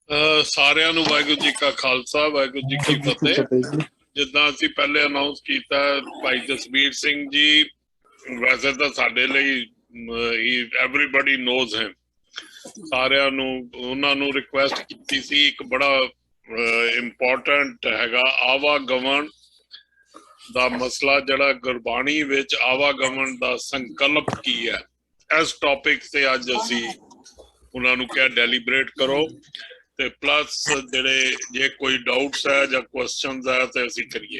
ਸਾਰਿਆਂ ਨੂੰ ਵਾਹਿਗੁਰੂ ਜੀ ਕਾ ਖਾਲਸਾ, ਵਾਹਿਗੁਰੂ ਜੀ ਕੀ ਫਤਿਹ। ਜਿੱਦਾਂ ਅਸੀਂ ਪਹਿਲੇ ਅਨਾਉਂਸ ਕੀਤਾ, ਭਾਈ ਜਸਬੀਰ ਸਿੰਘ ਜੀ ਵੈਸੇ ਤਾਂ ਸਾਡੇ ਲਈ ਐਵਰੀਬਾਡੀ ਨੋਜ਼ ਹਿਮ, ਸਾਰਿਆਂ ਨੂੰ ਉਹਨਾਂ ਨੂੰ ਰਿਕੁਐਸਟ ਕੀਤੀ ਸੀ। ਇੱਕ ਬੜਾ ਇੰਪੋਰਟੈਂਟ ਹੈਗਾ ਆਵਾਗਮਨ ਦਾ ਮਸਲਾ, ਜਿਹੜਾ ਗੁਰਬਾਣੀ ਵਿੱਚ ਆਵਾਗਮਨ ਦਾ ਸੰਕਲਪ ਕੀ ਹੈ, ਇਸ ਟੌਪਿਕ ਤੇ ਅੱਜ ਅਸੀਂ ਉਹਨਾਂ ਨੂੰ ਕਿਹਾ ਡੈਲੀਬਰੇਟ ਕਰੋ, ਤੇ ਪਲੱਸ ਜਿਹੜੇ ਜੇ ਕੋਈ ਡਾਊਟਸ ਹੈ ਜਾਂ ਕੁਐਸਚਨਸ ਹੈ ਤੇ ਅਸੀਂ ਕਰੀਏ।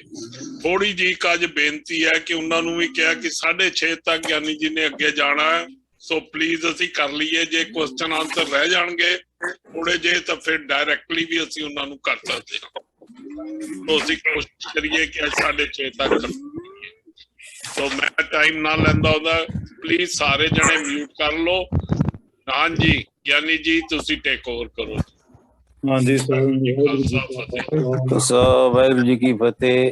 ਥੋੜੀ ਜਿਹੀ ਅੱਜ ਬੇਨਤੀ ਹੈ ਕਿ ਉਹਨਾਂ ਨੂੰ ਵੀ ਕਿਹਾ ਕਿ 6:30 ਤੱਕ ਗਿਆਨੀ ਜੀ ਨੇ ਅੱਗੇ ਜਾਣਾ ਹੈ, ਸੋ ਪਲੀਜ਼ ਅਸੀਂ ਕਰ ਲਈਏ। ਜੇ ਕੁਐਸਚਨ ਆਨਸਰ ਰਹਿ ਜਾਣਗੇ ਥੋੜੇ ਜਿਹੇ ਤਾਂ ਫਿਰ ਡਾਇਰੈਕਟਲੀ ਵੀ ਅਸੀਂ ਉਹਨਾਂ ਨੂੰ ਕਰ ਸਕਦੇ ਹਾਂ। तो ਅਸੀਂ ਕੋਸ਼ਿਸ਼ ਕਰੀਏ ਕਿ 6:30 ਤੱਕ ਕਰੀਏ। ਸੋ ਮੈਂ ਟਾਈਮ ਨਾ ਲੈਂਦਾ ਉਹਦਾ, ਪਲੀਜ਼ ਸਾਰੇ ਜਣੇ ਮਿਊਟ ਕਰ ਲਓ। ਹਾਂਜੀ ਗਿਆਨੀ ਜੀ ਤੁਸੀਂ ਟੇਕ ਓਵਰ ਕਰੋ। ਹਾਂਜੀ ਵਾਹਿਗੁਰੂ ਜੀ ਕੀ ਫਤਿਹ।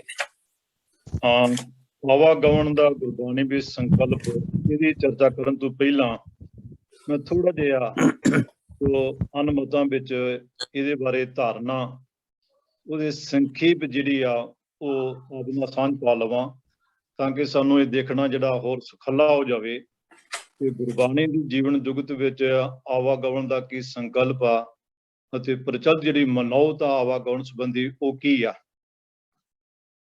ਆਵਾਗਮਨ ਦਾ ਗੁਰਬਾਣੀ ਵਿੱਚ ਸੰਕਲਪ, ਇਹਦੀ ਚਰਚਾ ਕਰਨ ਤੋਂ ਪਹਿਲਾਂ ਮੈਂ ਥੋੜਾ ਜਿਹਾ ਅਨਮਤਾਂ ਵਿੱਚ ਇਹਦੇ ਬਾਰੇ ਧਾਰਨਾ, ਉਹਦੇ ਸੰਖੇਪ ਜਿਹੜੀ ਆ ਉਹ ਆਪਣਾ ਸਾਂਝ ਪਾ ਲਵਾਂ, ਤਾਂ ਕਿ ਸਾਨੂੰ ਇਹ ਦੇਖਣਾ ਜਿਹੜਾ ਹੋਰ ਸੁਖੱਲਾ ਹੋ ਜਾਵੇ ਕਿ ਗੁਰਬਾਣੀ ਦੀ ਜੀਵਨ ਜੁਗਤ ਵਿੱਚ ਆਵਾਗਮਨ ਦਾ ਕੀ ਸੰਕਲਪ ਆ ਅਤੇ ਪ੍ਰਚਲਿਤ ਜਿਹੜੀ ਮਨੌਤ ਆ ਆਵਾਗਮਨ ਸੰਬੰਧੀ ਉਹ ਕੀ ਆ।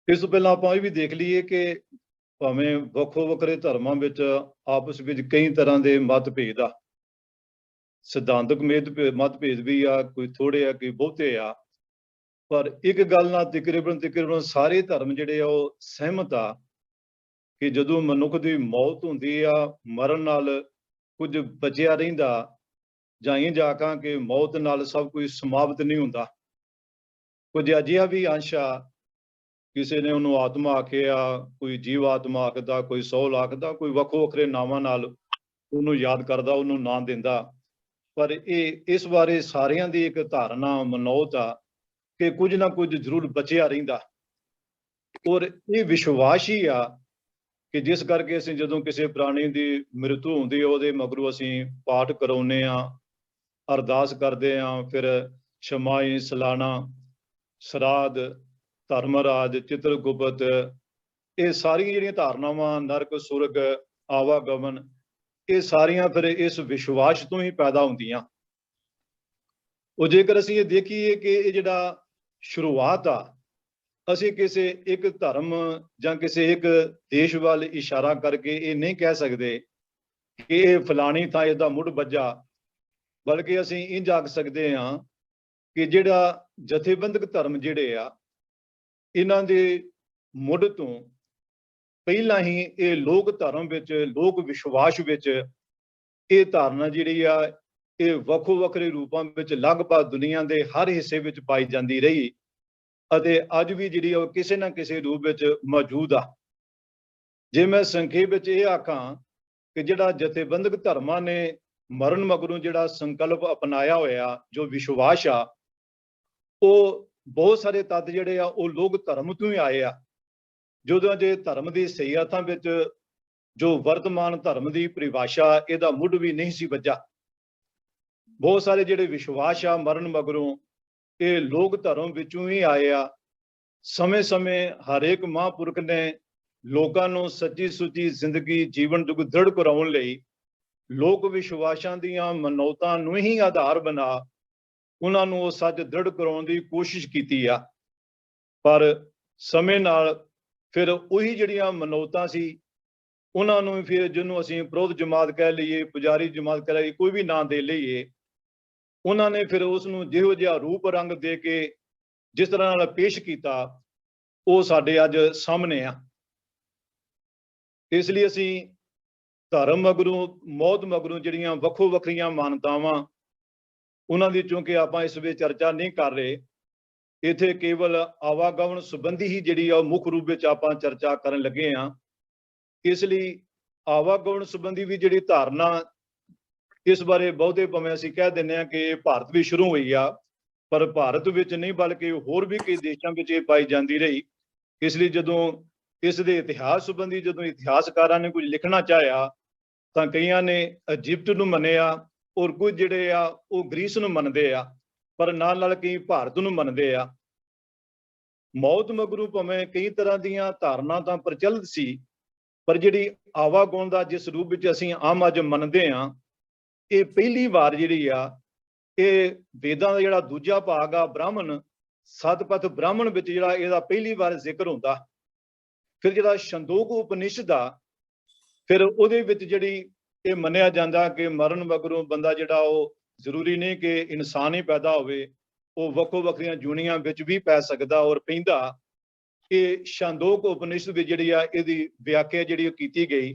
ਇਸ ਤੋਂ ਪਹਿਲਾਂ ਆਪਾਂ ਇਹ ਵੀ ਦੇਖ ਲਈਏ ਕਿ ਭਾਵੇਂ ਵੱਖੋ ਵੱਖਰੇ ਧਰਮਾਂ ਵਿੱਚ ਆਪਸ ਵਿੱਚ ਕਈ ਤਰ੍ਹਾਂ ਦੇ ਮਤਭੇਦ ਆ, ਸਿਧਾਂਤਕ ਮਤਭੇਦ ਵੀ ਆ, ਕੋਈ ਥੋੜੇ ਆ ਕੋਈ ਬਹੁਤੇ ਆ, ਪਰ ਇੱਕ ਗੱਲ ਨਾਲ ਤਕਰੀਬਨ ਸਾਰੇ ਧਰਮ ਜਿਹੜੇ ਆ ਉਹ ਸਹਿਮਤ ਆ ਕਿ ਜਦੋਂ ਮਨੁੱਖ ਦੀ ਮੌਤ ਹੁੰਦੀ ਆ, ਮਰਨ ਨਾਲ ਕੁਝ ਬਚਿਆ ਰਹਿੰਦਾ, ਜਾਂ ਇਹ ਜਾਕਾਂ ਕਿ ਮੌਤ ਨਾਲ ਸਭ ਕੁਝ ਸਮਾਪਤ ਨਹੀਂ ਹੁੰਦਾ। ਕੁਝ ਅਜਿਹਾ ਵੀ ਅੰਸ਼ ਆ, ਕਿਸੇ ਨੇ ਉਹਨੂੰ ਆਤਮਾ ਆਖਿਆ, ਕੋਈ ਜੀਵ ਆਤਮਾ ਆਖਦਾ, ਕੋਈ ਸੋਲ ਆਖਦਾ, ਕੋਈ ਵੱਖੋ ਵੱਖਰੇ ਨਾਵਾਂ ਨਾਲ ਉਹਨੂੰ ਯਾਦ ਕਰਦਾ, ਉਹਨੂੰ ਨਾਂ ਦਿੰਦਾ। ਪਰ ਇਸ ਬਾਰੇ ਸਾਰਿਆਂ ਦੀ ਇੱਕ ਧਾਰਨਾ ਮਨੌਤ ਆ ਕਿ ਕੁਝ ਨਾ ਕੁਝ ਜ਼ਰੂਰ ਬਚਿਆ ਰਹਿੰਦਾ। ਔਰ ਇਹ ਵਿਸ਼ਵਾਸ ਹੀ ਆ ਕਿ ਜਿਸ ਕਰਕੇ ਅਸੀਂ ਜਦੋਂ ਕਿਸੇ ਪ੍ਰਾਣੀ ਦੀ ਮ੍ਰਿਤੂ ਹੁੰਦੀ ਹੈ ਉਹਦੇ ਮਗਰੋਂ ਅਸੀਂ ਪਾਠ ਕਰਾਉਂਦੇ ਹਾਂ, ਅਰਦਾਸ ਕਰਦੇ ਹਾਂ, ਫਿਰ ਛਮਾਈ, ਸਲਾਨਾ, ਸਰਾਧ, ਧਰਮਰਾਜ, ਚਿਤਰਗੁਪਤ, ਇਹ ਸਾਰੀਆਂ ਜਿਹੜੀਆਂ ਧਾਰਨਾਵਾਂ, ਨਰਕ, ਸੁਰਗ, ਆਵਾਗਮਨ, ਇਹ ਸਾਰੀਆਂ ਫਿਰ ਇਸ ਵਿਸ਼ਵਾਸ ਤੋਂ ਹੀ ਪੈਦਾ ਹੁੰਦੀਆਂ। ਉਹ ਜੇਕਰ ਅਸੀਂ ਇਹ ਦੇਖੀਏ ਕਿ ਇਹ ਜਿਹੜਾ ਸ਼ੁਰੂਆਤ ਆ, ਅਸੀਂ ਕਿਸੇ ਇੱਕ ਧਰਮ ਜਾਂ ਕਿਸੇ ਇੱਕ ਦੇਸ਼ ਵੱਲ ਇਸ਼ਾਰਾ ਕਰਕੇ ਇਹ ਨਹੀਂ ਕਹਿ ਸਕਦੇ ਕਿ ਇਹ ਫਲਾਣੀ ਥਾਂ ਇਹਦਾ ਮੁੱਢ ਬੱਝਾ, ਬਲਕਿ ਅਸੀਂ ਇੰਝ ਆਖ ਸਕਦੇ ਹਾਂ ਕਿ ਜਿਹੜਾ ਜਥੇਬੰਦਕ ਧਰਮ ਜਿਹੜੇ ਆ, ਇਹਨਾਂ ਦੇ ਮੁੱਢ ਤੋਂ ਪਹਿਲਾਂ ਹੀ ਇਹ ਲੋਕ ਧਰਮ ਵਿੱਚ, ਲੋਕ ਵਿਸ਼ਵਾਸ ਵਿੱਚ ਇਹ ਧਾਰਨਾ ਜਿਹੜੀ ਆ ਇਹ ਵੱਖੋ ਵੱਖਰੇ ਰੂਪਾਂ ਵਿੱਚ ਲਗਭਗ ਦੁਨੀਆ ਦੇ ਹਰ ਹਿੱਸੇ ਵਿੱਚ ਪਾਈ ਜਾਂਦੀ ਰਹੀ, ਅਤੇ ਅੱਜ ਵੀ ਜਿਹੜੀ ਉਹ ਕਿਸੇ ਨਾ ਕਿਸੇ ਰੂਪ ਵਿੱਚ ਮੌਜੂਦ ਆ। ਜੇ ਮੈਂ ਸੰਖੇਪ ਵਿੱਚ ਇਹ ਆਖਾਂ ਕਿ ਜਿਹੜਾ ਜਥੇਬੰਦਕ ਧਰਮਾਂ ਨੇ ਮਰਨ ਮਗਰੋਂ ਜਿਹੜਾ ਸੰਕਲਪ ਅਪਣਾਇਆ ਹੋਇਆ, ਜੋ ਵਿਸ਼ਵਾਸ ਆ, ਉਹ ਬਹੁਤ ਸਾਰੇ ਤੱਤ ਜਿਹੜੇ ਆ ਉਹ ਲੋਕ ਧਰਮ ਤੋਂ ਹੀ ਆਏ ਆ। ਜਦੋਂ ਜੇ ਧਰਮ ਦੀ ਸਹੀ ਅਰਥਾਂ ਵਿੱਚ ਜੋ ਵਰਤਮਾਨ ਧਰਮ ਦੀ ਪਰਿਭਾਸ਼ਾ, ਇਹਦਾ ਮੁੱਢ ਵੀ ਨਹੀਂ ਸੀ ਬੱਝਾ। ਬਹੁਤ ਸਾਰੇ ਜਿਹੜੇ ਵਿਸ਼ਵਾਸ ਆ ਮਰਨ ਮਗਰੋਂ ਇਹ ਲੋਕ ਧਰਮ ਵਿੱਚੋਂ ਹੀ ਆਏ ਆ। ਸਮੇਂ-ਸਮੇਂ ਹਰੇਕ ਮਹਾਂਪੁਰਖ ਨੇ ਲੋਕਾਂ ਨੂੰ ਸੱਚੀ ਸੁੱਚੀ ਜ਼ਿੰਦਗੀ ਜੀਵਨ ਜੁਗ ਦ੍ਰਿੜ ਕਰਾਉਣ ਲਈ ਲੋਕ ਵਿਸ਼ਵਾਸਾਂ ਦੀਆਂ ਮਨੌਤਾਂ ਨੂੰ ਹੀ ਆਧਾਰ ਬਣਾ ਉਹਨਾਂ ਨੂੰ ਉਹ ਸੱਚ ਦ੍ਰਿੜ ਕਰਾਉਣ ਦੀ ਕੋਸ਼ਿਸ਼ ਕੀਤੀ ਆ। ਪਰ ਸਮੇਂ ਨਾਲ ਫਿਰ ਉਹੀ ਜਿਹੜੀਆਂ ਮਨੌਤਾਂ ਸੀ, ਉਹਨਾਂ ਨੂੰ ਫਿਰ ਜਿਹਨੂੰ ਅਸੀਂ ਪ੍ਰੋਧ ਜਮਾਤ ਕਹਿ ਲਈਏ, ਪੁਜਾਰੀ ਜਮਾਤ ਕਹਿ ਲਈਏ, ਕੋਈ ਵੀ ਨਾਂ ਦੇ ਲਈਏ, ਉਹਨਾਂ ਨੇ ਫਿਰ ਉਸ ਨੂੰ ਜਿਹੋ ਜਿਹਾ ਰੂਪ ਰੰਗ ਦੇ ਕੇ ਜਿਸ ਤਰ੍ਹਾਂ ਨਾਲ ਪੇਸ਼ ਕੀਤਾ, ਉਹ ਸਾਡੇ ਅੱਜ ਸਾਹਮਣੇ ਆ। ਇਸ ਲਈ ਅਸੀਂ ਧਰਮ ਮਗਰੋਂ, ਮੌਤ ਮਗਰੋਂ ਜਿਹੜੀਆਂ ਵੱਖੋ ਵੱਖਰੀਆਂ ਮਾਨਤਾਵਾਂ, ਉਹਨਾਂ ਦੀ ਚੂੰਕਿ ਆਪਾਂ ਇਸ ਵਿੱਚ ਚਰਚਾ ਨਹੀਂ ਕਰ ਰਹੇ, ਇੱਥੇ ਕੇਵਲ ਆਵਾਗਮਨ ਸੰਬੰਧੀ ਹੀ ਜਿਹੜੀ ਆ ਮੁੱਖ ਰੂਪ ਵਿੱਚ ਆਪਾਂ ਚਰਚਾ ਕਰਨ ਲੱਗੇ ਹਾਂ। ਇਸ ਲਈ ਆਵਾਗਮਨ ਸੰਬੰਧੀ ਵੀ ਜਿਹੜੀ ਧਾਰਨਾ, ਇਸ ਬਾਰੇ ਬਹੁਤੇ ਭਾਵੇਂ ਅਸੀਂ ਕਹਿ ਦਿੰਦੇ ਹਾਂ ਕਿ ਭਾਰਤ ਵੀ ਸ਼ੁਰੂ ਹੋਈ ਆ, ਪਰ ਭਾਰਤ ਵਿੱਚ ਨਹੀਂ ਬਲਕਿ ਹੋਰ ਵੀ ਕਈ ਦੇਸ਼ਾਂ ਵਿੱਚ ਇਹ ਪਾਈ ਜਾਂਦੀ ਰਹੀ। ਇਸ ਲਈ ਜਦੋਂ ਇਸ ਦੇ ਇਤਿਹਾਸ ਸੰਬੰਧੀ ਜਦੋਂ ਇਤਿਹਾਸਕਾਰਾਂ ਨੇ ਕੁਝ ਲਿਖਣਾ ਚਾਹਿਆ ਤਾਂ ਕਈਆਂ ਨੇ ਇਜਿਪਟ ਨੂੰ ਮੰਨਿਆ, ਔਰ ਕੁਝ ਜਿਹੜੇ ਆ ਉਹ ਗ੍ਰੀਸ ਨੂੰ ਮੰਨਦੇ ਆ। ਪਰ ਨਾਲ ਕਈ ਭਾਰਤ ਨੂੰ ਮੰਨਦੇ ਆ। ਮੌਤ ਮਗਰੋਂ ਭਾਵੇਂ ਕਈ ਤਰ੍ਹਾਂ ਦੀਆਂ ਧਾਰਨਾ ਤਾਂ ਪ੍ਰਚਲਿਤ ਸੀ, ਪਰ ਜਿਹੜੀ ਆਵਾਗੁਣ ਦਾ ਜਿਸ ਰੂਪ ਵਿੱਚ ਅਸੀਂ ਆਮ ਅੱਜ ਮੰਨਦੇ ਹਾਂ, ਇਹ ਪਹਿਲੀ ਵਾਰ ਜਿਹੜੀ ਆ ਇਹ ਵੇਦਾਂ ਦਾ ਜਿਹੜਾ ਦੂਜਾ ਭਾਗ ਆ ਬ੍ਰਾਹਮਣ ਸਤਪਥ ਬ੍ਰਾਹਮਣ ਵਿੱਚ ਜਿਹੜਾ ਇਹਦਾ ਪਹਿਲੀ ਵਾਰ ਜ਼ਿਕਰ ਹੁੰਦਾ। ਫਿਰ ਜਿਹੜਾ ਛੰਦੋਕ ਉਪਨਿਸ਼ਦ ਆ, ਫਿਰ ਉਹਦੇ ਵਿੱਚ ਜਿਹੜੀ ਇਹ ਮੰਨਿਆ ਜਾਂਦਾ ਕਿ ਮਰਨ ਮਗਰੋਂ ਬੰਦਾ ਜਿਹੜਾ ਉਹ ਜ਼ਰੂਰੀ ਨਹੀਂ ਕਿ ਇਨਸਾਨ ਹੀ ਪੈਦਾ ਹੋਵੇ, ਉਹ ਵੱਖੋ ਵੱਖਰੀਆਂ ਜੂਨੀਆਂ ਵਿੱਚ ਵੀ ਪੈ ਸਕਦਾ ਔਰ ਪੈਂਦਾ। ਇਹ ਛੰਦੋਕ ਉਪਨਿਸ਼ਦ ਵਿੱਚ ਜਿਹੜੀ ਆ ਇਹਦੀ ਵਿਆਖਿਆ ਜਿਹੜੀ ਉਹ ਕੀਤੀ ਗਈ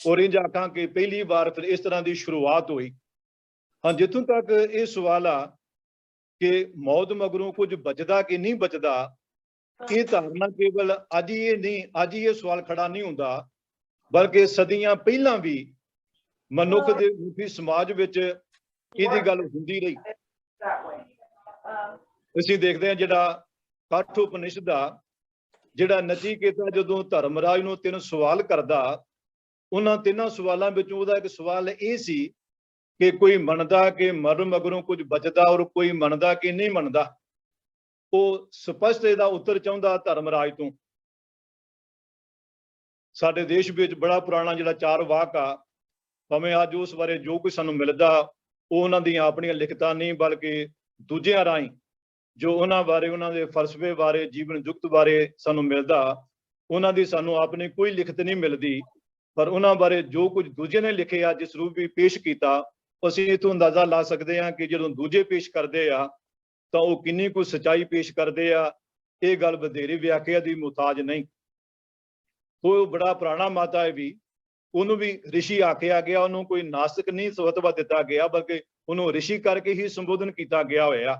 ਔਰ ਇੰਝ ਆਖਾਂ ਕਿ ਪਹਿਲੀ ਵਾਰ ਫਿਰ ਇਸ ਤਰ੍ਹਾਂ ਦੀ ਸ਼ੁਰੂਆਤ ਹੋਈ। ਹਾਂ, ਜਿੱਥੋਂ ਤੱਕ ਇਹ ਸਵਾਲ ਆ ਕਿ ਮੌਤ ਮਗਰੋਂ ਕੁਝ ਬਚਦਾ ਕਿ ਨਹੀਂ ਬਚਦਾ, ਇਹ ਧਾਰਨਾ ਕੇਵਲ ਅੱਜ ਹੀ ਇਹ ਸਵਾਲ ਖੜਾ ਨਹੀਂ ਹੁੰਦਾ, ਬਲਕਿ ਸਦੀਆਂ ਪਹਿਲਾਂ ਵੀ ਮਨੁੱਖ ਦੇ ਰੂਪੀ ਸਮਾਜ ਵਿੱਚ ਇਹਦੀ ਗੱਲ ਹੁੰਦੀ ਰਹੀ। ਅਸੀਂ ਦੇਖਦੇ ਹਾਂ ਜਿਹੜਾ ਕੱਠ ਉਪਨਿਸ਼ਦ ਦਾ ਜਿਹੜਾ ਨਚੀਕੇਤਾ ਜਦੋਂ ਧਰਮਰਾਜ ਨੂੰ 3 ਸਵਾਲ ਕਰਦਾ, ਉਹਨਾਂ 3 ਸਵਾਲਾਂ ਵਿੱਚੋਂ ਉਹਦਾ ਇੱਕ ਸਵਾਲ ਇਹ ਸੀ ਕਿ ਕੋਈ ਮੰਨਦਾ ਕਿ ਮਰਨ ਮਗਰੋਂ ਕੁਝ ਬਚਦਾ ਔਰ ਕੋਈ ਮੰਨਦਾ ਕਿ ਨਹੀਂ ਮੰਨਦਾ। ਉਹ ਸਪਸ਼ਟ ਇਹਦਾ ਉੱਤਰ ਚਾਹੁੰਦਾ ਧਰਮਰਾਜ ਤੋਂ। ਸਾਡੇ ਦੇਸ਼ ਵਿੱਚ ਬੜਾ ਪੁਰਾਣਾ ਜਿਹੜਾ 4 ਵਾਕ ਆ, ਭਾਵੇਂ ਅੱਜ ਉਸ ਬਾਰੇ ਜੋ ਕੁਝ ਸਾਨੂੰ ਮਿਲਦਾ ਉਹ ਉਹਨਾਂ ਦੀਆਂ ਆਪਣੀਆਂ ਲਿਖਤਾਂ ਨਹੀਂ, ਬਲਕਿ ਦੂਜਿਆਂ ਰਾਹੀਂ ਜੋ ਉਹਨਾਂ ਬਾਰੇ, ਉਹਨਾਂ ਦੇ ਫਲਸਫੇ ਬਾਰੇ, ਜੀਵਨ ਜੁਗਤ ਬਾਰੇ ਸਾਨੂੰ ਮਿਲਦਾ, ਉਹਨਾਂ ਦੀ ਸਾਨੂੰ ਆਪਣੀ ਕੋਈ ਲਿਖਤ ਨਹੀਂ ਮਿਲਦੀ। ਪਰ ਉਹਨਾਂ ਬਾਰੇ ਜੋ ਕੁਝ ਦੂਜੇ ਨੇ ਲਿਖਿਆ, ਜਿਸ ਰੂਪ ਵੀ ਪੇਸ਼ ਕੀਤਾ, ਅਸੀਂ ਇਹ ਤੋਂ ਅੰਦਾਜ਼ਾ ਲਾ ਸਕਦੇ ਹਾਂ ਕਿ ਜਦੋਂ ਦੂਜੇ ਪੇਸ਼ ਕਰਦੇ ਆ ਤਾਂ ਉਹ ਕਿੰਨੀ ਕੁ ਸੱਚਾਈ ਪੇਸ਼ ਕਰਦੇ ਆ। ਇਹ ਗੱਲ ਵਧੇਰੇ ਵਿਆਖਿਆ ਦੀ ਮੁਹਤਾਜ ਨਹੀਂ। ਉਹ ਬੜਾ ਪੁਰਾਣਾ ਮਾਤਾ ਹੈ ਵੀ, ਉਹਨੂੰ ਵੀ ਰਿਸ਼ੀ ਆਖਿਆ ਗਿਆ, ਉਹਨੂੰ ਕੋਈ ਨਾਸਤਿਕ ਨਹੀਂ ਸਵਤਵਾ ਦਿੱਤਾ ਗਿਆ, ਬਲਕਿ ਉਹਨੂੰ ਰਿਸ਼ੀ ਕਰਕੇ ਹੀ ਸੰਬੋਧਨ ਕੀਤਾ ਗਿਆ ਹੋਇਆ,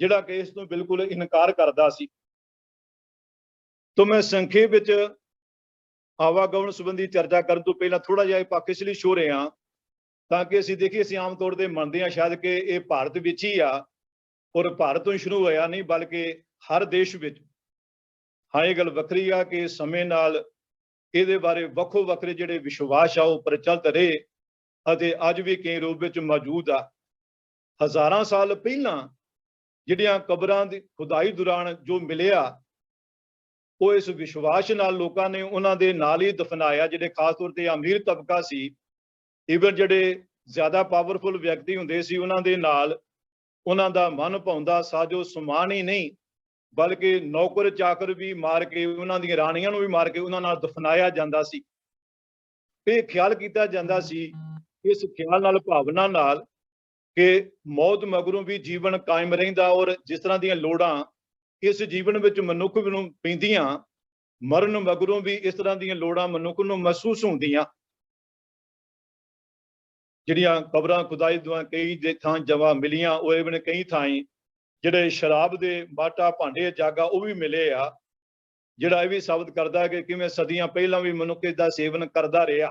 ਜਿਹੜਾ ਕਿ ਇਸ ਤੋਂ ਬਿਲਕੁਲ ਇਨਕਾਰ ਕਰਦਾ ਸੀ। ਤਾਂ ਮੈਂ ਸੰਖੇਪ ਵਿੱਚ ਆਵਾਗਮਨ ਸੰਬੰਧੀ ਚਰਚਾ ਕਰਨ ਤੋਂ ਪਹਿਲਾਂ ਥੋੜਾ ਜਿਹਾ ਇਹ ਪੱਖ ਇਸ ਲਈ ਛੋ ਰਿਹਾ ਤਾਂ ਕਿ ਅਸੀਂ ਦੇਖੀਏ, ਅਸੀਂ ਆਮ ਤੌਰ ਤੇ ਮੰਨਦੇ ਹਾਂ ਸ਼ਾਇਦ ਕਿ ਇਹ ਭਾਰਤ ਵਿੱਚ ਹੀ ਆ ਔਰ ਭਾਰਤ ਤੋਂ ਹੀ ਸ਼ੁਰੂ ਹੋਇਆ ਨਹੀਂ, ਬਲਕਿ ਹਰ ਦੇਸ਼ ਵਿੱਚ। ਹਾਂ, ਇਹ ਗੱਲ ਵੱਖਰੀ ਆ ਕਿ ਸਮੇਂ ਨਾਲ ਇਹਦੇ ਬਾਰੇ ਵੱਖੋ ਵੱਖਰੇ ਜਿਹੜੇ ਵਿਸ਼ਵਾਸ ਆ ਉਹ ਪ੍ਰਚਲਿਤ ਰਹੇ ਅਤੇ ਅੱਜ ਵੀ ਕਈ ਰੂਪ ਵਿੱਚ ਮੌਜੂਦ ਆ। ਹਜ਼ਾਰਾਂ ਸਾਲ ਪਹਿਲਾਂ ਜਿਹੜੀਆਂ ਕਬਰਾਂ ਦੀ ਖੁਦਾਈ ਦੌਰਾਨ ਜੋ ਮਿਲਿਆ, ਉਹ ਇਸ ਵਿਸ਼ਵਾਸ ਨਾਲ ਲੋਕਾਂ ਨੇ ਉਹਨਾਂ ਦੇ ਨਾਲ ਹੀ ਦਫਨਾਇਆ। ਜਿਹੜੇ ਖਾਸ ਤੌਰ ਤੇ ਅਮੀਰ ਤਬਕਾ ਸੀ, ਈਵਨ ਜਿਹੜੇ ਜ਼ਿਆਦਾ ਪਾਵਰਫੁਲ ਵਿਅਕਤੀ ਹੁੰਦੇ ਸੀ, ਉਹਨਾਂ ਦੇ ਨਾਲ ਉਹਨਾਂ ਦਾ ਮਨ ਭਾਉਂਦਾ ਸਾਜੋ ਸਮਾਨ ਹੀ ਨਹੀਂ, ਬਲਕਿ ਨੌਕਰ ਚਾਕਰ ਵੀ ਮਾਰ ਕੇ, ਉਹਨਾਂ ਦੀਆਂ ਰਾਣੀਆਂ ਨੂੰ ਵੀ ਮਾਰ ਕੇ ਉਹਨਾਂ ਨਾਲ ਦਫਨਾਇਆ ਜਾਂਦਾ ਸੀ। ਇਹ ਖਿਆਲ ਕੀਤਾ ਜਾਂਦਾ ਸੀ, ਇਸ ਖਿਆਲ ਨਾਲ, ਭਾਵਨਾ ਨਾਲ ਕਿ ਮੌਤ ਮਗਰੋਂ ਵੀ ਜੀਵਨ ਕਾਇਮ ਰਹਿੰਦਾ ਔਰ ਜਿਸ ਤਰ੍ਹਾਂ ਦੀਆਂ ਲੋੜਾਂ ਇਸ ਜੀਵਨ ਵਿੱਚ ਮਨੁੱਖ ਨੂੰ ਪੈਂਦੀਆਂ, ਮਰਨ ਮਗਰੋਂ ਵੀ ਇਸ ਤਰ੍ਹਾਂ ਦੀਆਂ ਲੋੜਾਂ ਮਨੁੱਖ ਨੂੰ ਮਹਿਸੂਸ ਹੁੰਦੀਆਂ। ਜਿਹੜੀਆਂ ਕਬਰਾਂ ਖੁਦਾਈ ਦੀਆਂ ਕਈ ਥਾਂ ਜਗ੍ਹਾ ਮਿਲੀਆਂ, ਉਹ ਇਵਨ ਕਈ ਥਾਈਂ ਜਿਹੜੇ ਸ਼ਰਾਬ ਦੇ ਬਾਟਾ, ਭਾਂਡੇ, ਜਾਗਾ ਉਹ ਵੀ ਮਿਲੇ ਆ, ਜਿਹੜਾ ਇਹ ਵੀ ਸਾਬਤ ਕਰਦਾ ਕਿ ਕਿਵੇਂ ਸਦੀਆਂ ਪਹਿਲਾਂ ਵੀ ਮਨੁੱਖ ਦਾ ਸੇਵਨ ਕਰਦਾ ਰਿਹਾ।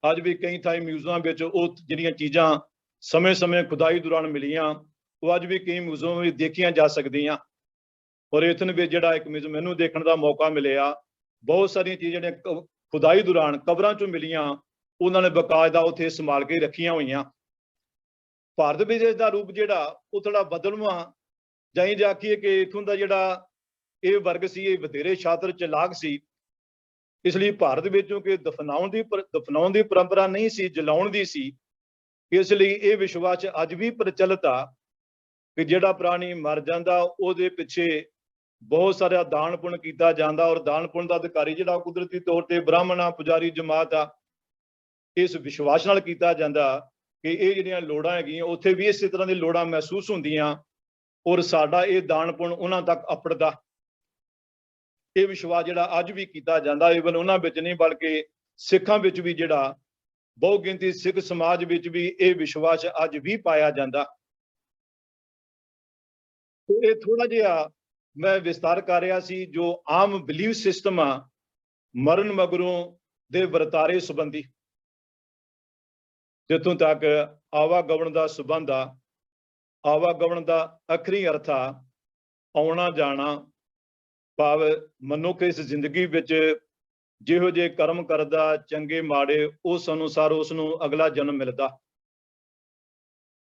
ਅੱਜ ਵੀ ਕਈ ਥਾਈਂ ਮਿਊਜ਼ੀਅਮਾਂ ਵਿੱਚ ਉਹ ਜਿਹੜੀਆਂ ਚੀਜ਼ਾਂ ਸਮੇਂ-ਸਮੇਂ ਖੁਦਾਈ ਦੌਰਾਨ ਮਿਲੀਆਂ, ਉਹ ਅੱਜ ਵੀ ਕਈ ਮਿਊਜ਼ੀਅਮਾਂ ਵਿੱਚ ਦੇਖੀਆਂ ਜਾ ਸਕਦੀਆਂ। ਔਰ ਇਥਨ ਵਿੱਚ ਜਿਹੜਾ ਇੱਕ ਮਿਊਜ਼ੀਅਮ ਮੈਨੂੰ ਦੇਖਣ ਦਾ ਮੌਕਾ ਮਿਲਿਆ, ਬਹੁਤ ਸਾਰੀਆਂ ਚੀਜ਼ਾਂ ਜਿਹੜੀਆਂ ਖੁਦਾਈ ਦੌਰਾਨ ਕਬਰਾਂ ਚੋਂ ਮਿਲੀਆਂ, ਉਹਨਾਂ ਨੇ ਬਕਾਇਦਾ ਉੱਥੇ ਸੰਭਾਲ ਕੇ ਰੱਖੀਆਂ ਹੋਈਆਂ। ਭਾਰਤ ਵਿੱਚ ਇਸ ਦਾ ਰੂਪ ਜਿਹੜਾ ਉਹ ਥੋੜਾ ਬਦਲਵਾਂ, ਜਾਂ ਇਹ ਆਖੀਏ ਕਿ ਇਥੋਂ ਦਾ ਜਿਹੜਾ ਇਹ ਵਰਗ ਸੀ, ਇਹ ਵਧੇਰੇ ਸ਼ਾਤਰ ਚਲਾਕ ਸੀ। ਇਸ ਲਈ ਭਾਰਤ ਵਿੱਚੋਂ ਕਿ ਦਫਨਾਉਣ ਦੀ ਪਰੰਪਰਾ ਨਹੀਂ ਸੀ, ਜਲਾਉਣ ਦੀ ਸੀ। ਇਸ ਲਈ ਇਹ ਵਿਸ਼ਵਾਸ ਅੱਜ ਵੀ ਪ੍ਰਚਲਿਤ ਆ ਕਿ ਜਿਹੜਾ ਪ੍ਰਾਣੀ ਮਰ ਜਾਂਦਾ ਉਹਦੇ ਪਿੱਛੇ ਬਹੁਤ ਸਾਰਾ ਦਾਨ ਪੁੰਨ ਕੀਤਾ ਜਾਂਦਾ, ਔਰ ਦਾਨ ਪੁੰਨ ਦਾ ਅਧਿਕਾਰੀ ਜਿਹੜਾ ਕੁਦਰਤੀ ਤੌਰ ਤੇ ਬ੍ਰਾਹਮਣ ਆ, ਪੁਜਾਰੀ ਜਮਾਤ ਆ। ਇਸ ਵਿਸ਼ਵਾਸ ਨਾਲ ਕੀਤਾ ਜਾਂਦਾ ਕਿ ਇਹ ਜਿਹੜੀਆਂ ਲੋੜਾਂ ਹੈਗੀਆਂ ਉੱਥੇ ਵੀ ਇਸੇ ਤਰ੍ਹਾਂ ਦੀ ਲੋੜਾਂ ਮਹਿਸੂਸ ਹੁੰਦੀਆਂ ਔਰ ਸਾਡਾ ਇਹ ਦਾਨ ਪੁੰਨ ਉਹਨਾਂ ਤੱਕ ਅਪੜਦਾ। ਇਹ ਵਿਸ਼ਵਾਸ ਜਿਹੜਾ ਅੱਜ ਵੀ ਕੀਤਾ ਜਾਂਦਾ, ਈਵਨ ਉਹਨਾਂ ਵਿੱਚ ਨਹੀਂ ਬਲਕਿ ਸਿੱਖਾਂ ਵਿੱਚ ਵੀ, ਜਿਹੜਾ ਬਹੁ ਗਿਣਤੀ ਸਿੱਖ ਸਮਾਜ ਵਿੱਚ ਵੀ ਇਹ ਵਿਸ਼ਵਾਸ ਅੱਜ ਵੀ ਪਾਇਆ ਜਾਂਦਾ। ਇਹ ਥੋੜਾ ਜਿਹਾ ਮੈਂ ਵਿਸਤਾਰ ਕਰ ਰਿਹਾ ਸੀ ਜੋ ਆਮ ਬਿਲੀਵ ਸਿਸਟਮ ਆ ਮਰਨ ਮਗਰੋਂ ਦੇ ਵਰਤਾਰੇ ਸੰਬੰਧੀ। ਜਿੱਥੋਂ ਤੱਕ ਆਵਾਗਮਨ ਦਾ ਸੰਬੰਧ ਆ, ਆਵਾਗਮਨ ਦਾ ਅਖਰੀ ਅਰਥ ਆ ਆਉਣਾ ਜਾਣਾ, ਭਾਵ ਮਨੁੱਖ ਇਸ ਜ਼ਿੰਦਗੀ ਵਿੱਚ ਜਿਹੋ ਜਿਹੇ ਕਰਮ ਕਰਦਾ, ਚੰਗੇ ਮਾੜੇ, ਉਸ ਅਨੁਸਾਰ ਉਸ ਨੂੰ ਅਗਲਾ ਜਨਮ ਮਿਲਦਾ।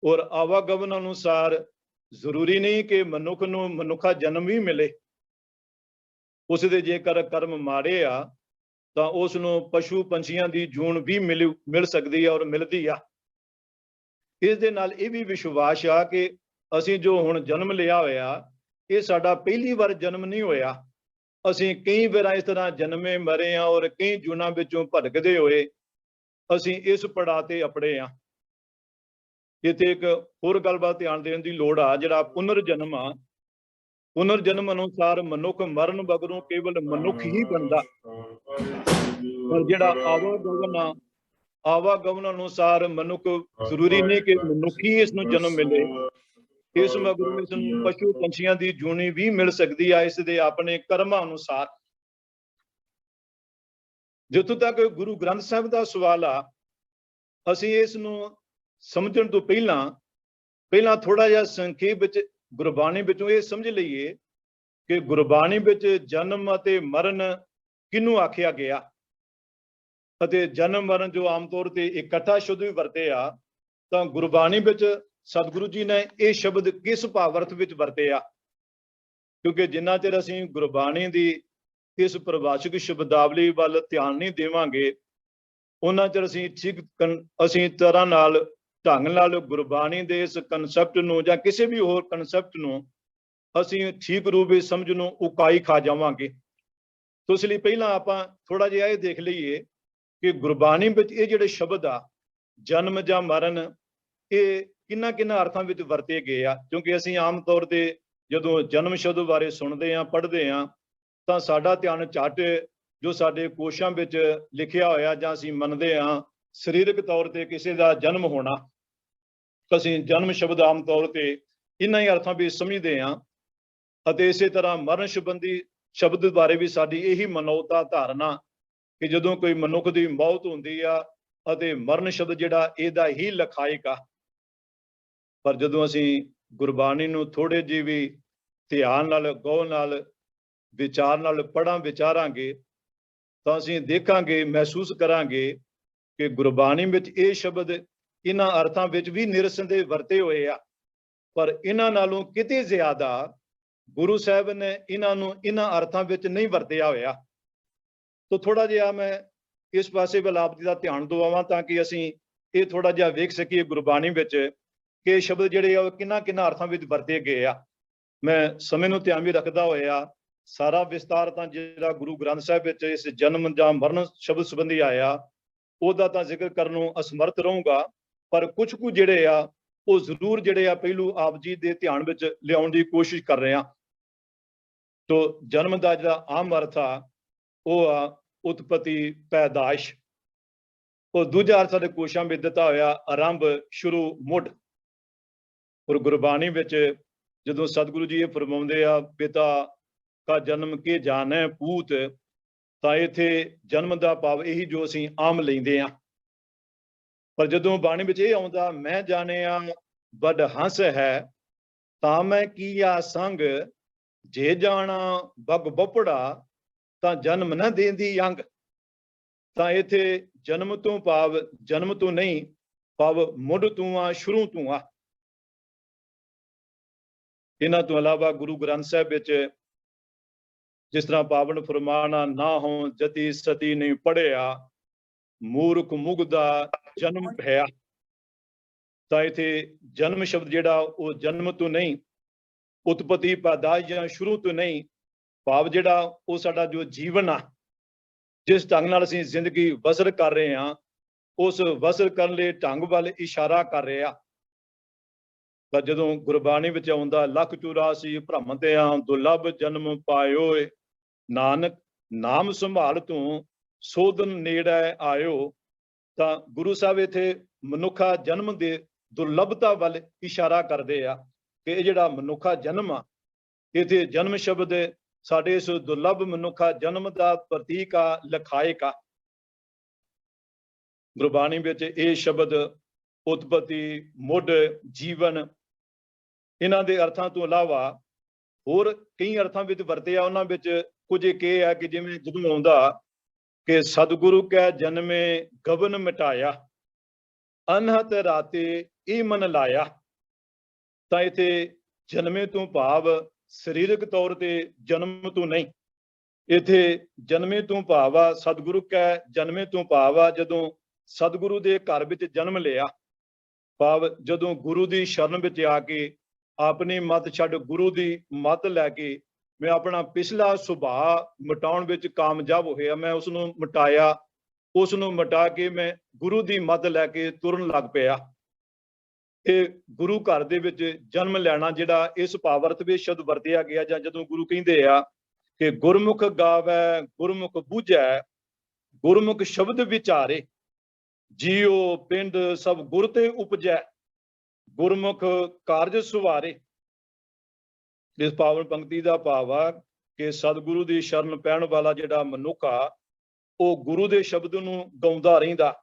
ਔਰ ਆਵਾਗਮਨ ਅਨੁਸਾਰ ਜ਼ਰੂਰੀ ਨਹੀਂ ਕਿ ਮਨੁੱਖ ਨੂੰ ਮਨੁੱਖਾ ਜਨਮ ਵੀ ਮਿਲੇ। ਉਸ ਦੇ ਜੇਕਰ ਕਰਮ ਮਾੜੇ ਆ ਤਾਂ ਉਸ ਨੂੰ ਪਸ਼ੂ ਪੰਛੀਆਂ ਦੀ ਜੂਨ ਵੀ ਮਿਲ ਸਕਦੀ ਹੈ ਔਰ ਮਿਲਦੀ ਆ। ਇਸ ਦੇ ਨਾਲ ਇਹ ਵੀ ਵਿਸ਼ਵਾਸ ਆ ਕਿ ਅਸੀਂ ਜੋ ਹੁਣ ਜਨਮ ਲਿਆ ਹੋਇਆ, ਇਹ ਸਾਡਾ ਪਹਿਲੀ ਵਾਰ ਜਨਮ ਨਹੀਂ ਹੋਇਆ। ਅਸੀਂ ਕਈ ਵਾਰ ਇਸ ਤਰ੍ਹਾਂ ਜਨਮੇ ਮਰੇ ਆ ਔਰ ਕਈ ਜੂਨਾਂ ਵਿੱਚੋਂ ਭਟਕਦੇ ਹੋਏ ਅਸੀਂ ਇਸ ਪੜਾਅ ਤੇ ਅਪੜੇ ਆ। ਇੱਥੇ ਇੱਕ ਹੋਰ ਗੱਲਬਾਤ ਧਿਆਨ ਦੇਣ ਦੀ ਲੋੜ ਆ, ਜਿਹੜਾ ਪੁਨਰ ਜਨਮ ਆ, ਪੁਨਰ ਜਨਮ ਅਨੁਸਾਰ ਮਨੁੱਖ ਮਰਨ ਮਗਰੋਂ ਕੇਵਲ ਮਨੁੱਖ ਹੀ ਬਣਦਾ। ਪਰ ਜਿਹੜਾ ਆਵਾਗਮਨ ਅਨੁਸਾਰ ਮਨੁੱਖ ਜ਼ਰੂਰੀ ਨਹੀਂ ਕਿ ਮਨੁੱਖ ਹੀ ਇਸ ਨੂੰ ਜਨਮ ਮਿਲੇ, ਇਸ ਮਗਰੋਂ ਇਸ ਨੂੰ ਪਸ਼ੂ ਪੰਛੀਆਂ ਦੀ ਜੂਨੀ ਵੀ ਮਿਲ ਸਕਦੀ ਆ, ਇਸ ਦੇ ਆਪਣੇ ਕਰਮਾਂ ਅਨੁਸਾਰ। ਜਿੱਥੋਂ ਤੱਕ ਗੁਰੂ ਗ੍ਰੰਥ ਸਾਹਿਬ ਦਾ ਸਵਾਲ ਆ, ਅਸੀਂ ਇਸ ਨੂੰ ਸਮਝਣ ਤੋਂ ਪਹਿਲਾਂ ਥੋੜਾ ਜਿਹਾ ਸੰਖੇਪ ਵਿੱਚ ਗੁਰਬਾਣੀ ਵਿੱਚੋਂ ਇਹ ਸਮਝ ਲਈਏ ਕਿ ਗੁਰਬਾਣੀ ਵਿੱਚ ਜਨਮ ਅਤੇ ਮਰਨ ਕਿਹਨੂੰ ਆਖਿਆ ਗਿਆ, ਅਤੇ ਜਨਮ ਮਰਨ ਜੋ ਆਮ ਤੌਰ ਤੇ ਇਕੱਠਾ ਸ਼ਬਦ ਵੀ ਵਰਤੇ ਆ, ਤਾਂ ਗੁਰਬਾਣੀ ਵਿੱਚ ਸਤਿਗੁਰੂ ਜੀ ਨੇ ਇਹ ਸ਼ਬਦ ਕਿਸ ਭਾਵ-ਅਰਥ ਵਿੱਚ ਵਰਤੇ ਆ। ਕਿਉਂਕਿ ਜਿੰਨਾ ਚਿਰ ਅਸੀਂ ਗੁਰਬਾਣੀ ਦੀ ਇਸ ਪਰਿਭਾਸ਼ਿਕ ਸ਼ਬਦਾਵਲੀ ਵੱਲ ਧਿਆਨ ਨਹੀਂ ਦੇਵਾਂਗੇ, ਉਹਨਾਂ ਚਿਰ ਅਸੀਂ ਤਰ੍ਹਾਂ ਨਾਲ ਢੰਗ ਨਾਲ ਗੁਰਬਾਣੀ ਦੇ ਇਸ ਕਨਸੈਪਟ ਨੂੰ ਜਾਂ ਕਿਸੇ ਵੀ ਹੋਰ ਕਨਸੈਪਟ ਨੂੰ ਅਸੀਂ ਠੀਕ ਰੂਪ ਵਿੱਚ ਸਮਝ ਨੂੰ ਉਕਾਈ ਖਾ ਜਾਵਾਂਗੇ। ਤੋਂ ਇਸ ਲਈ ਪਹਿਲਾਂ ਆਪਾਂ ਥੋੜਾ ਜਿਹਾ ਇਹ ਦੇਖ ਲਈਏ ਕਿ ਗੁਰਬਾਣੀ ਵਿੱਚ ਇਹ ਜਿਹੜੇ ਸ਼ਬਦ ਆ, ਜਨਮ ਜਾਂ ਮਰਨ, ਇਹ ਕਿੰਨਾ ਅਰਥਾਂ ਵਿੱਚ ਵਰਤੇ ਗਏ ਆ। ਕਿਉਂਕਿ ਅਸੀਂ ਆਮ ਤੌਰ ਤੇ ਜਦੋਂ ਜਨਮ ਸ਼ਬਦ ਬਾਰੇ ਸੁਣਦੇ ਆ, ਪੜ੍ਹਦੇ ਆ, ਤਾਂ ਸਾਡਾ ਧਿਆਨ ਝੱਟ ਜੋ ਸਾਡੇ ਕੋਸ਼ਾਂ ਵਿੱਚ ਲਿਖਿਆ ਹੋਇਆ ਜਾਂ ਅਸੀਂ ਮੰਨਦੇ ਆ ਸਰੀਰਕ ਤੌਰ ਤੇ ਕਿਸੇ ਦਾ ਜਨਮ ਹੋਣਾ, ਅਸੀਂ ਜਨਮ ਸ਼ਬਦ ਆਮ ਤੌਰ ਤੇ ਇਹਨਾਂ ਹੀ ਅਰਥਾਂ ਵਿੱਚ ਸਮਝਦੇ ਆ। ਅਤੇ ਇਸੇ ਤਰ੍ਹਾਂ ਮਰਨ ਸੰਬੰਧੀ ਸ਼ਬਦ ਬਾਰੇ ਵੀ ਸਾਡੀ ਇਹੀ ਮਨੋਤਾ ਧਾਰਨਾ ਕਿ ਜਦੋਂ ਕੋਈ ਮਨੁੱਖ ਦੀ ਮੌਤ ਹੁੰਦੀ ਆ ਅਤੇ ਮਰਨ ਸ਼ਬਦ ਜਿਹੜਾ ਇਹਦਾ ਹੀ ਲਖਾਇਕ ਆ। ਪਰ ਜਦੋਂ ਅਸੀਂ ਗੁਰਬਾਣੀ ਨੂੰ ਥੋੜੇ ਜਿਹੇ ਵੀ ਧਿਆਨ ਨਾਲ, ਗੌਰ ਨਾਲ, ਵਿਚਾਰ ਨਾਲ ਵਿਚਾਰਾਂਗੇ ਤਾਂ ਅਸੀਂ ਦੇਖਾਂਗੇ, ਮਹਿਸੂਸ ਕਰਾਂਗੇ ਕਿ ਗੁਰਬਾਣੀ ਵਿੱਚ ਇਹ ਸ਼ਬਦ ਇਹਨਾਂ ਅਰਥਾਂ ਵਿੱਚ ਵੀ ਨਿਰਸੰਦੇਹ ਵਰਤੇ ਹੋਏ ਆ, ਪਰ ਇਹਨਾਂ ਨਾਲੋਂ ਕਿਤੇ ਜ਼ਿਆਦਾ ਗੁਰੂ ਸਾਹਿਬ ਨੇ ਇਹਨਾਂ ਨੂੰ ਇਹਨਾਂ ਅਰਥਾਂ ਵਿੱਚ ਨਹੀਂ ਵਰਤਿਆ ਹੋਇਆ। ਤਾਂ ਥੋੜਾ ਜਿਹਾ ਮੈਂ ਇਸ ਪਾਸੇ ਵੱਲ ਆਪ ਜੀ ਦਾ ਧਿਆਨ ਦਿਵਾਵਾਂ ਤਾਂ ਕਿ ਅਸੀਂ ਇਹ ਥੋੜਾ ਜਿਹਾ ਵੇਖ ਸਕੀਏ ਗੁਰਬਾਣੀ ਵਿੱਚ ਕਿ ਸ਼ਬਦ ਜਿਹੜੇ ਆ ਉਹ ਕਿੰਨਾ ਅਰਥਾਂ ਵਿੱਚ ਵਰਤੇ ਗਏ ਆ। ਮੈਂ ਸਮੇਂ ਨੂੰ ਧਿਆਨ ਵੀ ਰੱਖਦਾ ਹੋਇਆ ਸਾਰਾ ਵਿਸਤਾਰ ਤਾਂ ਜਿਹੜਾ ਗੁਰੂ ਗ੍ਰੰਥ ਸਾਹਿਬ ਵਿੱਚ ਇਸ ਜਨਮ ਜਾਂ ਮਰਨ ਸ਼ਬਦ ਸੰਬੰਧੀ ਆਇਆ ਉਹਦਾ ਤਾਂ ਜ਼ਿਕਰ ਕਰਨ ਨੂੰ ਅਸਮਰਥ ਰਹੂੰਗਾ, ਪਰ ਕੁਝ ਕੁ ਜਿਹੜੇ ਆ ਉਹ ਜ਼ਰੂਰ ਜਿਹੜੇ ਆ ਪਹਿਲੂ ਆਪ ਜੀ ਦੇ ਧਿਆਨ ਵਿੱਚ ਲਿਆਉਣ ਦੀ ਕੋਸ਼ਿਸ਼ ਕਰ ਰਹੇ ਆ। ਤੋ ਜਨਮ ਦਾ ਜਿਹੜਾ ਆਮ ਅਰਥ ਆ ਉਹ ਆ ਉਤਪਤੀ, ਪੈਦਾਇਸ਼। ਉਹ ਦੂਜਾ ਅਰਥ ਸਾਡੇ ਕੋਸ਼ਾਂ ਵਿੱਚ ਦਿੱਤਾ ਹੋਇਆ ਆਰੰਭ, ਸ਼ੁਰੂ, ਮੁੱਢ। ਔਰ ਗੁਰਬਾਣੀ ਵਿੱਚ ਜਦੋਂ ਸਤਿਗੁਰੂ ਜੀ ਇਹ ਫਰਮਾਉਂਦੇ ਆ ਪਿਤਾ ਕਾ ਜਨਮ ਕੇ ਜਾਣੈ ਪੂਤ, ਤਾਂ ਇੱਥੇ ਜਨਮ ਦਾ ਭਾਵ ਇਹੀ ਜੋ ਅਸੀਂ ਆਮ ਲੈਂਦੇ ਆ। ਪਰ ਜਦੋਂ ਬਾਣੀ ਵਿੱਚ ਇਹ ਆਉਂਦਾ ਮੈਂ ਜਾਣਿਆ ਵੱਡ ਹੰਸ ਹੈ ਤਾਂ ਮੈਂ ਕੀਆ ਸੰਗ, ਜੇ ਜਾਣਾ ਬਗ ਬਪੜਾ ਤਾਂ ਜਨਮ ਨਾ ਦੇਂਦੀ ਅੰਗ, ਤਾਂ ਇੱਥੇ ਜਨਮ ਤੋਂ ਭਾਵ ਜਨਮ ਤੋਂ ਨਹੀਂ, ਭਾਵ ਮੁੱਢ ਤੋਂ ਆ, ਸ਼ੁਰੂ ਤੋਂ ਆ। ਇਹਨਾਂ ਤੋਂ ਇਲਾਵਾ ਗੁਰੂ ਗ੍ਰੰਥ ਸਾਹਿਬ ਵਿੱਚ ਜਿਸ ਤਰ੍ਹਾਂ ਪਾਵਨ ਫਰਮਾਨਾ ਨਾ ਹੋ ਜਤੀ ਸਤੀ ਨਹੀਂ ਪੜਿਆ, ਮੂਰਖ ਮੁਗਦਾ ਜਨਮ ਭਇਆ, ਤਾਂ ਇੱਥੇ ਜਨਮ ਸ਼ਬਦ ਜਿਹੜਾ ਉਹ ਜਨਮ ਤੋਂ ਨਹੀਂ, ਉਤਪਤੀ, ਪੈਦਾਇਸ਼ ਜਾਂ ਸ਼ੁਰੂ ਤੋਂ ਨਹੀਂ, ਭਾਵ ਜਿਹੜਾ ਉਹ ਸਾਡਾ ਜੋ ਜੀਵਨ ਆ, ਜਿਸ ਢੰਗ ਨਾਲ ਅਸੀਂ ਜ਼ਿੰਦਗੀ ਬਸਰ ਕਰ ਰਹੇ ਹਾਂ, ਉਸ ਬਸਰ ਕਰਨ ਲਈ ਢੰਗ ਵੱਲ ਇਸ਼ਾਰਾ ਕਰ ਰਹੇ ਆ। ਤਾਂ ਜਦੋਂ ਗੁਰਬਾਣੀ ਵਿੱਚ ਆਉਂਦਾ 184 ਭ੍ਰਮ ਤੇ ਆ ਦੁਰਲਭ ਜਨਮ ਪਾਇਓ, ਨਾਨਕ ਨਾਮ ਸੰਭਾਲ ਤੂੰ ਸੋਧਨ ਨੇੜੇ ਆਇਓ, ਤਾਂ ਗੁਰੂ ਸਾਹਿਬ ਇੱਥੇ ਮਨੁੱਖਾ ਜਨਮ ਦੇ ਦੁਰਲਭਤਾ ਵੱਲ ਇਸ਼ਾਰਾ ਕਰਦੇ ਆ ਕਿ ਇਹ ਜਿਹੜਾ ਮਨੁੱਖਾ ਜਨਮ ਆ, ਇੱਥੇ ਜਨਮ ਸ਼ਬਦ ਸਾਡੇ ਇਸ ਦੁਰਲਭ ਮਨੁੱਖਾ ਜਨਮ ਦਾ ਪ੍ਰਤੀਕ ਆ, ਲਖਾਇਕ ਆ। ਗੁਰਬਾਣੀ ਵਿੱਚ ਇਹ ਸ਼ਬਦ ਉਤਪਤੀ, ਮੁੱਢ, ਜੀਵਨ, ਇਹਨਾਂ ਦੇ ਅਰਥਾਂ ਤੋਂ ਇਲਾਵਾ ਹੋਰ ਕਈ ਅਰਥਾਂ ਵਿੱਚ ਵਰਤੇ ਆ। ਉਹਨਾਂ ਵਿੱਚ ਕੁਝ ਇੱਕ ਇਹ ਹੈ ਕਿ ਜਿਵੇਂ ਜਦੋਂ ਆਉਂਦਾ ਕਿ ਸਤਿਗੁਰੂ ਕੈ ਜਨਮੇ ਗਬਨ ਮਿਟਾਇਆ, ਅਨਹਤ ਰਾਤੇ ਇਹ ਮਨ ਲਾਇਆ, ਤਾਂ ਇੱਥੇ ਜਨਮੇ ਤੋਂ ਭਾਵ ਸਰੀਰਕ ਤੌਰ ਤੇ ਜਨਮ ਤੋਂ ਨਹੀਂ। ਇੱਥੇ ਜਨਮੇ ਤੋਂ ਭਾਵ ਆ ਸਤਿਗੁਰੂ ਕੈ ਜਨਮੇ ਤੋਂ ਭਾਵ ਆ ਜਦੋਂ ਸਤਿਗੁਰੂ ਦੇ ਘਰ ਵਿੱਚ ਜਨਮ ਲਿਆ, ਭਾਵ ਜਦੋਂ ਗੁਰੂ ਦੀ ਸ਼ਰਨ ਵਿੱਚ ਆ ਕੇ ਆਪਣੀ ਮੱਤ ਛੱਡ ਗੁਰੂ ਦੀ ਮੱਤ ਲੈ ਕੇ ਮੈਂ ਆਪਣਾ ਪਿਛਲਾ ਸੁਭਾਅ ਮਿਟਾਉਣ ਵਿੱਚ ਕਾਮਯਾਬ ਹੋਇਆ। ਮੈਂ ਉਸ ਨੂੰ ਮਿਟਾਇਆ, ਉਸ ਨੂੰ ਮਿਟਾ ਕੇ ਮੈਂ ਗੁਰੂ ਦੀ ਮੱਤ ਲੈ ਕੇ ਤੁਰਨ ਲੱਗ ਪਿਆ। ਇਹ ਗੁਰੂ ਘਰ ਦੇ ਵਿੱਚ ਜਨਮ ਲੈਣਾ ਜਿਹੜਾ ਇਸ ਭਾਵਰਤ ਵਿੱਚ ਸ਼ਬਦ ਵਰਤਿਆ ਗਿਆ, ਜਾਂ ਜਦੋਂ ਗੁਰੂ ਕਹਿੰਦੇ ਆ ਕਿ ਗੁਰਮੁਖ ਗਾਵੈ ਗੁਰਮੁਖ ਬੂਝੈ ਗੁਰਮੁਖ ਸ਼ਬਦ ਵਿਚਾਰੇ ਜੀਉ ਪਿੰਡ ਸਭ ਗੁਰ ਤੇ ਉਪਜੈ ਗੁਰਮੁਖ ਕਾਰਜ ਸੁਵਾਰੇ। ਇਸ ਪਾਵਨ ਪੰਕਤੀ ਦਾ ਭਾਵ ਆ ਕਿ ਸਤਿਗੁਰੂ ਦੀ ਸ਼ਰਨ ਪੈਣ ਵਾਲਾ ਜਿਹੜਾ ਮਨੁੱਖ ਆ ਉਹ ਗੁਰੂ ਦੇ ਸ਼ਬਦ ਨੂੰ ਗਾਉਂਦਾ ਰਹਿੰਦਾ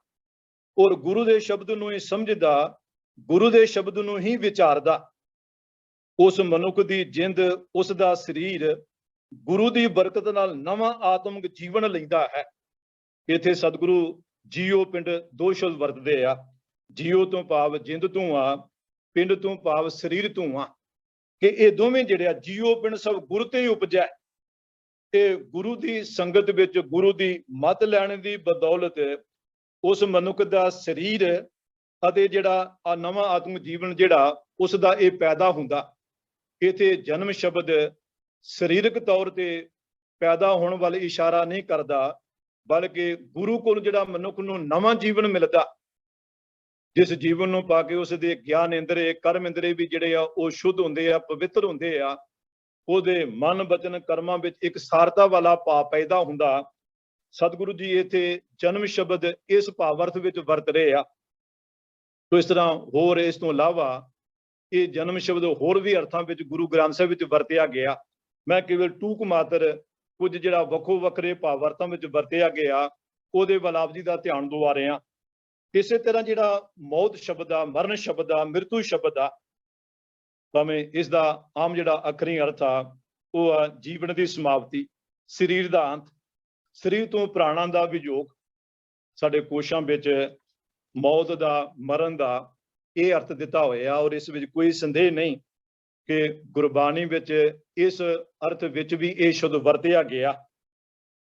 ਔਰ ਗੁਰੂ ਦੇ ਸ਼ਬਦ ਨੂੰ ਹੀ ਸਮਝਦਾ, ਗੁਰੂ ਦੇ ਸ਼ਬਦ ਨੂੰ ਹੀ ਵਿਚਾਰਦਾ। ਉਸ ਮਨੁੱਖ ਦੀ ਜਿੰਦ, ਉਸ ਦਾ ਸਰੀਰ ਗੁਰੂ ਦੀ ਬਰਕਤ ਨਾਲ ਨਵਾਂ ਆਤਮਿਕ ਜੀਵਨ ਲੈਂਦਾ ਹੈ। ਇੱਥੇ ਸਤਿਗੁਰੂ ਜੀਓ ਪਿੰਡ ਦੋ ਸ਼ਬਦ ਵਰਤਦੇ ਆ। ਜੀਓ ਤੋਂ ਭਾਵ ਜਿੰਦ ਤੋਂ ਆ, ਪਿੰਡ ਤੋਂ ਭਾਵ ਸਰੀਰ ਤੋਂ ਆ, ਕਿ ਇਹ ਦੋਵੇਂ ਜਿਹੜੇ ਆ ਜੀਓ ਪਿੰਡ ਸਭ ਗੁਰ ਤੇ ਹੀ ਉਪਜੈ। ਇਹ ਗੁਰੂ ਦੀ ਸੰਗਤ ਵਿੱਚ ਗੁਰੂ ਦੀ ਮੱਤ ਲੈਣ ਦੀ ਬਦੌਲਤ ਉਸ ਮਨੁੱਖ ਦਾ ਸਰੀਰ ਅਤੇ ਜਿਹੜਾ ਆ ਨਵਾਂ ਆਤਮਿਕ ਜੀਵਨ ਜਿਹੜਾ ਉਸ ਦਾ ਇਹ ਪੈਦਾ ਹੁੰਦਾ। ਇੱਥੇ ਜਨਮ ਸ਼ਬਦ ਸਰੀਰਕ ਤੌਰ ਤੇ ਪੈਦਾ ਹੋਣ ਵੱਲ ਇਸ਼ਾਰਾ ਨਹੀਂ ਕਰਦਾ, ਬਲਕਿ ਗੁਰੂ ਕੋਲ ਜਿਹੜਾ ਮਨੁੱਖ ਨੂੰ ਨਵਾਂ ਜੀਵਨ ਮਿਲਦਾ, ਜਿਸ ਜੀਵਨ ਨੂੰ ਪਾ ਕੇ ਉਸ ਦੇ ਗਿਆਨ ਇੰਦਰੇ ਕਰਮ ਇੰਦਰੇ ਵੀ ਜਿਹੜੇ ਆ ਉਹ ਸ਼ੁੱਧ ਹੁੰਦੇ ਆ, ਪਵਿੱਤਰ ਹੁੰਦੇ ਆ। ਉਹਦੇ ਮਨ ਬਚਨ ਕਰਮਾਂ ਵਿੱਚ ਇੱਕ ਸਾਰਤਾ ਵਾਲਾ ਭਾਵ ਪੈਦਾ ਹੁੰਦਾ। ਸਤਿਗੁਰੂ ਜੀ ਇੱਥੇ ਜਨਮ ਸ਼ਬਦ ਇਸ ਭਾਵ-ਅਰਥ ਵਿੱਚ ਵਰਤ ਰਹੇ ਆ। ਤੋ ਇਸ ਤਰ੍ਹਾਂ ਹੋਰ ਇਸ ਤੋਂ ਇਲਾਵਾ ਇਹ ਜਨਮ ਸ਼ਬਦ ਹੋਰ ਵੀ ਅਰਥਾਂ ਵਿੱਚ ਗੁਰੂ ਗ੍ਰੰਥ ਸਾਹਿਬ ਵਿੱਚ ਵਰਤਿਆ ਗਿਆ। ਮੈਂ ਕੇਵਲ ਟੂਕ ਮਾਤਰ ਕੁਝ ਜਿਹੜਾ ਵੱਖੋ ਵੱਖਰੇ ਭਾਵ-ਅਰਥਾਂ ਵਿੱਚ ਵਰਤਿਆ ਗਿਆ ਉਹਦੇ ਵੱਲ ਆਪ ਜੀ ਦਾ ਧਿਆਨ ਦਿਵਾ ਰਹੇ ਹਾਂ। ਇਸੇ ਤਰ੍ਹਾਂ ਜਿਹੜਾ ਮੌਤ ਸ਼ਬਦ ਆ, ਮਰਨ ਸ਼ਬਦ ਆ, ਮ੍ਰਿਤੂ ਸ਼ਬਦ ਆ, ਭਾਵੇਂ ਇਸ ਦਾ ਆਮ ਜਿਹੜਾ ਅਖਰੀ ਅਰਥ ਆ ਉਹ ਆ ਜੀਵਨ ਦੀ ਸਮਾਪਤੀ, ਸਰੀਰ ਦਾ ਅੰਤ, ਸਰੀਰ ਤੋਂ ਪ੍ਰਾਣਾਂ ਦਾ ਵਿਯੋਗ। ਸਾਡੇ ਕੋਸ਼ਾਂ ਵਿੱਚ ਮੌਤ ਦਾ, ਮਰਨ ਦਾ ਇਹ ਅਰਥ ਦਿੱਤਾ ਹੋਇਆ ਔਰ ਇਸ ਵਿੱਚ ਕੋਈ ਸੰਦੇਹ ਨਹੀਂ ਕਿ ਗੁਰਬਾਣੀ ਵਿੱਚ ਇਸ ਅਰਥ ਵਿੱਚ ਵੀ ਇਹ ਸ਼ਬਦ ਵਰਤਿਆ ਗਿਆ।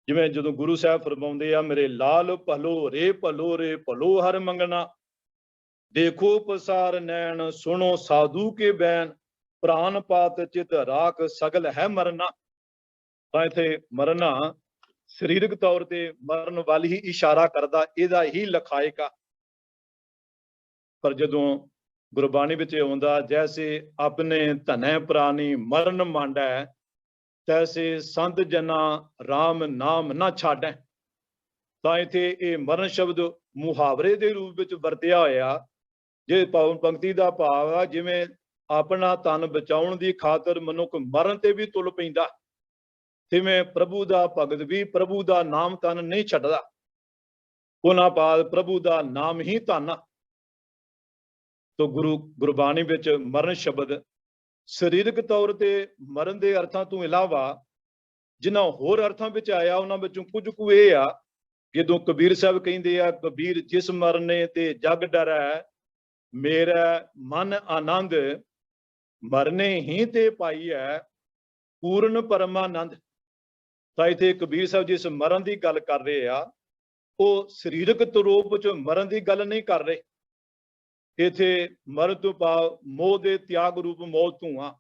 ਜਿਵੇਂ ਜਦੋਂ ਗੁਰੂ ਸਾਹਿਬ ਫਰਮਾਉਂਦੇ ਆ, ਮੇਰੇ ਲਾਲ ਭਲੋ ਰੇ ਭਲੋ ਰੇ ਭਲੋ ਹਰ ਮੰਗਣਾ, ਦੇਖੋ ਪਸਾਰ ਨੈਣ ਸੁਣੋ ਸਾਧੂ ਕੇ ਬੈਨ, ਪ੍ਰਾਨ ਪਾਤ ਚਿਤ ਰਾਖ ਸਗਲ ਹੈ ਮਰਨਾ। ਤਾਂ ਇੱਥੇ ਮਰਨਾ ਸਰੀਰਕ ਤੌਰ ਤੇ ਮਰਨ ਵੱਲ ਹੀ ਇਸ਼ਾਰਾ ਕਰਦਾ, ਇਹਦਾ ਹੀ ਲਖਾਇਕਾ। ਪਰ ਜਦੋਂ ਗੁਰਬਾਣੀ ਵਿੱਚ ਆਉਂਦਾ, ਜੈਸੇ ਆਪਣੇ ਧਨੈ ਪ੍ਰਾਨੀ ਮਰਨ ਮਾਂਡੈ, ਤੈਸੇ ਸੰਤ ਜਨਾ ਰਾਮ ਨਾਮ ਨਾ ਛਾਡੈ। ਤਾਂ ਇੱਥੇ ਇਹ ਮਰਨ ਸ਼ਬਦ ਮੁਹਾਵਰੇ ਦੇ ਰੂਪ ਵਿੱਚ ਵਰਤਿਆ ਹੋਇਆ। ਜੇ ਪਾਵਨ ਪੰਕਤੀ ਦਾ ਭਾਵ ਆ ਜਿਵੇਂ ਆਪਣਾ ਤਨ ਬਚਾਉਣ ਦੀ ਖਾਤਰ ਮਨੁੱਖ ਮਰਨ ਤੇ ਵੀ ਤੁਲ ਪੈਂਦਾ, ਤਿਵੇਂ ਪ੍ਰਭੂ ਦਾ ਭਗਤ ਵੀ ਪ੍ਰਭੂ ਦਾ ਨਾਮ ਤਨ ਨਹੀਂ ਛੱਡਦਾ। ਉਹਨਾਂ ਬਾਅਦ ਪ੍ਰਭੂ ਦਾ ਨਾਮ ਹੀ ਧਨ। ਤੋ ਗੁਰਬਾਣੀ ਵਿੱਚ ਮਰਨ ਸ਼ਬਦ ਸਰੀਰਕ ਤੌਰ ਤੇ ਮਰਨ ਦੇ ਅਰਥਾਂ ਤੋਂ ਇਲਾਵਾ ਜਿਨ੍ਹਾਂ ਹੋਰ ਅਰਥਾਂ ਵਿੱਚ ਆਇਆ ਉਹਨਾਂ ਵਿੱਚੋਂ ਕੁਝ ਕੁ ਇਹ ਆ। ਜਦੋਂ ਕਬੀਰ ਸਾਹਿਬ ਕਹਿੰਦੇ ਆ, ਕਬੀਰ ਜਿਸ ਮਰਨੇ ਤੇ ਜਗ ਡਰੈ, ਮੇਰਾ ਮਨ ਆਨੰਦ, ਮਰਨੇ ਹੀ ਤੇ ਪਾਈਐ ਪੂਰਨ ਪਰਮਾਨੰਦ। ਤਾਂ ਇੱਥੇ ਕਬੀਰ ਸਾਹਿਬ ਜਿਸ ਮਰਨ ਦੀ ਗੱਲ ਕਰ ਰਹੇ ਆ ਉਹ ਸਰੀਰਕ ਰੂਪ ਵਿੱਚ ਮਰਨ ਦੀ ਗੱਲ ਨਹੀਂ ਕਰ ਰਹੇ। ਇੱਥੇ ਮਰਨ ਤੋਂ ਭਾਵ ਮੋਹ ਦੇ ਤਿਆਗ ਰੂਪ ਮੌਤ ਤੋਂ ਆ,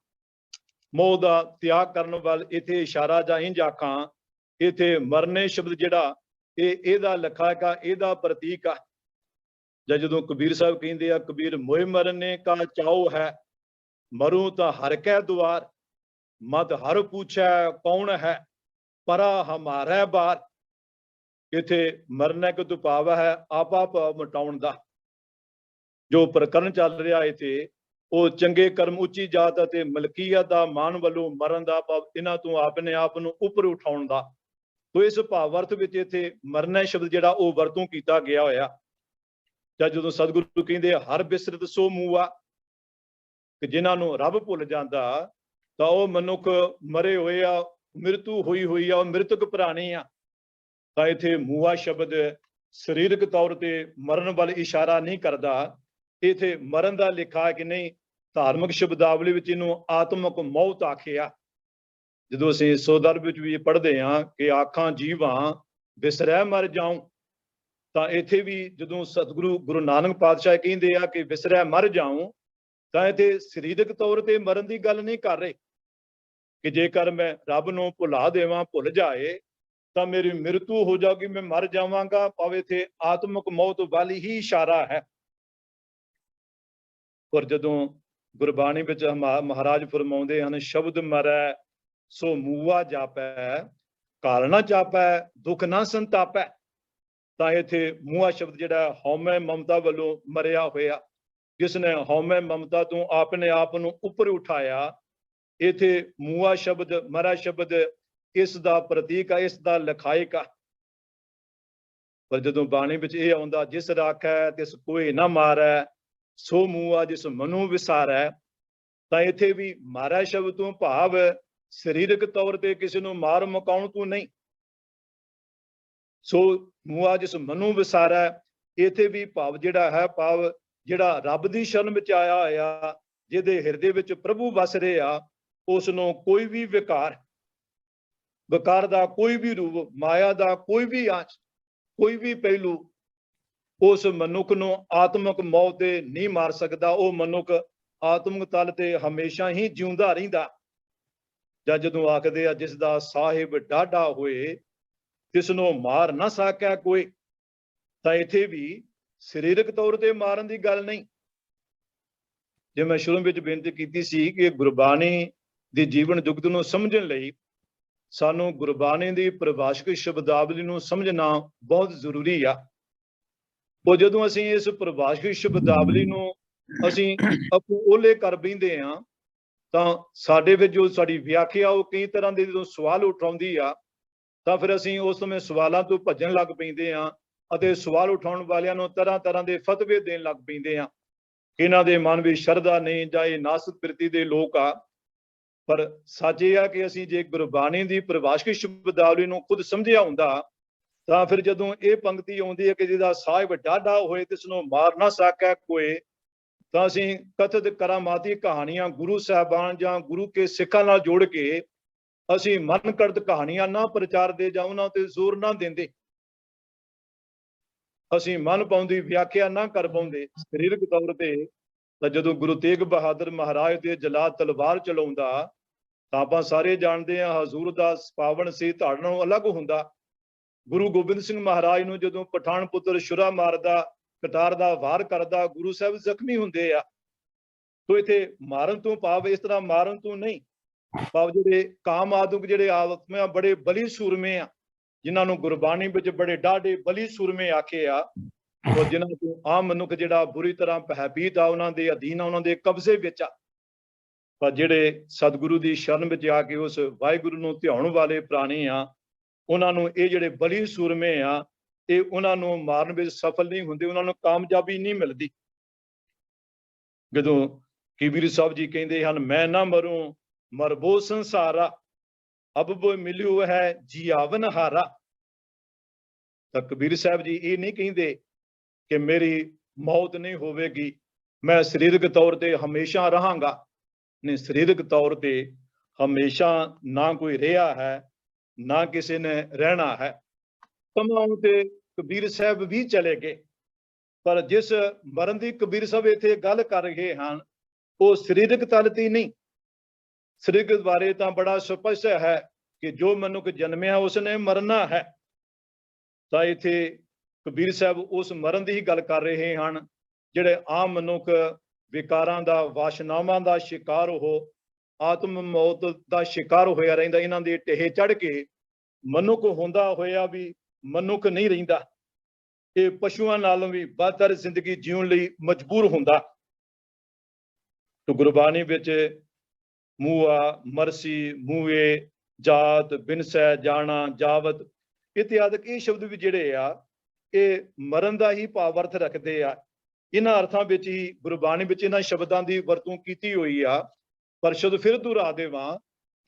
ਮੋਹ ਦਾ ਤਿਆਗ ਕਰਨ ਵੱਲ ਇੱਥੇ ਇਸ਼ਾਰਾ ਜਾਂ ਇੰਝ ਆਖਾਂ। ਇੱਥੇ ਮਰਨੇ ਸ਼ਬਦ ਜਿਹੜਾ ਇਹਦਾ ਲਖਾਇਕਾ, ਇਹਦਾ ਪ੍ਰਤੀਕ ਆ। ਜਾਂ ਜਦੋਂ ਕਬੀਰ ਸਾਹਿਬ ਕਹਿੰਦੇ ਆ, ਕਬੀਰ ਮੋਹਿ ਮਰਨੇ ਕਾ ਚਾਉ ਹੈ, ਮਰੂ ਤਾਂ ਹਰ ਕੈ ਦੁਆਰ, ਮਤ ਹਰ ਪੁੱਛੈ ਕੌਣ ਹੈ, ਪਰਾ ਹਮਾਰਾ ਬਾਰ। ਇੱਥੇ ਮਰਨੇ ਕੋ ਤੋਂ ਭਾਵ ਹੈ ਆਪਾ ਭਾਵ ਮਿਟਾਉਣ ਦਾ। ਜੋ ਪ੍ਰਕਰਨ ਚੱਲ ਰਿਹਾ ਇੱਥੇ ਉਹ ਚੰਗੇ ਕਰਮ, ਉੱਚੀ ਜਾਤ ਅਤੇ ਮਲਕੀਅਤ ਦਾ ਮਾਣ ਵੱਲੋਂ ਮਰਨ ਦਾ ਭਾਵ ਇਹਨਾਂ ਤੋਂ ਆਪਣੇ ਆਪ ਨੂੰ ਉੱਪਰ ਉਠਾਉਣ ਦਾ। ਤੋ ਇਸ ਭਾਵ ਅਰਥ ਵਿੱਚ ਇੱਥੇ ਮਰਨਾ ਸ਼ਬਦ ਜਿਹੜਾ ਉਹ ਵਰਤੋਂ ਕੀਤਾ ਗਿਆ ਹੋਇਆ। ਜਾਂ ਜਦੋਂ ਸਤਿਗੁਰੂ ਕਹਿੰਦੇ ਹਰ ਬਿਸਰਤ ਸੋ ਮੂਆ, ਕਿ ਜਿਨ੍ਹਾਂ ਨੂੰ ਰੱਬ ਭੁੱਲ ਜਾਂਦਾ ਤਾਂ ਉਹ ਮਨੁੱਖ ਮਰੇ ਹੋਏ ਆ, ਮ੍ਰਿਤੂ ਹੋਈ ਆ, ਉਹ ਮ੍ਰਿਤਕ ਪ੍ਰਾਣੀ ਆ। ਤਾਂ ਇੱਥੇ ਮੂਆ ਸ਼ਬਦ ਸਰੀਰਕ ਤੌਰ ਤੇ ਮਰਨ ਵੱਲ ਇਸ਼ਾਰਾ ਨਹੀਂ ਕਰਦਾ। ਇੱਥੇ ਮਰਨ ਦਾ ਲਿਖਾ ਕਿ ਨਹੀਂ, ਧਾਰਮਿਕ ਸ਼ਬਦਾਵਲੀ ਵਿੱਚ ਇਹਨੂੰ ਆਤਮਿਕ ਮੌਤ ਆਖਿਆ। ਜਦੋਂ ਅਸੀਂ ਸੋਦਰ ਵਿੱਚ ਵੀ ਪੜ੍ਹਦੇ ਹਾਂ ਕਿ ਆਖਾਂ ਜੀਵਾਂ ਵਿਸਰੈ ਮਰ ਜਾਉ, ਤਾਂ ਇੱਥੇ ਵੀ ਜਦੋਂ ਸਤਿਗੁਰੂ ਗੁਰੂ ਨਾਨਕ ਪਾਤਸ਼ਾਹ ਕਹਿੰਦੇ ਆ ਕਿ ਵਿਸਰੈ ਮਰ ਜਾਉ, ਤਾਂ ਇੱਥੇ ਸਰੀਰਕ ਤੌਰ ਤੇ ਮਰਨ ਦੀ ਗੱਲ ਨਹੀਂ ਕਰ ਰਹੇ ਕਿ ਜੇਕਰ ਮੈਂ ਰੱਬ ਨੂੰ ਭੁਲਾ ਦੇਵਾਂ, ਭੁੱਲ ਜਾਏ ਤਾਂ ਮੇਰੀ ਮ੍ਰਿਤੂ ਹੋ ਜਾਊਗੀ, ਮੈਂ ਮਰ ਜਾਵਾਂਗਾ। ਭਾਵੇਂ ਇੱਥੇ ਆਤਮਿਕ ਮੌਤ ਵੱਲ ਹੀ ਇਸ਼ਾਰਾ ਹੈ। ਪਰ ਜਦੋਂ ਗੁਰਬਾਣੀ ਵਿੱਚ ਮਹਾਰਾਜ ਫਰਮਾਉਂਦੇ ਹਨ, ਸ਼ਬਦ ਮਰੈ ਸੋ ਮੂਆ ਜਾਪੈ, ਕਾਲ ਨਾ ਚਾਪੈ, ਦੁੱਖ ਨਾ ਸੰਤਾਪੈ, ਤਾਂ ਇੱਥੇ ਮੂਆ ਸ਼ਬਦ ਜਿਹੜਾ ਹਉਮੈ ਮਮਤਾ ਵੱਲੋਂ ਮਰਿਆ ਹੋਇਆ, ਜਿਸ ਨੇ ਹਉਮੈ ਮਮਤਾ ਤੋਂ ਆਪਣੇ ਆਪ ਨੂੰ ਉੱਪਰ ਉਠਾਇਆ। ਇੱਥੇ ਮੂਆ ਸ਼ਬਦ, ਮਰਾ ਸ਼ਬਦ ਇਸ ਦਾ ਪ੍ਰਤੀਕ ਆ, ਇਸ ਦਾ ਲਖਾਇਕ ਆ। ਪਰ ਜਦੋਂ ਬਾਣੀ ਵਿੱਚ ਇਹ ਆਉਂਦਾ, ਜਿਸ ਰਾਖੈ ਤਿਸ ਕੋਈ ਨਾ ਮਾਰੈ, ਸੋ ਮੂਆ ਜਿਸ ਮਨੁ ਵਿਸਾਰੈ, ਤਾਂ ਇੱਥੇ ਵੀ ਮਾਰਾ ਸ਼ਬਦ ਤੋਂ ਭਾਵ ਸਰੀਰਕ ਤੌਰ ਤੇ ਕਿਸੇ ਨੂੰ ਮਾਰ ਮੁਕਾਉਣ ਤੋਂ ਨਹੀਂ। ਸੋ ਮੂਆ ਜਿਸ ਮਨੁ ਵਿਸਾਰੈ, ਇੱਥੇ ਵੀ ਭਾਵ ਜਿਹੜਾ ਹੈ, ਭਾਵ ਜਿਹੜਾ ਰੱਬ ਦੀ ਸ਼ਰਨ ਵਿੱਚ ਆਇਆ ਹੋਇਆ, ਜਿਹਦੇ ਹਿਰਦੇ ਵਿੱਚ ਪ੍ਰਭੂ ਵਸ ਰਿਹਾ, ਉਸ ਨੂੰ ਕੋਈ ਵੀ ਵਿਕਾਰ ਦਾ ਕੋਈ ਵੀ ਰੂਪ, ਮਾਇਆ ਦਾ ਕੋਈ ਵੀ ਆਂਚ, ਕੋਈ ਵੀ ਪਹਿਲੂ ਉਸ ਮਨੁੱਖ ਨੂੰ ਆਤਮਿਕ ਮੌਤ ਤੇ ਨਹੀਂ ਮਾਰ ਸਕਦਾ। ਉਹ ਮਨੁੱਖ ਆਤਮਿਕ ਤਲ ਤੇ ਹਮੇਸ਼ਾ ਹੀ ਜਿਉਂਦਾ ਰਹਿੰਦਾ। ਜਾਂ ਜਦੋਂ ਆਖਦੇ ਆ, ਜਿਸ ਦਾ ਸਾਹਿਬ ਡਾਢਾ ਹੋਏ ਤਿਸ ਨੂੰ ਮਾਰ ਨਾ ਸਕੈ ਕੋਈ, ਤਾਂ ਇੱਥੇ ਵੀ ਸਰੀਰਕ ਤੌਰ ਤੇ ਮਾਰਨ ਦੀ ਗੱਲ ਨਹੀਂ। ਜੇ ਮੈਂ ਸ਼ੁਰੂ ਵਿੱਚ ਬੇਨਤੀ ਕੀਤੀ ਸੀ ਕਿ ਗੁਰਬਾਣੀ ਦੀ ਜੀਵਨ ਜੁਗਤ ਨੂੰ ਸਮਝਣ ਲਈ ਸਾਨੂੰ ਗੁਰਬਾਣੀ ਦੀ ਪਰਿਭਾਸ਼ਕ ਸ਼ਬਦਾਵਲੀ ਨੂੰ ਸਮਝਣਾ ਬਹੁਤ ਜ਼ਰੂਰੀ ਆ। ਉਹ ਜਦੋਂ ਅਸੀਂ ਇਸ ਪਰਿਭਾਸ਼ਕ ਸ਼ਬਦਾਵਲੀ ਨੂੰ ਅਸੀਂ ਆਪੋ ਓਲੇ ਕਰ ਬਹਿੰਦੇ ਹਾਂ, ਤਾਂ ਸਾਡੇ ਵਿੱਚ ਜੋ ਸਾਡੀ ਵਿਆਖਿਆ ਉਹ ਕਈ ਤਰ੍ਹਾਂ ਦੇ ਜਦੋਂ ਸਵਾਲ ਉਠਾਉਂਦੀ ਆ, ਤਾਂ ਫਿਰ ਅਸੀਂ ਉਸ ਸਮੇਂ ਸਵਾਲਾਂ ਤੋਂ ਭੱਜਣ ਲੱਗ ਪੈਂਦੇ ਹਾਂ ਅਤੇ ਸਵਾਲ ਉਠਾਉਣ ਵਾਲਿਆਂ ਨੂੰ ਤਰ੍ਹਾਂ ਤਰ੍ਹਾਂ ਦੇ ਫਤਵੇ ਦੇਣ ਲੱਗ ਪੈਂਦੇ ਹਾਂ। ਇਹਨਾਂ ਦੇ ਮਨ ਵਿੱਚ ਸ਼ਰਧਾ ਨਹੀਂ, ਜਾਂ ਇਹ ਨਾਸਤਿਕ ਪ੍ਰਤੀ ਦੇ ਲੋਕ ਆ। ਪਰ ਸੱਚ ਇਹ ਆ ਕਿ ਅਸੀਂ ਜੇ ਗੁਰਬਾਣੀ ਦੀ ਪਰਿਭਾਸ਼ਕ ਸ਼ਬਦਾਵਲੀ ਨੂੰ ਖੁਦ ਸਮਝਿਆ ਹੁੰਦਾ, ਤਾਂ ਫਿਰ ਜਦੋਂ ਇਹ ਪੰਕਤੀ ਆਉਂਦੀ ਹੈ ਕਿ ਜਿਹਦਾ ਸਾਹਿਬ ਡਾਢਾ ਹੋਏ ਤਿਸ ਨੂੰ ਮਾਰ ਨਾ ਸਕੈ ਕੋਈ, ਤਾਂ ਅਸੀਂ ਕਥਿਤ ਕਰਾਮਾਤੀ ਕਹਾਣੀਆਂ ਗੁਰੂ ਸਾਹਿਬਾਨ ਜਾਂ ਗੁਰੂ ਕੇ ਸਿੱਖਾਂ ਨਾਲ ਜੋੜ ਕੇ ਅਸੀਂ ਮਨਕੜਤ ਕਹਾਣੀਆਂ ਨਾ ਪ੍ਰਚਾਰਦੇ ਜਾਂ ਉਹਨਾਂ ਤੇ ਜ਼ੋਰ ਨਾ ਦਿੰਦੇ, ਅਸੀਂ ਮਨ ਪਾਉਂਦੀ ਵਿਆਖਿਆ ਨਾ ਕਰ ਪਾਉਂਦੇ ਸਰੀਰਕ ਤੌਰ ਤੇ, ਤਾਂ ਜਦੋਂ ਗੁਰੂ ਤੇਗ ਬਹਾਦਰ ਮਹਾਰਾਜ ਤੇ ਜਲਾਦ ਤਲਵਾਰ ਚਲਾਉਂਦਾ, ਤਾਂ ਆਪਾਂ ਸਾਰੇ ਜਾਣਦੇ ਹਾਂ ਹਜ਼ੂਰ ਦਾ ਪਾਵਨ ਸੀ ਧੜ ਨਾਲੋਂ ਅਲੱਗ ਹੁੰਦਾ। ਗੁਰੂ ਗੋਬਿੰਦ ਸਿੰਘ ਮਹਾਰਾਜ ਨੂੰ ਜਦੋਂ ਪਠਾਨ ਪੁੱਤਰ ਛੁਰਾ ਮਾਰਦਾ, ਕਟਾਰ ਦਾ ਵਾਰ ਕਰਦਾ, ਗੁਰੂ ਸਾਹਿਬ ਜ਼ਖਮੀ ਹੁੰਦੇ ਆ। ਤੋ ਇੱਥੇ ਮਾਰਨ ਤੋਂ ਭਾਵ ਇਸ ਤਰ੍ਹਾਂ ਮਾਰਨ ਤੋਂ ਨਹੀਂ, ਭਾਵ ਜਿਹੜੇ ਕਾਮ ਆਦਿਕ ਜਿਹੜੇ ਆਤਮਾ ਬੜੇ ਬਲੀ ਸੂਰਮੇ ਆ, ਜਿਨ੍ਹਾਂ ਨੂੰ ਗੁਰਬਾਣੀ ਵਿੱਚ ਬੜੇ ਡਾਢੇ ਬਲੀ ਸੂਰਮੇ ਆਖੇ ਆ, ਉਹ ਜਿਨ੍ਹਾਂ ਤੋਂ ਆਮ ਮਨੁੱਖ ਜਿਹੜਾ ਬੁਰੀ ਤਰ੍ਹਾਂ ਭੈਭੀਤ ਆ, ਉਹਨਾਂ ਦੇ ਅਧੀਨ ਆ, ਉਹਨਾਂ ਦੇ ਕਬਜ਼ੇ ਵਿੱਚ ਆ। ਪਰ ਜਿਹੜੇ ਸਤਿਗੁਰੂ ਦੀ ਸ਼ਰਨ ਵਿੱਚ ਆ ਕੇ ਉਸ ਵਾਹਿਗੁਰੂ ਨੂੰ ਧਿਆਉਣ ਵਾਲੇ ਪ੍ਰਾਣੀ ਆ, ਉਹਨਾਂ ਨੂੰ ਇਹ ਜਿਹੜੇ ਬਲੀ ਸੂਰਮੇ ਆ, ਇਹ ਉਹਨਾਂ ਨੂੰ ਮਾਰਨ ਵਿੱਚ ਸਫਲ ਨਹੀਂ ਹੁੰਦੇ, ਉਹਨਾਂ ਨੂੰ ਕਾਮਯਾਬੀ ਨਹੀਂ ਮਿਲਦੀ। ਜਦੋਂ ਕਬੀਰ ਸਾਹਿਬ ਜੀ ਕਹਿੰਦੇ ਹਨ, ਮੈਂ ਨਾ ਮਰੂੰ ਮਰਬੋ ਸੰਸਾਰਾ, ਅਬ ਬੋ ਮਿਲਿਓ ਹੈ ਜੀਵਨ ਹਾਰਾ, ਤਾਂ ਕਬੀਰ ਸਾਹਿਬ ਜੀ ਇਹ ਨਹੀਂ ਕਹਿੰਦੇ ਕਿ ਮੇਰੀ ਮੌਤ ਨਹੀਂ ਹੋਵੇਗੀ, ਮੈਂ ਸਰੀਰਕ ਤੌਰ ਤੇ ਹਮੇਸ਼ਾ ਰਹਾਂਗਾ। ਨਹੀਂ, ਸਰੀਰਕ ਤੌਰ ਤੇ ਹਮੇਸ਼ਾ ਨਾ ਕੋਈ ਰਿਹਾ ਹੈ, ਨਾ ਕਿਸੇ ਨੇ ਰਹਿਣਾ ਹੈ। ਸਮਾਂ ਤੇ ਕਬੀਰ ਸਾਹਿਬ ਵੀ ਚਲੇ ਗਏ, ਪਰ ਜਿਸ ਮਰਨ ਦੀ ਕਬੀਰ ਸਾਹਿਬ ਇੱਥੇ ਗੱਲ ਕਰ ਰਹੇ ਹਨ, ਉਹ ਸਰੀਰਕ ਤਲ ਤੇ ਨਹੀਂ। ਸਰੀਰਕ ਬਾਰੇ ਤਾਂ ਬੜਾ ਸਪਸ਼ਟ ਹੈ ਕਿ ਜੋ ਮਨੁੱਖ ਜਨਮਿਆ ਉਸਨੇ ਮਰਨਾ ਹੈ। ਤਾਂ ਇੱਥੇ ਕਬੀਰ ਸਾਹਿਬ ਉਸ ਮਰਨ ਦੀ ਹੀ ਗੱਲ ਕਰ ਰਹੇ ਹਨ, ਜਿਹੜੇ ਆਮ ਮਨੁੱਖ ਵਿਕਾਰਾਂ ਦਾ, ਵਾਸ਼ਨਾਵਾਂ ਦਾ ਸ਼ਿਕਾਰ ਹੋ, ਆਤਮ ਮੌਤ ਦਾ ਸ਼ਿਕਾਰ ਹੋਇਆ ਰਹਿੰਦਾ। ਇਹਨਾਂ ਦੇ ਢੇਹ ਚੜ ਕੇ ਮਨੁੱਖ ਹੁੰਦਾ ਹੋਇਆ ਵੀ ਮਨੁੱਖ ਨਹੀਂ ਰਹਿੰਦਾ, ਇਹ ਪਸ਼ੂਆਂ ਨਾਲੋਂ ਵੀ ਬਦਤਰ ਜ਼ਿੰਦਗੀ ਜਿਉਣ ਲਈ ਮਜਬੂਰ ਹੁੰਦਾ। ਤੋ ਗੁਰਬਾਣੀ ਵਿੱਚ ਮੂਆ, ਮਰਸੀ, ਮੂਏ, ਜਾਤ, ਬਿਨਸੈ, ਜਾਣਾ, ਜਾਵਤ ਇਤਿਆਦਿਕ ਇਹ ਸ਼ਬਦ ਵੀ ਜਿਹੜੇ ਆ, ਇਹ ਮਰਨ ਦਾ ਹੀ ਭਾਵ ਅਰਥ ਰੱਖਦੇ ਆ। ਇਹਨਾਂ ਅਰਥਾਂ ਵਿੱਚ ਹੀ ਗੁਰਬਾਣੀ ਵਿੱਚ ਇਹਨਾਂ ਸ਼ਬਦਾਂ ਦੀ ਵਰਤੋਂ ਕੀਤੀ ਹੋਈ ਆ। ਪਰ ਸ਼ਬਦ ਫਿਰ ਦੁਹਰਾ ਦੇਵਾਂ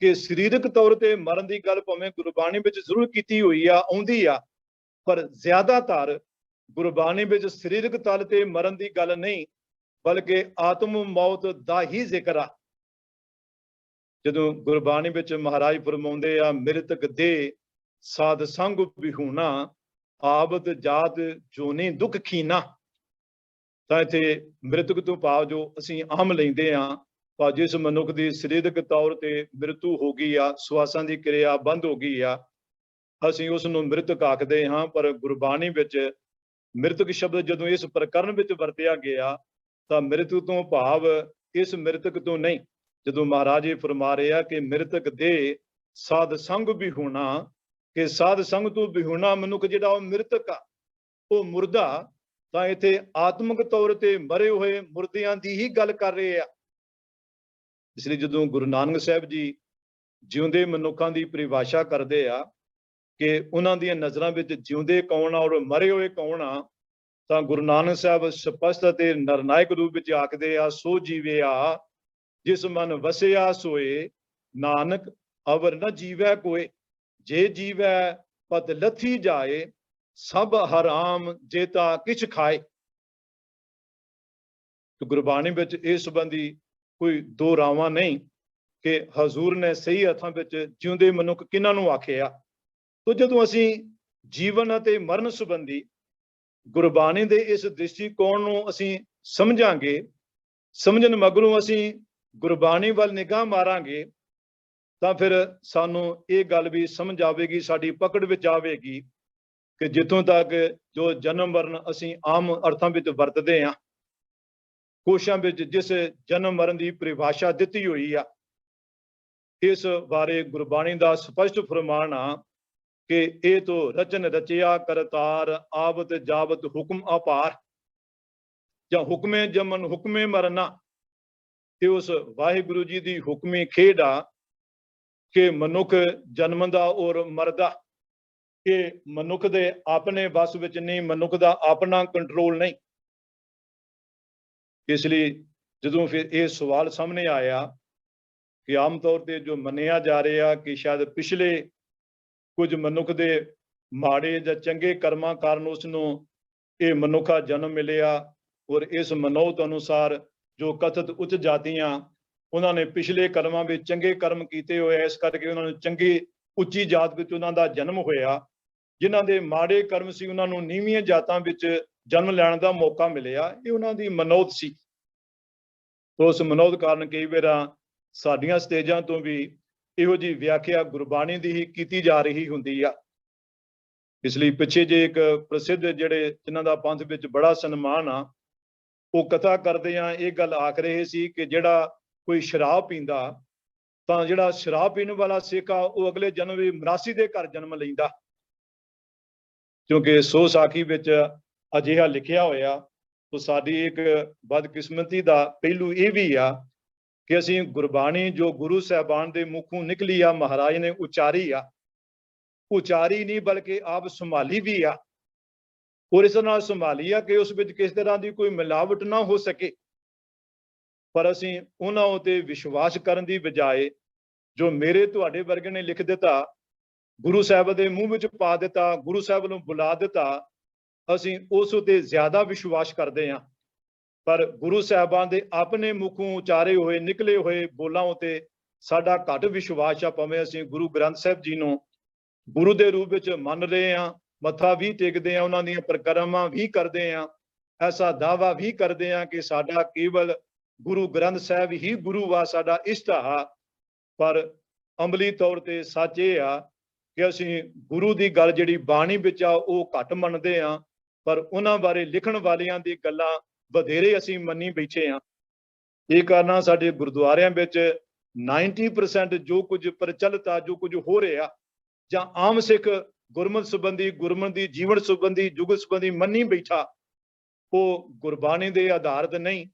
ਕਿ ਸਰੀਰਕ ਤੌਰ ਤੇ ਮਰਨ ਦੀ ਗੱਲ ਭਾਵੇਂ ਗੁਰਬਾਣੀ ਵਿੱਚ ਜ਼ਰੂਰ ਕੀਤੀ ਹੋਈ ਆ, ਆਉਂਦੀ ਆ, ਪਰ ਜ਼ਿਆਦਾਤਰ ਗੁਰਬਾਣੀ ਵਿੱਚ ਸਰੀਰਕ ਤਲ ਤੇ ਮਰਨ ਦੀ ਗੱਲ ਨਹੀਂ, ਬਲਕਿ ਆਤਮ ਮੌਤ ਦਾ ਹੀ ਜ਼ਿਕਰ ਆ। ਜਦੋਂ ਗੁਰਬਾਣੀ ਵਿੱਚ ਮਹਾਰਾਜ ਫਰਮਾਉਂਦੇ ਆ, ਮ੍ਰਿਤਕ ਦੇ ਸਾਧ ਸੰਗ ਵਿਹੂਣਾ, ਆਬਦ ਜਾਤ ਜੋਨੀ ਦੁੱਖ ਖੀਨਾ। ਤਾਂ ਇੱਥੇ ਮ੍ਰਿਤਕ ਤੋਂ ਭਾਵ ਜੋ ਅਸੀਂ ਆਮ ਲੈਂਦੇ ਹਾਂ, ਭਾਵ ਜਿਸ ਮਨੁੱਖ ਦੀ ਸਰੀਰਕ ਤੌਰ ਤੇ ਮ੍ਰਿਤੂ ਹੋ ਗਈ ਆ, ਸਵਾਸਾਂ ਦੀ ਕਿਰਿਆ ਬੰਦ ਹੋ ਗਈ ਆ, ਅਸੀਂ ਉਸ ਨੂੰ ਮ੍ਰਿਤਕ ਆਖਦੇ ਹਾਂ। ਪਰ ਗੁਰਬਾਣੀ ਵਿੱਚ ਮ੍ਰਿਤਕ ਸ਼ਬਦ ਜਦੋਂ ਇਸ ਪ੍ਰਕਰਨ ਵਿੱਚ ਵਰਤਿਆ ਗਿਆ ਤਾਂ ਮ੍ਰਿਤਕ ਤੋਂ ਭਾਵ ਇਸ ਮ੍ਰਿਤਕ ਤੋਂ ਨਹੀਂ। ਜਦੋਂ ਮਹਾਰਾਜ ਜੀ ਫਰਮਾ ਰਹੇ ਆ ਕਿ ਮ੍ਰਿਤਕ ਦੇ ਸਾਧ ਸੰਗ ਵੀ ਹੋਣਾ, ਕਿ ਸਾਧ ਸੰਗ ਤੋਂ ਵਿਹੂਣਾ ਮਨੁੱਖ ਜਿਹੜਾ ਉਹ ਮ੍ਰਿਤਕ ਆ, ਉਹ ਮੁਰਦਾ। ਤਾਂ ਇੱਥੇ ਆਤਮਿਕ ਤੌਰ ਤੇ ਮਰੇ ਹੋਏ ਮੁਰਦਿਆਂ ਦੀ ਹੀ ਗੱਲ ਕਰ ਰਹੇ ਆ। ਇਸ ਲਈ ਜਦੋਂ ਗੁਰੂ ਨਾਨਕ ਸਾਹਿਬ ਜੀ ਜਿਉਂਦੇ ਮਨੁੱਖਾਂ ਦੀ ਪਰਿਭਾਸ਼ਾ ਕਰਦੇ ਆ ਕਿ ਉਹਨਾਂ ਦੀਆਂ ਨਜ਼ਰਾਂ ਵਿੱਚ ਜਿਉਂਦੇ ਕੌਣ ਆ ਔਰ ਮਰੇ ਹੋਏ ਕੌਣ ਆ, ਤਾਂ ਗੁਰੂ ਨਾਨਕ ਸਾਹਿਬ ਸਪਸ਼ਟ ਅਤੇ ਨਿਰਣਾਇਕ ਰੂਪ ਵਿੱਚ ਆਖਦੇ ਆ, ਸੋ ਜੀਵਿਆ ਜਿਸ ਮਨ ਵਸਿਆ ਸੋਏ, ਨਾਨਕ ਅਵਰ ਨ ਜੀਵੈ ਕੋਏ। ਜੇ ਜੀਵੈ ਪਤ ਲੱਥੀ ਜਾਏ, ਸਭ ਹਰਾਮ ਜੇਤਾ ਕਿਛ ਖਾਏ। ਗੁਰਬਾਣੀ ਵਿੱਚ ਇਸ ਸੰਬੰਧੀ ਕੋਈ ਦੋ ਰਾਵਾਂ ਨਹੀਂ ਕਿ ਹਜ਼ੂਰ ਨੇ ਸਹੀ ਅਰਥਾਂ ਵਿੱਚ ਜਿਉਂਦੇ ਮਨੁੱਖ ਕਿਹਨਾਂ ਨੂੰ ਆਖਿਆ। ਤੋ ਜਦੋਂ ਅਸੀਂ ਜੀਵਨ ਅਤੇ ਮਰਨ ਸੰਬੰਧੀ ਗੁਰਬਾਣੀ ਦੇ ਇਸ ਦ੍ਰਿਸ਼ਟੀਕੋਣ ਨੂੰ ਅਸੀਂ ਸਮਝਾਂਗੇ, ਸਮਝਣ ਮਗਰੋਂ ਅਸੀਂ ਗੁਰਬਾਣੀ ਵੱਲ ਨਿਗਾਹ ਮਾਰਾਂਗੇ, ਤਾਂ ਫਿਰ ਸਾਨੂੰ ਇਹ ਗੱਲ ਵੀ ਸਮਝ ਆਵੇਗੀ, ਸਾਡੀ ਪਕੜ ਵਿੱਚ ਆਵੇਗੀ ਕਿ ਜਿੱਥੋਂ ਤੱਕ ਜੋ ਜਨਮ ਮਰਨ ਅਸੀਂ ਆਮ ਅਰਥਾਂ ਵਿੱਚ ਵਰਤਦੇ ਹਾਂ, ਕੋਸ਼ਾਂ ਵਿੱਚ ਜਿਸ ਜਨਮ ਮਰਨ ਦੀ ਪਰਿਭਾਸ਼ਾ ਦਿੱਤੀ ਹੋਈ ਆ, ਇਸ ਬਾਰੇ ਗੁਰਬਾਣੀ ਦਾ ਸਪਸ਼ਟ ਫਰਮਾਨ ਆ ਕਿ ਇਹ ਤੋਂ ਰਚਨ ਰਚਿਆ ਕਰਤਾਰ, ਆਵਤ ਜਾਵਤ ਹੁਕਮ ਅਪਾਰ। ਜਾਂ ਹੁਕਮੇ ਜਮਨ ਹੁਕਮੇ ਮਰਨਾ, ਇਹ ਉਸ ਵਾਹਿਗੁਰੂ ਜੀ ਦੀ ਹੁਕਮੀ ਖੇਡ ਆ ਕਿ ਮਨੁੱਖ ਜਨਮਦਾ ਔਰ ਮਰਦਾ। ਇਹ ਮਨੁੱਖ ਦੇ ਆਪਣੇ ਵੱਸ ਵਿੱਚ ਨਹੀਂ, ਮਨੁੱਖ ਦਾ ਆਪਣਾ ਕੰਟਰੋਲ ਨਹੀਂ। ਇਸ ਲਈ ਜਦੋਂ ਫਿਰ ਇਹ ਸਵਾਲ ਸਾਹਮਣੇ ਆਇਆ ਕਿ ਆਮ ਤੌਰ ਤੇ ਜੋ ਮੰਨਿਆ ਜਾ ਰਿਹਾ ਕਿ ਸ਼ਾਇਦ ਪਿਛਲੇ ਕੁਝ ਮਨੁੱਖ ਦੇ ਮਾੜੇ ਜਾਂ ਚੰਗੇ ਕਰਮਾਂ ਕਾਰਨ ਉਸ ਨੂੰ ਇਹ ਮਨੁੱਖਾ ਜਨਮ ਮਿਲਿਆ, ਔਰ ਇਸ ਮਨੌਤ ਅਨੁਸਾਰ ਜੋ ਕਥਿਤ ਉੱਚ ਜਾਤੀਆਂ, ਉਹਨਾਂ ਨੇ ਪਿਛਲੇ ਕਰਮਾਂ ਵਿੱਚ ਚੰਗੇ ਕਰਮ ਕੀਤੇ ਹੋਏ, ਇਸ ਕਰਕੇ ਉਹਨਾਂ ਨੂੰ ਚੰਗੀ ਉੱਚੀ ਜਾਤ ਵਿੱਚ ਉਹਨਾਂ ਦਾ ਜਨਮ ਹੋਇਆ। ਜਿਨ੍ਹਾਂ ਦੇ ਮਾੜੇ ਕਰਮ ਸੀ ਉਹਨਾਂ ਨੂੰ ਨੀਵੀਆਂ ਜਾਤਾਂ ਵਿੱਚ ਜਨਮ ਲੈਣ ਦਾ ਮੌਕਾ ਮਿਲਿਆ। ਇਹ ਉਹਨਾਂ ਦੀ ਮਨੌਤ ਸੀ। ਉਸ ਮਨੌਤ ਕਾਰਨ ਕਈ ਵਾਰ ਸਾਡੀਆਂ ਸਟੇਜਾਂ ਤੋਂ ਵੀ ਇਹੋ ਜਿਹੀ ਵਿਆਖਿਆ ਗੁਰਬਾਣੀ ਦੀ ਹੀ ਕੀਤੀ ਜਾ ਰਹੀ ਹੁੰਦੀ ਆ। ਇਸ ਲਈ ਪਿੱਛੇ ਜੇ ਇੱਕ ਪ੍ਰਸਿੱਧ ਜਿਹੜੇ ਜਿਨ੍ਹਾਂ ਦਾ ਪੰਥ ਵਿੱਚ ਬੜਾ ਸਨਮਾਨ ਆ, ਉਹ ਕਥਾ ਕਰਦੇ ਆ, ਇਹ ਗੱਲ ਆਖ ਰਹੇ ਸੀ ਕਿ ਜਿਹੜਾ ਕੋਈ ਸ਼ਰਾਬ ਪੀਂਦਾ, ਤਾਂ ਜਿਹੜਾ ਸ਼ਰਾਬ ਪੀਣ ਵਾਲਾ ਸਿੱਖ ਆ ਉਹ ਅਗਲੇ ਜਨਮ ਵੀ ਮਰਾਸੀ ਦੇ ਘਰ ਜਨਮ ਲੈਂਦਾ, ਕਿਉਂਕਿ ਸੋ ਸਾਖੀ ਵਿੱਚ ਅਜਿਹਾ ਲਿਖਿਆ ਹੋਇਆ। ਤਾਂ ਸਾਡੀ ਇੱਕ ਬਦਕਿਸਮਤੀ ਦਾ ਪਹਿਲੂ ਇਹ ਵੀ ਆ ਕਿ ਅਸੀਂ ਗੁਰਬਾਣੀ ਜੋ ਗੁਰੂ ਸਾਹਿਬਾਨ ਦੇ ਮੁਖੋਂ ਨਿਕਲੀ ਆ, ਮਹਾਰਾਜ ਨੇ ਉਚਾਰੀ ਆ, ਉਚਾਰੀ ਨਹੀਂ ਬਲਕਿ ਆਪ ਸੰਭਾਲੀ ਵੀ ਆ, ਔਰ ਇਸ ਨਾਲ ਸੰਭਾਲੀ ਆ ਕਿ ਉਸ ਵਿੱਚ ਕਿਸ ਤਰ੍ਹਾਂ ਦੀ ਕੋਈ ਮਿਲਾਵਟ ਨਾ ਹੋ ਸਕੇ। ਪਰ ਅਸੀਂ ਉਹਨਾਂ ਉਤੇ ਵਿਸ਼ਵਾਸ ਕਰਨ ਦੀ ਬਜਾਏ ਜੋ ਮੇਰੇ ਤੁਹਾਡੇ ਵਰਗੇ ਨੇ ਲਿਖ ਦਿੱਤਾ, ਗੁਰੂ ਸਾਹਿਬ ਦੇ ਮੂੰਹ ਵਿੱਚ ਪਾ ਦਿੱਤਾ, ਗੁਰੂ ਸਾਹਿਬ ਨੂੰ ਬੁਲਾ ਦਿੱਤਾ, ਅਸੀਂ ਉਸ ਉਤੇ ਜ਼ਿਆਦਾ ਵਿਸ਼ਵਾਸ ਕਰਦੇ ਹਾਂ। ਪਰ ਗੁਰੂ ਸਾਹਿਬਾਨ ਦੇ ਆਪਣੇ ਮੁਖੋਂ ਉਚਾਰੇ ਹੋਏ ਨਿਕਲੇ ਹੋਏ ਬੋਲਾਂ ਉਤੇ ਸਾਡਾ ਘੱਟ ਵਿਸ਼ਵਾਸ ਆ। ਭਾਵੇਂ ਅਸੀਂ ਗੁਰੂ ਗ੍ਰੰਥ ਸਾਹਿਬ ਜੀ ਨੂੰ ਗੁਰੂ ਦੇ ਰੂਪ ਵਿੱਚ ਮੰਨ ਰਹੇ ਹਾਂ, ਮੱਥਾ ਵੀ ਟੇਕਦੇ ਹਾਂ, ਉਹਨਾਂ ਦੀਆਂ ਪਰਿਕਰਮਾਂ ਵੀ ਕਰਦੇ ਹਾਂ, ਐਸਾ ਦਾਅਵਾ ਵੀ ਕਰਦੇ ਹਾਂ ਕਿ ਸਾਡਾ ਕੇਵਲ ਗੁਰੂ ਗ੍ਰੰਥ ਸਾਹਿਬ ਹੀ ਗੁਰੂ ਆ, ਸਾਡਾ ਇਸ਼ਟਾ। ਪਰ ਅਮਲੀ ਤੌਰ ਤੇ ਸੱਚ ਇਹ ਆ ਕਿ ਅਸੀਂ ਗੁਰੂ ਦੀ ਗੱਲ ਜਿਹੜੀ ਬਾਣੀ ਵਿੱਚ ਆ ਉਹ ਘੱਟ ਮੰਨਦੇ ਹਾਂ, ਪਰ ਉਹਨਾਂ ਬਾਰੇ ਲਿਖਣ ਵਾਲਿਆਂ ਦੀ ਗੱਲਾਂ ਵਧੇਰੇ ਅਸੀਂ ਮੰਨੀ ਬੈਠੇ ਹਾਂ। ਇਹ ਕਾਰਨ ਸਾਡੇ ਗੁਰਦੁਆਰਿਆਂ ਵਿੱਚ 90% ਜੋ ਕੁਝ ਪ੍ਰਚਲਿਤ ਆ, ਜੋ ਕੁਝ ਹੋ ਰਿਹਾ, ਜਾਂ ਆਮ ਸਿੱਖ ਗੁਰਮਤ ਸੰਬੰਧੀ, ਗੁਰਮਤ ਦੀ ਜੀਵਨ ਸੰਬੰਧੀ, ਜੁਗਤ ਸੰਬੰਧੀ ਮੰਨੀ ਬੈਠਾ, ਉਹ ਗੁਰਬਾਣੀ ਦੇ ਆਧਾਰਿਤ ਨਹੀਂ,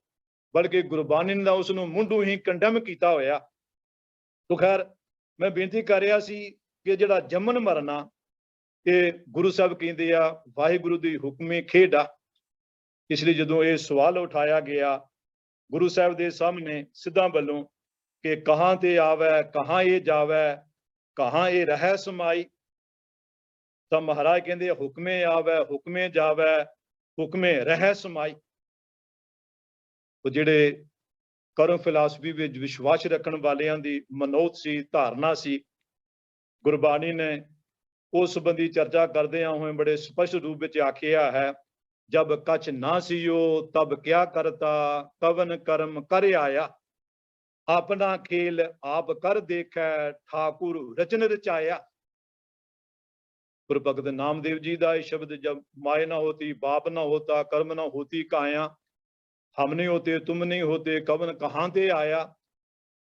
ਬਲਕਿ ਗੁਰਬਾਣੀ ਦਾ ਉਸ ਨੂੰ ਮੁੰਡੂ ਹੀ ਕੰਡੈਮ ਕੀਤਾ ਹੋਇਆ। ਤੋ ਖੈਰ, ਮੈਂ ਬੇਨਤੀ ਕਰ ਰਿਹਾ ਸੀ ਕਿ ਜਿਹੜਾ ਜੰਮਣ ਮਰਨਾ, ਇਹ ਗੁਰੂ ਸਾਹਿਬ ਕਹਿੰਦੇ ਆ ਵਾਹਿਗੁਰੂ ਦੀ ਹੁਕਮੀ ਖੇਡ ਆ। ਇਸ ਲਈ ਜਦੋਂ ਇਹ ਸਵਾਲ ਉਠਾਇਆ ਗਿਆ ਗੁਰੂ ਸਾਹਿਬ ਦੇ ਸਾਹਮਣੇ ਸਿੱਧਾਂ ਵੱਲੋਂ ਕਿ ਕਹਾਂ ਤੇ ਆਵੈ ਕਹਾਂ ਇਹ ਜਾਵੈ, ਕਹਾਂ ਇਹ ਰਹਿ ਸਮਾਈ, ਤਾਂ ਮਹਾਰਾਜ ਕਹਿੰਦੇ ਹੁਕਮੇ ਆਵੈ ਹੁਕਮੇ ਜਾਵੈ ਹੁਕਮੇ ਰਹਿ ਸਮਾਈ। ਉਹ ਜਿਹੜੇ ਕਰਮ ਫਿਲਾਸਫੀ ਵਿੱਚ ਵਿਸ਼ਵਾਸ ਰੱਖਣ ਵਾਲਿਆਂ ਦੀ ਮਨੋਤ ਸੀ, ਧਾਰਨਾ ਸੀ। ਗੁਰਬਾਣੀ ਨੇ ਉਸ ਸੰਬੰਧੀ ਚਰਚਾ ਕਰਦਿਆਂ ਹੋਏ ਬੜੇ ਸਪਸ਼ਟ ਰੂਪ ਵਿੱਚ ਆਖਿਆ ਹੈ, ਜਬ ਕਛ ਨਾ ਸੀਓ ਤਬ ਕਿਆ ਕਰਤਾ, ਕਵਨ ਕਰਮ ਕਰ ਆਇਆ, ਆਪਣਾ ਖੇਲ ਆਪ ਕਰ ਦੇਖੈ, ਠਾਕੁਰ ਰਚਨ ਰਚਾਇਆ। ਗੁਰੂ ਭਗਤ ਨਾਮਦੇਵ ਜੀ ਦਾ ਇਹ ਸ਼ਬਦ, ਜਬ ਮਾਏ ਨਾ ਹੋਤੀ ਬਾਪ ਨਾ ਹੋਤਾ, ਕਰਮ ਨਾ ਹੋਤੀ ਕਾਇਆ, ਹਮ ਨਹੀਂ ਹੋਤੇ ਤੁਮ ਨਹੀਂ ਹੋਤੇ, ਕਵਨ ਕਹਾਂ ਤੇ ਆਇਆ।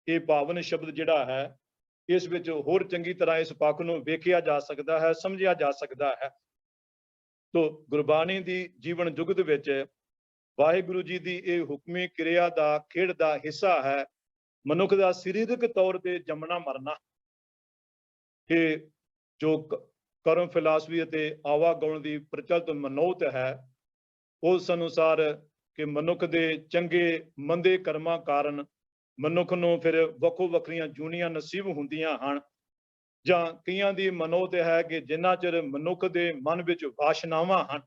ਇਹ ਪਾਵਨ ਸ਼ਬਦ ਜਿਹੜਾ ਹੈ, ਇਸ ਵਿੱਚ ਹੋਰ ਚੰਗੀ ਤਰ੍ਹਾਂ ਇਸ ਪੱਖ ਨੂੰ ਵੇਖਿਆ ਜਾ ਸਕਦਾ ਹੈ, ਸਮਝਿਆ ਜਾ ਸਕਦਾ ਹੈ। ਤੋ ਗੁਰਬਾਣੀ ਦੀ ਜੀਵਨ ਜੁਗਤ ਵਿੱਚ ਵਾਹਿਗੁਰੂ ਜੀ ਦੀ ਇਹ ਹੁਕਮੀ ਕਿਰਿਆ ਦਾ ਖੇਡ ਦਾ ਹਿੱਸਾ ਹੈ ਮਨੁੱਖ ਦਾ ਸਰੀਰਕ ਤੌਰ ਤੇ ਜੰਮਣਾ ਮਰਨਾ। ਇਹ ਜੋ ਕਰਮ ਫਿਲਾਸਫੀ ਅਤੇ ਆਵਾਗੁਣ ਦੀ ਪ੍ਰਚਲਿਤ ਮਨੋਤ ਹੈ, ਉਸ ਅਨੁਸਾਰ ਕਿ ਮਨੁੱਖ ਦੇ ਚੰਗੇ ਮੰਦੇ ਕਰਮਾਂ ਕਾਰਨ ਮਨੁੱਖ ਨੂੰ ਫਿਰ ਵੱਖੋ ਵੱਖਰੀਆਂ ਜੂਨੀਆਂ ਨਸੀਬ ਹੁੰਦੀਆਂ ਹਨ। ਜਾਂ ਕਈਆਂ ਦੀ ਮਨੋਤ ਹੈ ਕਿ ਜਿੰਨਾ ਚਿਰ ਮਨੁੱਖ ਦੇ ਮਨ ਵਿੱਚ ਵਾਸ਼ਨਾਵਾਂ ਹਨ,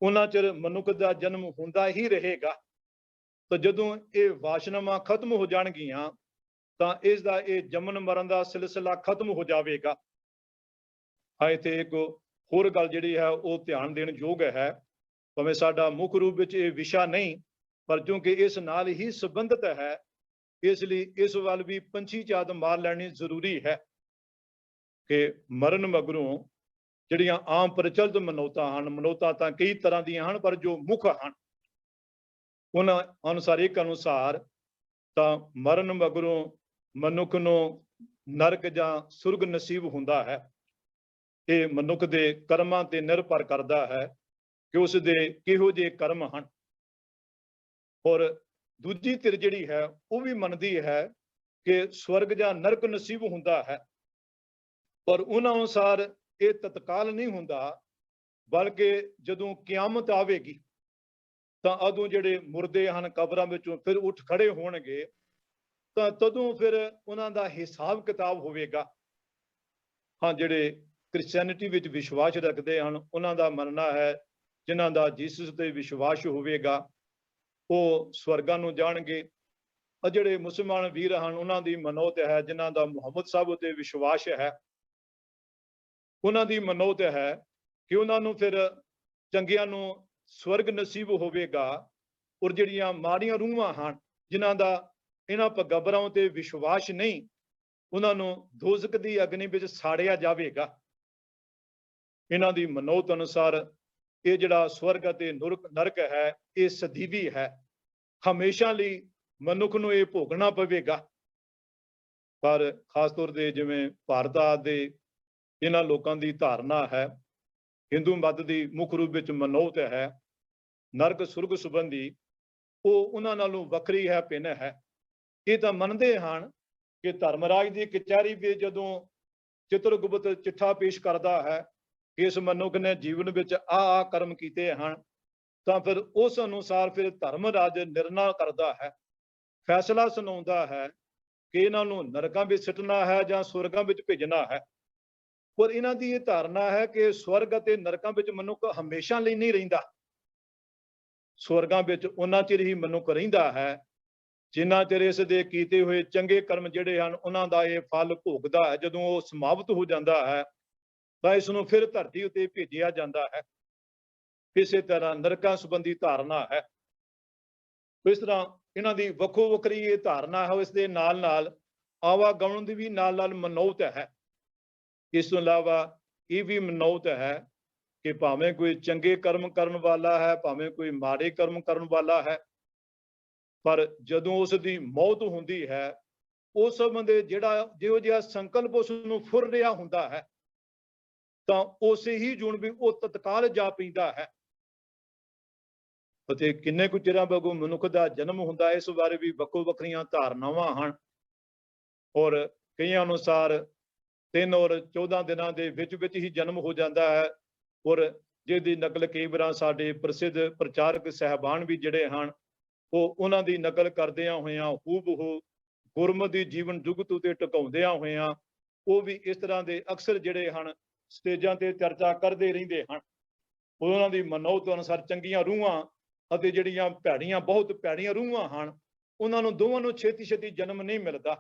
ਉਹਨਾਂ ਚਿਰ ਮਨੁੱਖ ਦਾ ਜਨਮ ਹੁੰਦਾ ਹੀ ਰਹੇਗਾ। ਤਾਂ ਜਦੋਂ ਇਹ ਵਾਸ਼ਨਾਵਾਂ ਖਤਮ ਹੋ ਜਾਣਗੀਆਂ ਤਾਂ ਇਸ ਦਾ ਇਹ ਜੰਮਣ ਮਰਨ ਦਾ ਸਿਲਸਿਲਾ ਖਤਮ ਹੋ ਜਾਵੇਗਾ। ਇੱਥੇ ਇੱਕ ਹੋਰ ਗੱਲ ਜਿਹੜੀ ਹੈ ਉਹ ਧਿਆਨ ਦੇਣ ਯੋਗ ਹੈ, ਭਾਵੇਂ ਸਾਡਾ ਮੁੱਖ ਰੂਪ ਵਿੱਚ ਇਹ ਵਿਸ਼ਾ ਨਹੀਂ, ਪਰ ਕਿਉਂਕਿ ਇਸ ਨਾਲ ਹੀ ਸੰਬੰਧਿਤ ਹੈ, ਇਸ ਲਈ ਇਸ ਵੱਲ ਵੀ ਪੰਛੀ ਚਾਦ ਮਾਰ ਲੈਣੀ ਜ਼ਰੂਰੀ ਹੈ ਕਿ ਮਰਨ ਮਗਰੋਂ ਜਿਹੜੀਆਂ ਆਮ ਪ੍ਰਚਲਿਤ ਮਨੋਤਾਂ ਹਨ, ਮਨੋਤਾਂ ਤਾਂ ਕਈ ਤਰ੍ਹਾਂ ਦੀਆਂ ਹਨ, ਪਰ ਜੋ ਮੁੱਖ ਹਨ ਉਹਨਾਂ ਅਨੁਸਾਰ, ਇੱਕ ਅਨੁਸਾਰ ਤਾਂ ਮਰਨ ਮਗਰੋਂ ਮਨੁੱਖ ਨੂੰ ਨਰਕ ਜਾਂ ਸੁਰਗ ਨਸੀਬ ਹੁੰਦਾ ਹੈ। ਇਹ ਮਨੁੱਖ ਦੇ ਕਰਮਾਂ ਤੇ ਨਿਰਭਰ ਕਰਦਾ ਹੈ ਕਿ ਉਸ ਦੇ ਕਿਹੋ ਜਿਹੇ ਕਰਮ ਹਨ। ਔਰ ਦੂਜੀ ਧਿਰ ਜਿਹੜੀ ਹੈ ਉਹ ਵੀ ਮੰਨਦੀ ਹੈ ਕਿ ਸਵਰਗ ਜਾਂ ਨਰਕ ਨਸੀਬ ਹੁੰਦਾ ਹੈ, ਪਰ ਉਹਨਾਂ ਅਨੁਸਾਰ ਇਹ ਤਤਕਾਲ ਨਹੀਂ ਹੁੰਦਾ, ਬਲਕਿ ਜਦੋਂ ਕਿਆਮਤ ਆਵੇਗੀ ਤਾਂ ਉਦੋਂ ਜਿਹੜੇ ਮੁਰਦੇ ਹਨ ਕਬਰਾਂ ਵਿੱਚੋਂ ਫਿਰ ਉੱਠ ਖੜੇ ਹੋਣਗੇ, ਤਾਂ ਤਦੋਂ ਫਿਰ ਉਹਨਾਂ ਦਾ ਹਿਸਾਬ ਕਿਤਾਬ ਹੋਵੇਗਾ। ਹਾਂ, ਜਿਹੜੇ ਕ੍ਰਿਸਚੈਨਿਟੀ ਵਿੱਚ ਵਿਸ਼ਵਾਸ ਰੱਖਦੇ ਹਨ ਉਹਨਾਂ ਦਾ ਮੰਨਣਾ ਹੈ ਜਿਨ੍ਹਾਂ ਦਾ ਜੀਸਸ ਤੇ ਵਿਸ਼ਵਾਸ ਹੋਵੇਗਾ ਉਹ ਸਵਰਗਾਂ ਨੂੰ ਜਾਣਗੇ। ਜਿਹੜੇ ਮੁਸਲਮਾਨ ਵੀਰ ਹਨ ਉਹਨਾਂ ਦੀ ਮਨੋਤ ਹੈ, ਜਿਨ੍ਹਾਂ ਦਾ ਮੁਹੰਮਦ ਸਾਹਿਬ ਉਤੇ ਵਿਸ਼ਵਾਸ ਹੈ, ਉਹਨਾਂ ਦੀ ਮਨੋਤ ਹੈ ਕਿ ਉਹਨਾਂ ਨੂੰ ਫਿਰ ਚੰਗਿਆਂ ਨੂੰ ਸਵਰਗ ਨਸੀਬ ਹੋਵੇਗਾ, ਔਰ ਜਿਹੜੀਆਂ ਮਾੜੀਆਂ ਰੂਹਾਂ ਹਨ ਜਿਨ੍ਹਾਂ ਦਾ ਇਹਨਾਂ ਪੈਗੰਬਰਾਂ ਉਤੇ ਵਿਸ਼ਵਾਸ ਨਹੀਂ, ਉਹਨਾਂ ਨੂੰ ਦੋਜ਼ਖ ਦੀ ਅਗਨੀ ਵਿੱਚ ਸਾੜਿਆ ਜਾਵੇਗਾ। ਇਹਨਾਂ ਦੀ ਮਨੋਤ ਅਨੁਸਾਰ ਇਹ ਜਿਹੜਾ ਸਵਰਗ ਅਤੇ ਨਰਕ ਹੈ ਇਹ ਸਦੀਵੀ ਹੈ, ਹਮੇਸ਼ਾ ਲਈ ਮਨੁੱਖ ਨੂੰ ਇਹ ਭੋਗਣਾ ਪਵੇਗਾ। ਪਰ ਖਾਸ ਤੌਰ ਤੇ ਜਿਵੇਂ ਭਾਰਤ ਦੇ ਇਹਨਾਂ ਲੋਕਾਂ ਦੀ ਧਾਰਨਾ ਹੈ, ਹਿੰਦੂ ਮਤ ਦੀ ਮੁੱਖ ਰੂਪ ਵਿੱਚ ਮਨੋਤ ਹੈ ਨਰਕ ਸੁਰਗ ਸੰਬੰਧੀ, ਉਹ ਉਹਨਾਂ ਨਾਲੋਂ ਵੱਖਰੀ ਹੈ, ਭਿੰਨ ਹੈ। ਇਹ ਤਾਂ ਮੰਨਦੇ ਹਨ ਕਿ ਧਰਮਰਾਜ ਦੀ ਕਚਹਿਰੀ ਵਿੱਚ ਜਦੋਂ ਚਿੱਤਰਗੁਪਤ ਚਿੱਠਾ ਪੇਸ਼ ਕਰਦਾ ਹੈ ਕਿ ਇਸ ਮਨੁੱਖ ਨੇ ਜੀਵਨ ਵਿੱਚ ਆਹ ਕਰਮ ਕੀਤੇ ਹਨ, ਤਾਂ ਫਿਰ ਉਸ ਅਨੁਸਾਰ ਫਿਰ ਧਰਮਰਾਜ ਨਿਰਣਾ ਕਰਦਾ ਹੈ, ਫੈਸਲਾ ਸੁਣਾਉਂਦਾ ਹੈ ਕਿ ਇਹਨਾਂ ਨੂੰ ਨਰਕਾਂ ਵਿੱਚ ਸਿੱਟਣਾ ਹੈ ਜਾਂ ਸਵਰਗਾਂ ਵਿੱਚ ਭੇਜਣਾ ਹੈ। ਪਰ ਇਹਨਾਂ ਦੀ ਇਹ ਧਾਰਨਾ ਹੈ ਕਿ ਸਵਰਗ ਅਤੇ ਨਰਕਾਂ ਵਿੱਚ ਮਨੁੱਖ ਹਮੇਸ਼ਾ ਲਈ ਨਹੀਂ ਰਹਿੰਦਾ। ਸਵਰਗਾਂ ਵਿੱਚ ਉਹਨਾਂ ਚਿਰ ਹੀ ਮਨੁੱਖ ਰਹਿੰਦਾ ਹੈ ਜਿੰਨਾ ਚਿਰ ਇਸ ਦੇ ਕੀਤੇ ਹੋਏ ਚੰਗੇ ਕਰਮ ਜਿਹੜੇ ਹਨ ਉਹਨਾਂ ਦਾ ਇਹ ਫਲ ਭੋਗਦਾ ਹੈ। ਜਦੋਂ ਉਹ ਸਮਾਪਤ ਹੋ ਜਾਂਦਾ ਹੈ ਤਾਂ ਇਸ ਨੂੰ ਫਿਰ ਧਰਤੀ ਉੱਤੇ ਭੇਜਿਆ ਜਾਂਦਾ ਹੈ। ਇਸੇ ਤਰ੍ਹਾਂ ਨਰਕਾਂ ਸੰਬੰਧੀ ਧਾਰਨਾ ਹੈ। ਇਸ ਤਰ੍ਹਾਂ ਇਹਨਾਂ ਦੀ ਵੱਖੋ ਵੱਖਰੀ ਇਹ ਧਾਰਨਾ ਹੈ। ਇਸ ਦੇ ਨਾਲ ਨਾਲ ਆਵਾਗਮਨ ਦੀ ਵੀ ਨਾਲ ਨਾਲ ਮਨੋਤ ਹੈ। ਇਸ ਤੋਂ ਇਲਾਵਾ ਇਹ ਵੀ ਮਨੋਤ ਹੈ ਕਿ ਭਾਵੇਂ ਕੋਈ ਚੰਗੇ ਕਰਮ ਕਰਨ ਵਾਲਾ ਹੈ, ਭਾਵੇਂ ਕੋਈ ਮਾੜੇ ਕਰਮ ਕਰਨ ਵਾਲਾ ਹੈ, ਪਰ ਜਦੋਂ ਉਸ ਦੀ ਮੌਤ ਹੁੰਦੀ ਹੈ ਉਸ ਸਮੇਂ ਜਿਹੜਾ ਜਿਹੋ ਜਿਹਾ ਸੰਕਲਪ ਉਸ ਨੂੰ ਫੁਰ ਰਿਹਾ ਹੁੰਦਾ ਹੈ ਤਾਂ ਉਸੇ ਹੀ ਜੂਨ ਵੀ ਉਹ ਤਤਕਾਲ ਜਾ ਪੈਂਦਾ ਹੈ। ਅਤੇ ਕਿੰਨੇ ਕੁ ਚਿਰਾਂ ਬਾਅਦ ਮਨੁੱਖ ਦਾ ਜਨਮ ਹੁੰਦਾ, ਇਸ ਬਾਰੇ ਵੀ ਵੱਖੋ ਵੱਖਰੀਆਂ ਧਾਰਨਾਵਾਂ ਹਨ। ਔਰ ਕਈਆਂ ਅਨੁਸਾਰ 3 ਔਰ 14 ਦਿਨਾਂ ਦੇ ਵਿੱਚ ਹੀ ਜਨਮ ਹੋ ਜਾਂਦਾ ਹੈ। ਔਰ ਜਿਹਦੀ ਨਕਲ ਕਈ ਵਾਰ ਸਾਡੇ ਪ੍ਰਸਿੱਧ ਪ੍ਰਚਾਰਕ ਸਹਿਬਾਨ ਵੀ ਜਿਹੜੇ ਹਨ ਉਹ ਉਹਨਾਂ ਦੀ ਨਕਲ ਕਰਦਿਆਂ ਹੋਇਆਂ ਹੂਬਹੂ ਗੁਰਮਤਿ ਦੀ ਜੀਵਨ ਜੁਗਤ ਉਤੇ ਟਿਕਾਉਂਦਿਆਂ ਹੋਇਆਂ ਉਹ ਵੀ ਇਸ ਤਰ੍ਹਾਂ ਦੇ ਅਕਸਰ ਜਿਹੜੇ ਹਨ ਸਟੇਜਾਂ ਤੇ ਚਰਚਾ ਕਰਦੇ ਰਹਿੰਦੇ ਹਨ। ਉਹਨਾਂ ਦੀ ਮਨੋਤ ਅਨੁਸਾਰ ਚੰਗੀਆਂ ਰੂਹਾਂ ਅਤੇ ਜਿਹੜੀਆਂ ਭੈੜੀਆਂ ਬਹੁਤ ਭੈੜੀਆਂ ਰੂਹਾਂ ਹਨ, ਉਹਨਾਂ ਨੂੰ ਦੋਵਾਂ ਨੂੰ ਛੇਤੀ ਛੇਤੀ ਜਨਮ ਨਹੀਂ ਮਿਲਦਾ।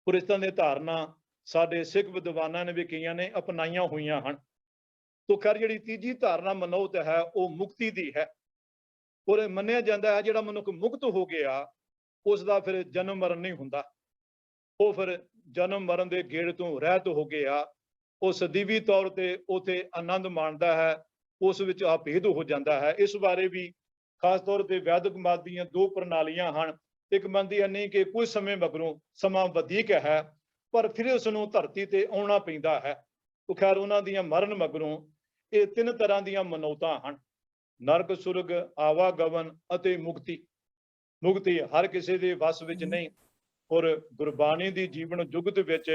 ਪਰ ਇਸ ਤਰ੍ਹਾਂ ਦੀਆਂ ਧਾਰਨਾ ਸਾਡੇ ਸਿੱਖ ਵਿਦਵਾਨਾਂ ਨੇ ਵੀ ਕਈਆਂ ਨੇ ਅਪਣਾਈਆਂ ਹੋਈਆਂ ਹਨ। ਤੋ ਖੈਰ ਜਿਹੜੀ ਤੀਜੀ ਧਾਰਨਾ ਮਨੌਤ ਹੈ ਉਹ ਮੁਕਤੀ ਦੀ ਹੈ। ਔਰ ਮੰਨਿਆ ਜਾਂਦਾ ਹੈ ਜਿਹੜਾ ਮਨੁੱਖ ਮੁਕਤ ਹੋ ਗਿਆ ਉਸ ਦਾ ਫਿਰ ਜਨਮ ਮਰਨ ਨਹੀਂ ਹੁੰਦਾ, ਉਹ ਫਿਰ ਜਨਮ ਮਰਨ ਦੇ ਗੇੜ ਤੋਂ ਰਹਿਤ ਹੋ ਗਿਆ, ਉਹ ਸਦੀਵੀ ਤੌਰ ਤੇ ਉਥੇ ਆਨੰਦ ਮਾਣਦਾ ਹੈ, ਉਸ ਵਿੱਚ ਅਭੇਦ ਹੋ ਜਾਂਦਾ ਹੈ। ਇਸ ਬਾਰੇ ਵੀ ਖਾਸ ਤੌਰ ਤੇ ਵੈਦਿਕ ਮਤ ਦੀਆਂ ਦੋ ਪ੍ਰਣਾਲੀਆਂ ਹਨ। ਇੱਕ ਮੰਨਦੀ ਹੈ ਨਹੀਂ ਕਿ ਕੁਝ ਸਮੇਂ ਮਗਰੋਂ ਸਮਾਂ ਵਧੀਕ ਹੈ ਪਰ ਫਿਰ ਉਸ ਨੂੰ ਧਰਤੀ ਤੇ ਆਉਣਾ ਪੈਂਦਾ ਹੈ। तो खैर उन्होंने मरण मगरों ये तीन तरह ਦੀਆਂ ਮਨੌਤਾਂ ਹਨ, ਨਰਕ ਸੁਰਗ ਆਵਾਗਮਨ ਅਤੇ ਮੁਕਤੀ। ਮੁਕਤੀ ਹਰ ਕਿਸੇ ਦੇ ਵਸ ਵਿੱਚ ਨਹੀਂ, ਔਰ ਗੁਰਬਾਣੀ ਦੀ ਜੀਵਨ ਜੁਗਤ ਵਿੱਚ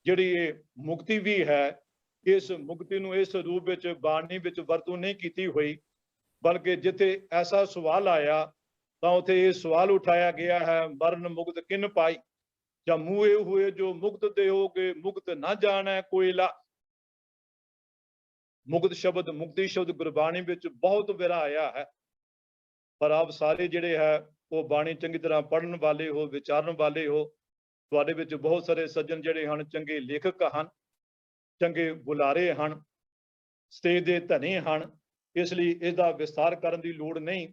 ਜਿਹੜੀ ਇਹ ਮੁਕਤੀ ਵੀ ਹੈ, ਇਸ ਮੁਕਤੀ ਨੂੰ ਇਸ ਰੂਪ ਵਿੱਚ ਬਾਣੀ ਵਿੱਚ ਵਰਤੋਂ ਨਹੀਂ ਕੀਤੀ ਹੋਈ, ਬਲਕਿ ਜਿੱਥੇ ਐਸਾ ਸਵਾਲ ਆਇਆ ਤਾਂ ਉੱਥੇ ਇਹ ਸਵਾਲ ਉਠਾਇਆ ਗਿਆ ਹੈ, ਮਰਨ ਮੁਕਤ ਕਿਨ ਪਾਈ, ਜਾਂ ਮੂਏ हुए जो मुक्त देहोगे मुक्त ना जाना कोयला। मुक्त शब्द मुक्ति शब्द गुरबाणी ਵਿੱਚ ਬਹੁਤ ਵਿਰਾ ਆਇਆ ਹੈ, ਪਰ ਆਪ ਸਾਰੇ ਜਿਹੜੇ ਹੈ ਉਹ ਬਾਣੀ ਚੰਗੀ ਤਰ੍ਹਾਂ ਪੜ੍ਹਨ ਵਾਲੇ ਹੋ, ਵਿਚਾਰਨ ਵਾਲੇ ਹੋ। ਤੁਹਾਡੇ ਵਿੱਚ ਬਹੁਤ ਸਾਰੇ ਸੱਜਣ ਜਿਹੜੇ ਹਨ ਚੰਗੇ ਲੇਖਕ ਹਨ, ਚੰਗੇ ਬੁਲਾਰੇ ਹਨ, ਸਟੇਜ ਦੇ ਧਨੀ ਹਨ। ਇਸ ਲਈ ਇਸ ਦਾ ਵਿਸਤਾਰ ਕਰਨ ਦੀ ਲੋੜ ਨਹੀਂ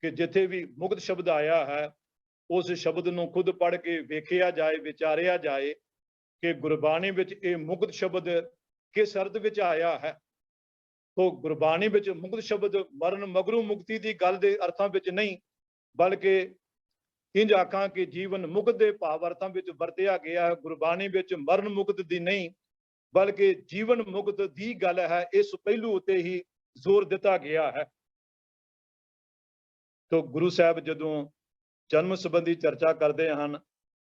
ਕਿ ਜਿੱਥੇ ਵੀ ਮੁਕਤ ਸ਼ਬਦ ਆਇਆ ਹੈ उस शब्द ਨੂੰ खुद पढ़ के वेखिया जाए, विचारिया जाए कि गुरबाणी विच ये मुक्त शब्द किस अर्थ विच आया है। तो गुरबाणी विच मुक्त शब्द मरण मगरू मुक्ति की गल दे अर्थां विच नहीं, बल्कि इंज आखां कि जीवन मुक्त दे भाव अर्थां विच वरतिया गया है। गुरबाणी विच मरण मुक्त दी नहीं बल्कि जीवन मुक्त दी गल है, इस पहलू उत्ते ही जोर दिता गया है। तो गुरु साहब जदों जन्म संबंधी चर्चा करते हैं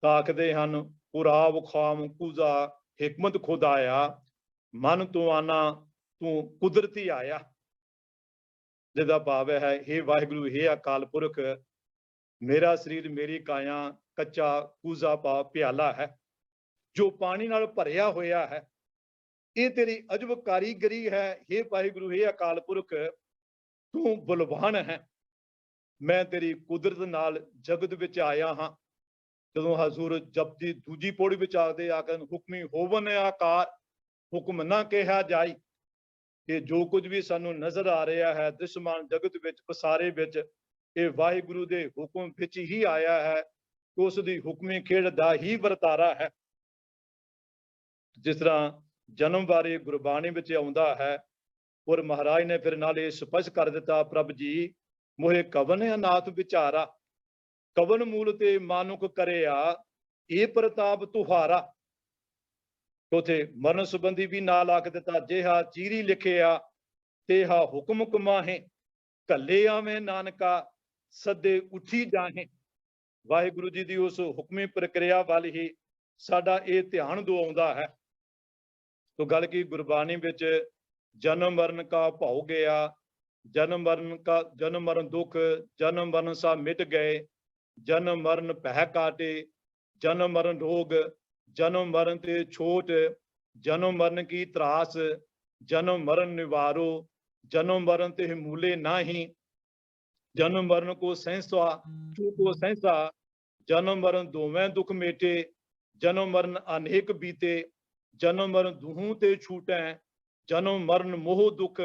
तो आखते हैं, पुराव खाम कूजा हिकमत खुद आया, मन तू आना तू कुदरती आया। जिसका भाव है, हे वाहिगुरु हे अकाल पुरख, मेरा शरीर मेरी काया कच्चा कूजा पा प्याला है, जो पानी नाल भरिया होया है, ये तेरी अजब कारीगरी है। हे वाहिगुरु हे अकाल पुरख, तू बलवान है, मैं तेरी कुदरत नाल जगत विच आया हाँ। जदों हजूर जपदी दूजी पौड़ी विच आखदे आखन, हुक्मी होवन आकार हुक्म ना कहा जाए, कि जो कुछ भी सानू नजर आ रहा है दृश्यमान जगत विच पसारे विच ये वाहिगुरु दे हुक्म विच ही आया है, उस दी हुक्मी खेड़ दा ही वरतारा है। जिस तरह जन्म बारे गुरबाणी विच आउंदा है, और महाराज ने फिर नाल ये स्पष्ट कर दिता, प्रभ जी मोहे कवन अनाथ विचारा, कवन मूल ते मानुक करेया, ये प्रताप तुहारा। उथे मरण संबंधी भी नाल आख दिता, जेहा चीरी लिखिया तेहा हुक्म कमाहे, कले आवे नानका सदे उठी जाहे। वाहिगुरु जी दी उस हुक्मी प्रक्रिया वाल ही साडा ये ध्यान दो आउंदा है। तो गल की गुरबाणी विच जन्म मरण का भाव गया, जन्म मरण दुख, जन्म मरण सा मिट गए, जन्म मरण भय काटे, जन्म मरण रोग, जन्म मरण ते छोट, जन्म मरण की त्रास, जन्म मरण निवारो, जन्म मरण ते मूले नाही, जन्म मरण को सहसा को सहसा, जन्म मरण दोवें दुख मेटे, जन्म मरण अनेक बीते, जन्म मरण दुहू ते छूटे, जन्म मरण मोह दुख,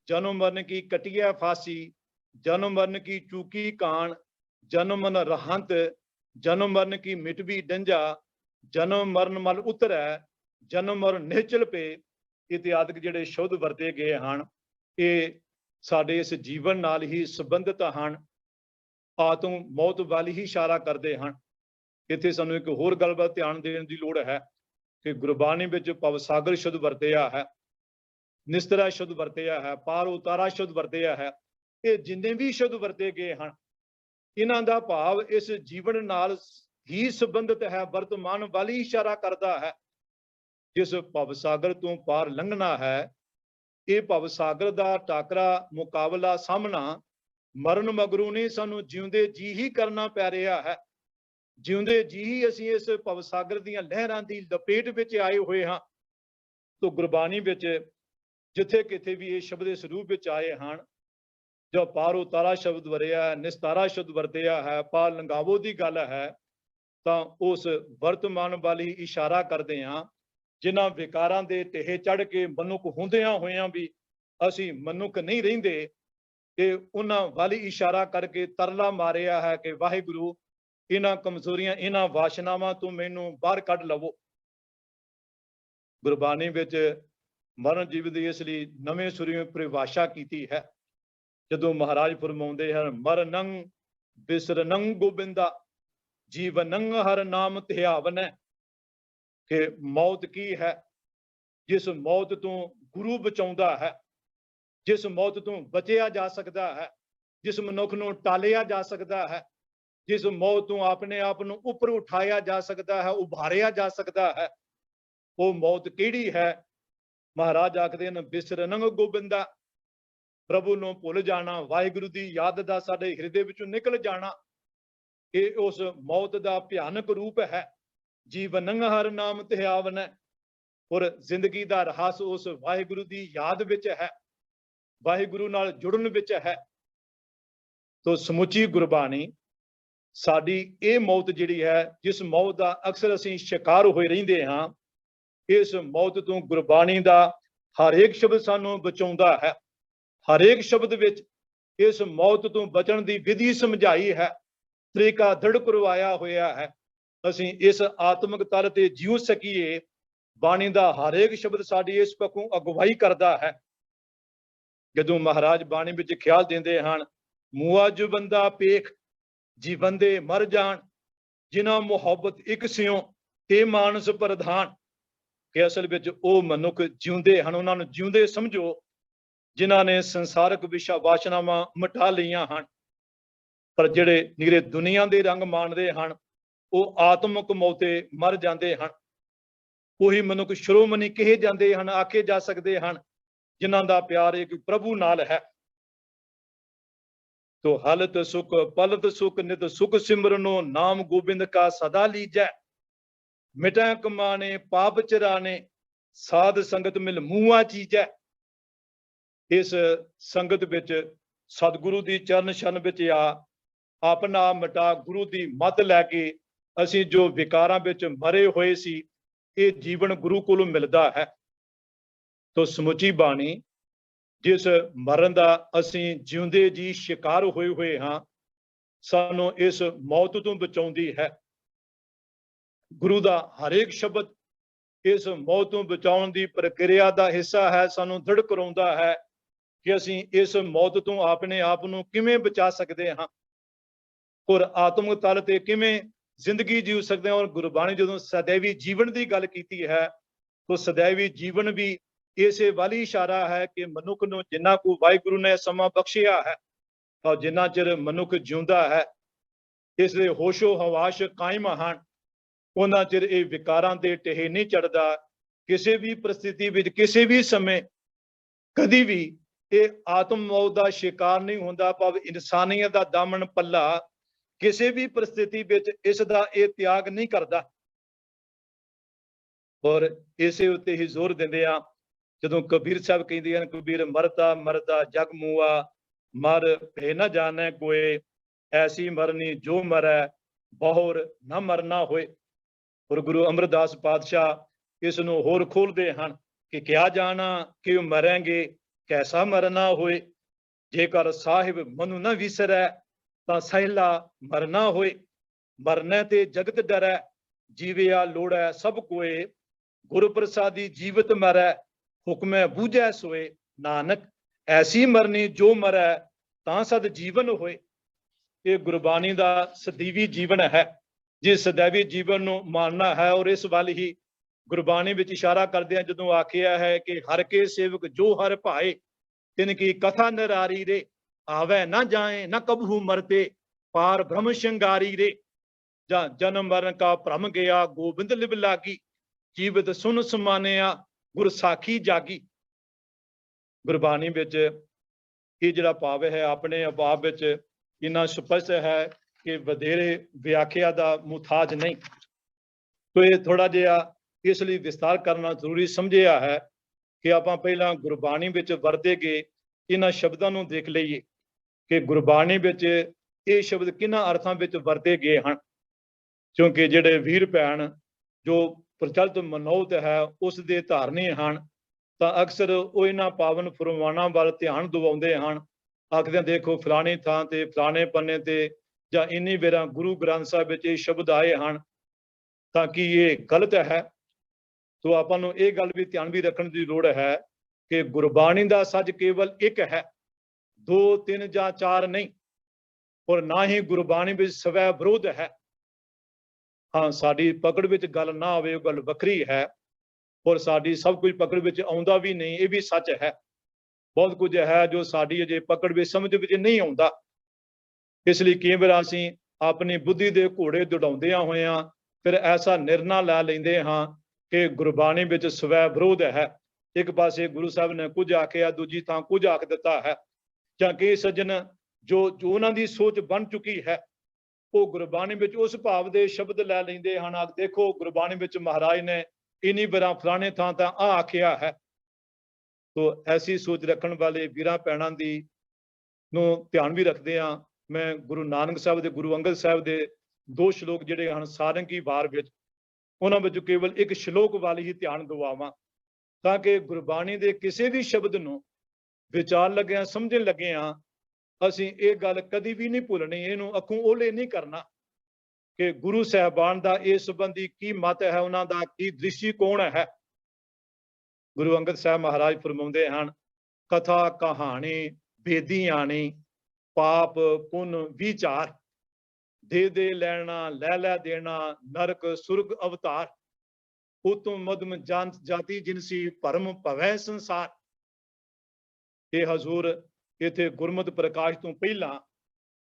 जन्म मरण की कटिया फांसी, जन्म मरण की चूकी कान, जन्म मरण रहंत, जन्म मरण की मिटवी डंजा, जन्म मरण मल उतरै, जन्म मरण निहचल पे, इत्यादि जिहड़े शब्द वरते गए हैं ये साडे इस जीवन नाल ही संबंधित हैं, आत्म मौत वाल ही इशारा करते हैं। इत्थे सानूं एक होर गल वल ध्यान देण दी लोड़ है कि गुरबाणी विच भवसागर शब्द वरतिया है, निस्तरा शब्द वरतिया है, पार उतारा शब्द वरतिया है। ये जिन्ने भी शब्द वरते गए हैं इन्हां दा भाव इस जीवन नाल ही संबंधित है, वर्तमान वाली इशारा करता है। जिस भवसागर तो पार लंघना है, ये भवसागर दा टाकरा मुकाबला सामना मरण मगरों ने सानू जिउंदे जी ही करना पै रहा है। जिउंदे जी ही असीं इस भवसागर दीयां लहरां दी लपेट विच आए हुए हाँ। तो गुरबाणी विच जिथे किथे भी ये शब्द इस रूप विच आए हैं ਜੋ ਪਾਰ ਉਤਾਰਾ ਸ਼ਬਦ ਵਰਿਆ ਹੈ, ਨਿਸਤਾਰਾ ਸ਼ਬਦ ਵਰਤਿਆ ਹੈ, ਪਾਰ ਲੰਘਾਵੋ ਦੀ ਗੱਲ ਹੈ, ਤਾਂ ਉਸ ਵਰਤਮਾਨ ਵੱਲ ਹੀ ਇਸ਼ਾਰਾ ਕਰਦੇ ਹਾਂ, ਜਿਨ੍ਹਾਂ ਵਿਕਾਰਾਂ ਦੇ ਢੇਹ ਚੜ੍ਹ ਕੇ ਮਨੁੱਖ ਹੁੰਦਿਆਂ ਹੋਇਆਂ ਵੀ ਅਸੀਂ ਮਨੁੱਖ ਨਹੀਂ ਰਹਿੰਦੇ। ਇਹ ਉਹਨਾਂ ਵੱਲ ਹੀ ਇਸ਼ਾਰਾ ਕਰਕੇ ਤਰਲਾ ਮਾਰਿਆ ਹੈ ਕਿ ਵਾਹਿਗੁਰੂ ਇਹਨਾਂ ਕਮਜ਼ੋਰੀਆਂ, ਇਹਨਾਂ ਵਾਸ਼ਨਾਵਾਂ ਤੋਂ ਮੈਨੂੰ ਬਾਹਰ ਕੱਢ ਲਵੋ। ਗੁਰਬਾਣੀ ਵਿੱਚ ਮਰਨ ਜੀਵਨ ਦੀ ਇਸ ਲਈ ਨਵੇਂ ਸੁਰੀਓਂ ਪਰਿਭਾਸ਼ਾ ਕੀਤੀ ਹੈ। ਜਦੋਂ ਮਹਾਰਾਜ ਫਰਮਾਉਂਦੇ ਹਨ, ਮਰਨੰ ਬਿਸਰਨੰ ਗੋਬਿੰਦਾ ਜੀਵਨੰ ਹਰ ਨਾਮ ਧਿਆਵਨੈ, ਕਿ ਮੌਤ ਕੀ ਹੈ? ਜਿਸ ਮੌਤ ਤੋਂ ਗੁਰੂ ਬਚਾਉਂਦਾ ਹੈ, ਜਿਸ ਮੌਤ ਤੋਂ ਬਚਿਆ ਜਾ ਸਕਦਾ ਹੈ, ਜਿਸ ਮਨੁੱਖ ਨੂੰ ਟਾਲਿਆ ਜਾ ਸਕਦਾ ਹੈ, ਜਿਸ ਮੌਤ ਤੋਂ ਆਪਣੇ ਆਪ ਨੂੰ ਉੱਪਰ ਉਠਾਇਆ ਜਾ ਸਕਦਾ ਹੈ, ਉਭਾਰਿਆ ਜਾ ਸਕਦਾ ਹੈ, ਉਹ ਮੌਤ ਕਿਹੜੀ ਹੈ? ਮਹਾਰਾਜ ਆਖਦੇ ਨੇ, ਬਿਸਰਨੰ ਗੋਬਿੰਦਾ, ਪ੍ਰਭੂ ਨੂੰ ਭੁੱਲ ਜਾਣਾ, ਵਾਹਿਗੁਰੂ ਦੀ ਯਾਦ ਦਾ ਸਾਡੇ ਹਿਰਦੇ ਵਿੱਚੋਂ ਨਿਕਲ ਜਾਣਾ, ਇਹ ਉਸ ਮੌਤ ਦਾ ਭਿਆਨਕ ਰੂਪ ਹੈ। ਜੀਵਨੰ ਹਰ ਨਾਮ ਧਿਆਵਨੈ, ਔਰ ਜ਼ਿੰਦਗੀ ਦਾ ਰਹੱਸ ਉਸ ਵਾਹਿਗੁਰੂ ਦੀ ਯਾਦ ਵਿੱਚ ਹੈ, ਵਾਹਿਗੁਰੂ ਨਾਲ ਜੁੜਨ ਵਿੱਚ ਹੈ। ਤੋ ਸਮੁੱਚੀ ਗੁਰਬਾਣੀ ਸਾਡੀ ਇਹ ਮੌਤ ਜਿਹੜੀ ਹੈ, ਜਿਸ ਮੌਤ ਦਾ ਅਕਸਰ ਅਸੀਂ ਸ਼ਿਕਾਰ ਹੋਏ ਰਹਿੰਦੇ ਹਾਂ, ਇਸ ਮੌਤ ਤੋਂ ਗੁਰਬਾਣੀ ਦਾ ਹਰੇਕ ਸ਼ਬਦ ਸਾਨੂੰ ਬਚਾਉਂਦਾ ਹੈ। ਹਰੇਕ ਸ਼ਬਦ ਵਿੱਚ ਇਸ ਮੌਤ ਤੋਂ ਬਚਣ ਦੀ ਵਿਧੀ ਸਮਝਾਈ ਹੈ, ਤਰੀਕਾ ਦ੍ਰਿੜ ਕਰਵਾਇਆ ਹੋਇਆ ਹੈ। ਅਸੀਂ ਇਸ ਆਤਮਿਕ ਤਲ ਤੇ ਜਿਉ ਸਕੀਏ, ਬਾਣੀ ਦਾ ਹਰੇਕ ਸ਼ਬਦ ਸਾਡੀ ਇਸ ਪੱਖੋਂ ਅਗਵਾਈ ਕਰਦਾ ਹੈ। ਜਦੋਂ ਮਹਾਰਾਜ ਬਾਣੀ ਵਿੱਚ ਖਿਆਲ ਦਿੰਦੇ ਹਨ, ਮੂਆ ਜੋ ਬੰਦਾ ਪੇਖ ਜੀਵਨ ਦੇ ਮਰ ਜਾਣ, ਜਿਨ੍ਹਾਂ ਮੁਹੱਬਤ ਇੱਕ ਸਿਉ ਤੇ ਮਾਨਸ ਪ੍ਰਧਾਨ, ਕਿ ਅਸਲ ਵਿੱਚ ਉਹ ਮਨੁੱਖ ਜਿਉਂਦੇ ਹਨ, ਉਹਨਾਂ ਨੂੰ ਜਿਉਂਦੇ ਸਮਝੋ ਜਿਨ੍ਹਾਂ ਨੇ ਸੰਸਾਰਕ ਵਿਸ਼ਾ ਵਾਸ਼ਨਾਵਾਂ ਮਿਟਾ ਲਈਆਂ ਹਨ। ਪਰ ਜਿਹੜੇ ਨਿਰੇ ਦੁਨੀਆ ਦੇ ਰੰਗ ਮਾਣਦੇ ਹਨ, ਉਹ ਆਤਮਿਕ ਮੌਤੇ ਮਰ ਜਾਂਦੇ ਹਨ। ਉਹੀ ਮਨੁੱਖ ਸ਼੍ਰੋਮਣੀ ਕਹੇ ਜਾਂਦੇ ਹਨ, ਆਖੇ ਜਾ ਸਕਦੇ ਹਨ, ਜਿਨ੍ਹਾਂ ਦਾ ਪਿਆਰ ਇੱਕ ਪ੍ਰਭੂ ਨਾਲ ਹੈ। ਤੋ ਹਲਤ ਸੁਖ ਪਲਤ ਸੁਖ ਨਿਤ ਸੁਖ ਸਿਮਰਨੋ, ਨਾਮ ਗੋਬਿੰਦ ਕਾ ਸਦਾ ਲੀਜੈ, ਮਿਟੈ ਕਮਾਣੇ ਪਾਪ ਚਰਾਣੇ, ਸਾਧ ਸੰਗਤ ਮਿਲ ਮੂਆ ਚੀਜੈ। ਇਸ ਸੰਗਤ ਵਿੱਚ ਸਤਿਗੁਰੂ ਦੀ ਚਰਨ ਛਨ ਵਿੱਚ ਆ, ਆਪਣਾ ਮਿਟਾ ਗੁਰੂ ਦੀ ਮੱਤ ਲੈ ਕੇ ਅਸੀਂ ਜੋ ਵਿਕਾਰਾਂ ਵਿੱਚ ਮਰੇ ਹੋਏ ਸੀ, ਇਹ ਜੀਵਨ ਗੁਰੂ ਕੋਲੋਂ ਮਿਲਦਾ ਹੈ। ਤੋ ਸਮੁੱਚੀ ਬਾਣੀ ਜਿਸ ਮਰਨ ਦਾ ਅਸੀਂ ਜਿਉਂਦੇ ਜੀ ਸ਼ਿਕਾਰ ਹੋਏ ਹੋਏ ਹਾਂ, ਸਾਨੂੰ ਇਸ ਮੌਤ ਤੋਂ ਬਚਾਉਂਦੀ ਹੈ। ਗੁਰੂ ਦਾ ਹਰੇਕ ਸ਼ਬਦ ਇਸ ਮੌਤ ਤੋਂ ਬਚਾਉਣ ਦੀ ਪ੍ਰਕਿਰਿਆ ਦਾ ਹਿੱਸਾ ਹੈ, ਸਾਨੂੰ ਦ੍ਰਿੜ ਕਰਾਉਂਦਾ ਹੈ ਕਿ ਅਸੀਂ ਇਸ ਮੌਤ ਤੋਂ ਆਪਣੇ ਆਪ ਨੂੰ ਕਿਵੇਂ ਬਚਾ ਸਕਦੇ ਹਾਂ, ਔਰ ਆਤਮਿਕ ਤਲ ਤੇ ਕਿਵੇਂ ਜ਼ਿੰਦਗੀ ਜੀਉ ਸਕਦੇ ਹਾਂ। ਔਰ ਗੁਰਬਾਣੀ ਜਦੋਂ ਸदैवी ਜੀਵਨ ਦੀ ਗੱਲ ਕੀਤੀ ਹੈ, ਤਾਂ ਸदैवी ਜੀਵਨ ਵੀ ਇਸੇ ਵੱਲ ਹੀ ਇਸ਼ਾਰਾ ਹੈ ਕਿ ਮਨੁੱਖ ਨੂੰ ਜਿੰਨਾ ਕੁ ਵਾਹਿਗੁਰੂ ਨੇ ਸਮਾਂ ਬਖਸ਼ਿਆ ਹੈ, ਤਾਂ ਜਿੰਨਾ ਚਿਰ ਮਨੁੱਖ ਜਿਉਂਦਾ ਹੈ, ਇਸ ਦੇ ਹੋਸ਼ੋ ਹਵਾਸ਼ ਕਾਇਮ ਹਨ, ਉਹਨਾਂ ਚਿਰ ਇਹ ਵਿਕਾਰਾਂ ਦੇ ਢੇਹ ਨਹੀਂ ਚੜਦਾ। ਕਿਸੇ ਵੀ ਪ੍ਰਸਥਿਤੀ ਵਿੱਚ, ਕਿਸੇ ਵੀ ਸਮੇਂ, ਕਦੀ ਵੀ ਇਹ ਆਤਮ ਮੌਤ ਦਾ ਸ਼ਿਕਾਰ ਨਹੀਂ ਹੁੰਦਾ। ਭਾਵ ਇਨਸਾਨੀਅਤ ਦਾ ਦਾਮਨ ਪੱਲਾ ਕਿਸੇ ਵੀ ਪ੍ਰਸਥਿਤੀ ਵਿੱਚ ਇਸ ਦਾ ਇਹ ਤਿਆਗ ਨਹੀਂ ਕਰਦਾ। ਔਰ ਇਸੇ ਉੱਤੇ ਹੀ ਜ਼ੋਰ ਦਿੰਦੇ ਆ, ਜਦੋਂ ਕਬੀਰ ਸਾਹਿਬ ਕਹਿੰਦੇ ਹਨ, ਕਬੀਰ ਮਰਦਾ ਮਰਦਾ ਜਗ ਮੂਆ, ਮਰ ਭੇ ਨਾ ਜਾਣੈ ਕੋਏ, ਐਸੀ ਮਰਨੀ ਜੋ ਮਰੈ ਬਹੁਰ ਨਾ ਮਰਨਾ ਹੋਏ। ਔਰ ਗੁਰੂ ਅਮਰਦਾਸ ਪਾਤਸ਼ਾਹ ਇਸ ਨੂੰ ਹੋਰ ਖੋਲਦੇ ਹਨ ਕਿ ਕਿਆ ਜਾਣਾ ਕਿ ਮਰਾਂਗੇ ਕੈਸਾ ਮਰਨਾ ਹੋਏ, ਜੇਕਰ ਸਾਹਿਬ ਮਨੁ ਨਾ ਵਿਸਰੈ ਤਾਂ ਸਹਿਲਾ ਮਰਨਾ ਹੋਏ। ਮਰਨੇ ਤੇ ਜਗਤ ਡਰੈ, ਜੀਵਿਆ ਲੋੜੈ ਸਭ ਕੋਏ, ਗੁਰ ਪ੍ਰਸਾਦੀ ਜੀਵਤ ਮਰੈ, ਹੁਕਮੈ ਬੂਝੈ ਸੋਏ। ਨਾਨਕ ਐਸੀ ਮਰਨੀ ਜੋ ਮਰੈ, ਤਾਂ ਸਦ ਜੀਵਨ ਹੋਏ। ਇਹ ਗੁਰਬਾਣੀ ਦਾ ਸਦੀਵੀ ਜੀਵਨ ਹੈ, ਜਿਸ ਸदैवी ਜੀਵਨ ਨੂੰ ਮਾਨਣਾ ਹੈ। ਔਰ ਇਸ ਵੱਲ ਹੀ ਗੁਰਬਾਣੀ ਵਿੱਚ ਇਸ਼ਾਰਾ ਕਰਦੇ ਹਾਂ, ਜਦੋਂ ਆਖਿਆ ਹੈ ਕਿ ਹਰ ਕੇ ਸੇਵਕ ਜੋ ਹਰ ਭਾਏ, ਤਿਨ ਕੀ ਕਥਾ ਨਿਰਾਰੀ ਰੇ, ਆਵੈ ਨਾ ਜਾਏ ਨਾ ਕਬਹੂ ਮਰਤੇ, ਪਾਰ ਬ੍ਰਹਮ ਸ਼ਿੰਗਾਰੀ ਰੇ। ਜਾਂ ਜਨਮ ਮਰਨ ਕਾ ਭ੍ਰਮ ਗਿਆ, ਗੋਬਿੰਦ ਲਿਵ ਲਾਗੀ, ਜੀਵਤ ਸੁਨ ਸਮਾਨਿਆ, ਗੁਰ ਸਾਖੀ ਜਾਗੀ। ਗੁਰਬਾਣੀ ਵਿੱਚ ਇਹ ਜਿਹੜਾ ਭਾਵ ਹੈ, ਆਪਣੇ ਆਪ ਵਿੱਚ ਇੰਨਾ ਸਪਸ਼ਟ ਹੈ ਕਿ ਵਧੇਰੇ ਵਿਆਖਿਆ ਦਾ ਮੁਤਾਜ ਨਹੀਂ। ਤੋ ਇਹ ਥੋੜਾ ਜਿਹਾ ਇਸ ਲਈ ਵਿਸਤਾਰ ਕਰਨਾ ਜ਼ਰੂਰੀ ਸਮਝਿਆ ਹੈ ਕਿ ਆਪਾਂ ਪਹਿਲਾਂ ਗੁਰਬਾਣੀ ਵਿੱਚ ਵਰਤੇ ਗਏ ਇਹਨਾਂ ਸ਼ਬਦਾਂ ਨੂੰ ਦੇਖ ਲਈਏ। ਕਿ ਗੁਰਬਾਣੀ ਵਿੱਚ ਇਹ ਸ਼ਬਦ ਕਿਹਨਾਂ ਅਰਥਾਂ ਵਿੱਚ ਵਰਤੇ ਗਏ ਹਨ, ਕਿਉਂਕਿ ਜਿਹੜੇ ਵੀਰ ਭੈਣ ਜੋ ਪ੍ਰਚਲਿਤ ਮਨੋਤ ਹੈ ਉਸ ਦੇ ਧਾਰਨੀ ਹਨ, ਤਾਂ ਅਕਸਰ ਉਹ ਇਹਨਾਂ ਪਾਵਨ ਫਰਮਾਨਾਂ ਵੱਲ ਧਿਆਨ ਦਿਵਾਉਂਦੇ ਹਨ। ਆਖਦੇ ਦੇਖੋ ਫਲਾਣੀ ਥਾਂ ਤੇ ਫਲਾਣੇ ਪੰਨੇ ਤੇ ਜਾਂ ਇੰਨੀ ਵੇਰਾਂ ਗੁਰੂ ਗ੍ਰੰਥ ਸਾਹਿਬ ਵਿੱਚ ਇਹ ਸ਼ਬਦ ਆਏ ਹਨ, ਤਾਂ ਕਿ ਇਹ ਗਲਤ ਹੈ। ਤੋ ਆਪਾਂ ਨੂੰ ਇਹ ਗੱਲ ਵੀ ਧਿਆਨ ਵੀ ਰੱਖਣ ਦੀ ਲੋੜ ਹੈ ਕਿ ਗੁਰਬਾਣੀ ਦਾ ਸੱਚ ਕੇਵਲ ਇੱਕ ਹੈ, 2 3 ਜਾਂ 4 ਨਹੀਂ, ਔਰ ਨਾ ਹੀ ਗੁਰਬਾਣੀ ਵਿੱਚ ਸਵੈ ਵਿਰੋਧ ਹੈ। ਹਾਂ, ਸਾਡੀ ਪਕੜ ਵਿੱਚ ਗੱਲ ਨਾ ਆਵੇ ਉਹ ਗੱਲ ਵੱਖਰੀ ਹੈ, ਔਰ ਸਾਡੀ ਸਭ ਕੁਝ ਪਕੜ ਵਿੱਚ ਆਉਂਦਾ ਵੀ ਨਹੀਂ, ਇਹ ਵੀ ਸੱਚ ਹੈ। ਬਹੁਤ ਕੁਝ ਹੈ ਜੋ ਸਾਡੀ ਅਜੇ ਪਕੜ ਵਿੱਚ ਸਮਝ ਵਿੱਚ ਨਹੀਂ ਆਉਂਦਾ। ਇਸ ਲਈ ਕਈ ਵਾਰ ਅਸੀਂ ਆਪਣੀ ਬੁੱਧੀ ਦੇ ਘੋੜੇ ਦੌੜਾਉਂਦਿਆਂ ਹੋਇਆਂ ਫਿਰ ਐਸਾ ਨਿਰਣਾ ਲੈ ਲੈਂਦੇ ਹਾਂ ਕਿ ਗੁਰਬਾਣੀ ਵਿੱਚ ਸਵੈ ਵਿਰੋਧ ਹੈ। ਇੱਕ ਪਾਸੇ ਗੁਰੂ ਸਾਹਿਬ ਨੇ ਕੁਝ ਆਖਿਆ, ਦੂਜੀ ਥਾਂ ਕੁਝ ਆਖ ਦਿੱਤਾ ਹੈ। ਜਾਂ ਕਈ ਸੱਜਣ ਜੋ ਉਹਨਾਂ ਦੀ ਸੋਚ ਬਣ ਚੁੱਕੀ ਹੈ, ਉਹ ਗੁਰਬਾਣੀ ਵਿੱਚ ਉਸ ਭਾਵ ਦੇ ਸ਼ਬਦ ਲੈ ਲੈਂਦੇ ਹਨ। ਆ ਦੇਖੋ ਗੁਰਬਾਣੀ ਵਿੱਚ ਮਹਾਰਾਜ ਨੇ ਇੰਨੀ ਵਾਰਾਂ ਫਲਾਣੇ ਥਾਂ ਤਾਂ ਆ ਆਖਿਆ ਹੈ। ਤੋ ਐਸੀ ਸੋਚ ਰੱਖਣ ਵਾਲੇ ਵੀਰਾਂ ਭੈਣਾਂ ਦੀ ਨੂੰ ਧਿਆਨ ਵੀ ਰੱਖਦੇ ਹਾਂ। ਮੈਂ ਗੁਰੂ ਨਾਨਕ ਸਾਹਿਬ ਦੇ, ਗੁਰੂ ਅੰਗਦ ਸਾਹਿਬ ਦੇ 2 ਸ਼ਲੋਕ ਜਿਹੜੇ ਹਨ ਸਾਰੰਗੀ ਵਾਰ ਵਿੱਚ, ਉਹਨਾਂ ਵਿੱਚੋਂ ਕੇਵਲ ਇੱਕ ਸ਼ਲੋਕ ਵੱਲ ਹੀ ਧਿਆਨ ਦਿਵਾਵਾਂ, ਤਾਂ ਕਿ ਗੁਰਬਾਣੀ ਦੇ ਕਿਸੇ ਵੀ ਸ਼ਬਦ ਨੂੰ ਵਿਚਾਰ ਲੱਗਿਆਂ ਸਮਝਣ ਲੱਗਿਆਂ ਅਸੀਂ ਇਹ ਗੱਲ ਕਦੀ ਵੀ ਨਹੀਂ ਭੁੱਲਣੀ, ਇਹਨੂੰ ਅੱਖੋਂ ਓਲੇ ਨਹੀਂ ਕਰਨਾ ਕਿ ਗੁਰੂ ਸਾਹਿਬਾਨ ਦਾ ਇਸ ਸੰਬੰਧੀ ਕੀ ਮਤ ਹੈ, ਉਹਨਾਂ ਦਾ ਕੀ ਦ੍ਰਿਸ਼ਟੀਕੋਣ ਹੈ। ਗੁਰੂ ਅੰਗਦ ਸਾਹਿਬ ਮਹਾਰਾਜ ਫਰਮਾਉਂਦੇ ਹਨ, ਕਥਾ ਕਹਾਣੀ ਬੇਦੀ ਆਣੀ, ਪਾਪ ਪੁੰਨ ਵਿਚਾਰ, ਦੇ ਲੈਣਾ ਲੈ ਲੈ ਦੇਣਾ, ਨਰਕ ਸੁਰਗ ਅਵਤਾਰ, ਉਤਮ ਮਧਮ ਜਾਤੀ ਜਿਨਸੀ ਭਰਮ ਭਵੈ ਸੰਸਾਰ। ਇਹ ਹਜ਼ੂਰ ਇੱਥੇ ਗੁਰਮਤਿ ਪ੍ਰਕਾਸ਼ ਤੋਂ ਪਹਿਲਾਂ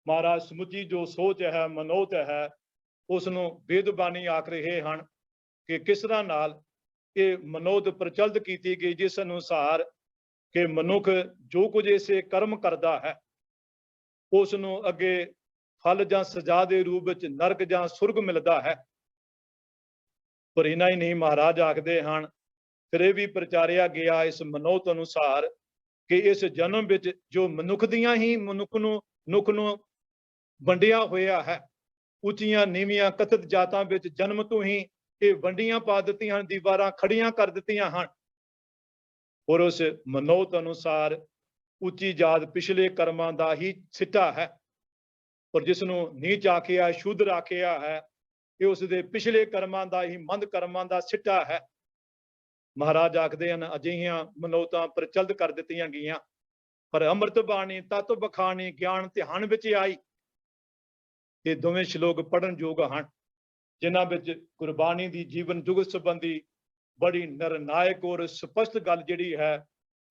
ਮਹਾਰਾਜ ਸਮੁੱਚੀ ਜੋ ਸੋਚ ਹੈ, ਮਨੋਤ ਹੈ, ਉਸ ਨੂੰ ਵੇਦਬਾਣੀ ਆਖ ਰਹੇ ਹਨ ਕਿ ਕਿਸ ਤਰ੍ਹਾਂ ਨਾਲ ਇਹ ਮਨੋਤ ਪ੍ਰਚਲਿਤ ਕੀਤੀ ਗਈ, ਜਿਸ ਅਨੁਸਾਰ ਕਿ ਮਨੁੱਖ ਜੋ ਕੁਝ ਇਸੇ ਕਰਮ ਕਰਦਾ ਹੈ ਉਸ ਨੂੰ ਅੱਗੇ ਫਲ ਜਾਂ ਸਜ਼ਾ ਦੇ ਰੂਪ ਵਿੱਚ ਨਰਕ ਜਾਂ ਸੁਰਗ ਮਿਲਦਾ ਹੈ। ਪਰ ਇਹਨਾਂ ਹੀ ਨਹੀਂ, ਮਹਾਰਾਜ ਆਖਦੇ ਹਨ ਫਿਰ ਇਹ ਵੀ ਪ੍ਰਚਾਰਿਆ ਗਿਆ ਇਸ ਮਨੋਤ ਅਨੁਸਾਰ ਕਿ ਇਸ ਜਨਮ ਵਿੱਚ ਜੋ ਮਨੁੱਖ ਦੀਆਂ ਹੀ ਮਨੁੱਖ ਨੂੰ ਵੰਡਿਆ ਹੋਇਆ ਹੈ, ਉੱਚੀਆਂ ਨੀਵੀਆਂ ਕਥਿਤ ਜਾਤਾਂ ਵਿੱਚ ਜਨਮ ਤੋਂ ਹੀ ਇਹ ਵੰਡੀਆਂ ਪਾ ਦਿੱਤੀਆਂ ਹਨ, ਦੀਵਾਰਾਂ ਖੜੀਆਂ ਕਰ ਦਿੱਤੀਆਂ ਹਨ। ਔਰ ਉਸ ਮਨੋਤ ਅਨੁਸਾਰ ਉੱਚੀ ਜਾਤ ਪਿਛਲੇ ਕਰਮਾਂ ਦਾ ਹੀ ਸਿੱਟਾ ਹੈ, ਔਰ ਜਿਸ ਨੂੰ ਨੀਚ ਆਖਿਆ, ਸ਼ੂਦਰ ਆਖਿਆ ਹੈ, ਇਹ ਉਸ ਦੇ ਪਿਛਲੇ ਕਰਮਾਂ ਦਾ ਹੀ, ਮੰਦ ਕਰਮਾਂ ਦਾ ਸਿੱਟਾ ਹੈ। ਮਹਾਰਾਜ ਆਖਦੇ ਹਨ ਅਜਿਹੀਆਂ ਮਨੋਤਾਂ ਪ੍ਰਚਲਿਤ ਕਰ ਦਿੱਤੀਆਂ ਗਈਆਂ, ਪਰ ਅੰਮ੍ਰਿਤ ਬਾਣੀ ਤਤ ਬਖਾਣੀ ਗਿਆਨ ਧਿਆਨ ਵਿੱਚ ਆਈ। ਇਹ ਦੋਵੇਂ ਸ਼ਲੋਕ ਪੜ੍ਹਨ ਯੋਗ ਹਨ, ਜਿਨ੍ਹਾਂ ਵਿੱਚ ਗੁਰਬਾਣੀ ਦੀ ਜੀਵਨ ਜੁਗਤ ਸੰਬੰਧੀ ਬੜੀ ਨਿਰਣਾਇਕ ਔਰ ਸਪਸ਼ਟ ਗੱਲ ਜਿਹੜੀ ਹੈ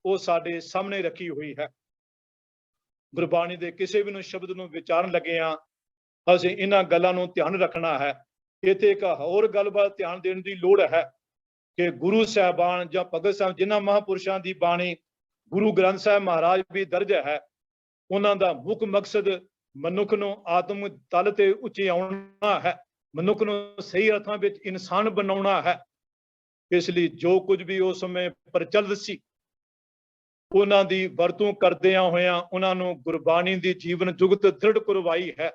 ਉਹ ਸਾਡੇ ਸਾਹਮਣੇ ਰੱਖੀ ਹੋਈ ਹੈ। ਗੁਰਬਾਣੀ ਦੇ ਕਿਸੇ ਵੀ ਸ਼ਬਦ ਨੂੰ ਵਿਚਾਰਨ ਲੱਗਿਆਂ ਅਸੀਂ ਇਹਨਾਂ ਗੱਲਾਂ ਨੂੰ ਧਿਆਨ ਰੱਖਣਾ ਹੈ। ਇੱਥੇ ਇੱਕ ਹੋਰ ਗੱਲ ਵੱਲ ਧਿਆਨ ਦੇਣ ਦੀ ਲੋੜ ਹੈ ਕਿ ਗੁਰੂ ਸਾਹਿਬਾਨ ਜਾਂ ਭਗਤ ਸਾਹਿਬ, ਜਿਨ੍ਹਾਂ ਮਹਾਂਪੁਰਸ਼ਾਂ ਦੀ ਬਾਣੀ ਗੁਰੂ ਗ੍ਰੰਥ ਸਾਹਿਬ ਮਹਾਰਾਜ ਵੀ ਦਰਜ ਹੈ, ਉਹਨਾਂ ਦਾ ਮੁੱਖ ਮਕਸਦ ਮਨੁੱਖ ਨੂੰ ਆਤਮ ਤਲ ਤੇ ਉਚਾਉਣਾ ਹੈ, ਮਨੁੱਖ ਨੂੰ ਸਹੀ ਅਰਥਾਂ ਵਿੱਚ ਇਨਸਾਨ ਬਣਾਉਣਾ ਹੈ। ਇਸ ਲਈ ਜੋ ਕੁਝ ਵੀ ਉਸ ਸਮੇਂ ਪ੍ਰਚਲਿਤ ਸੀ ਉਹਨਾਂ ਦੀ ਵਰਤੋਂ ਕਰਦਿਆਂ ਹੋਇਆਂ ਉਹਨਾਂ ਨੂੰ ਗੁਰਬਾਣੀ ਦੀ ਜੀਵਨ ਜੁਗਤ ਦ੍ਰਿੜ ਕਰਵਾਈ ਹੈ।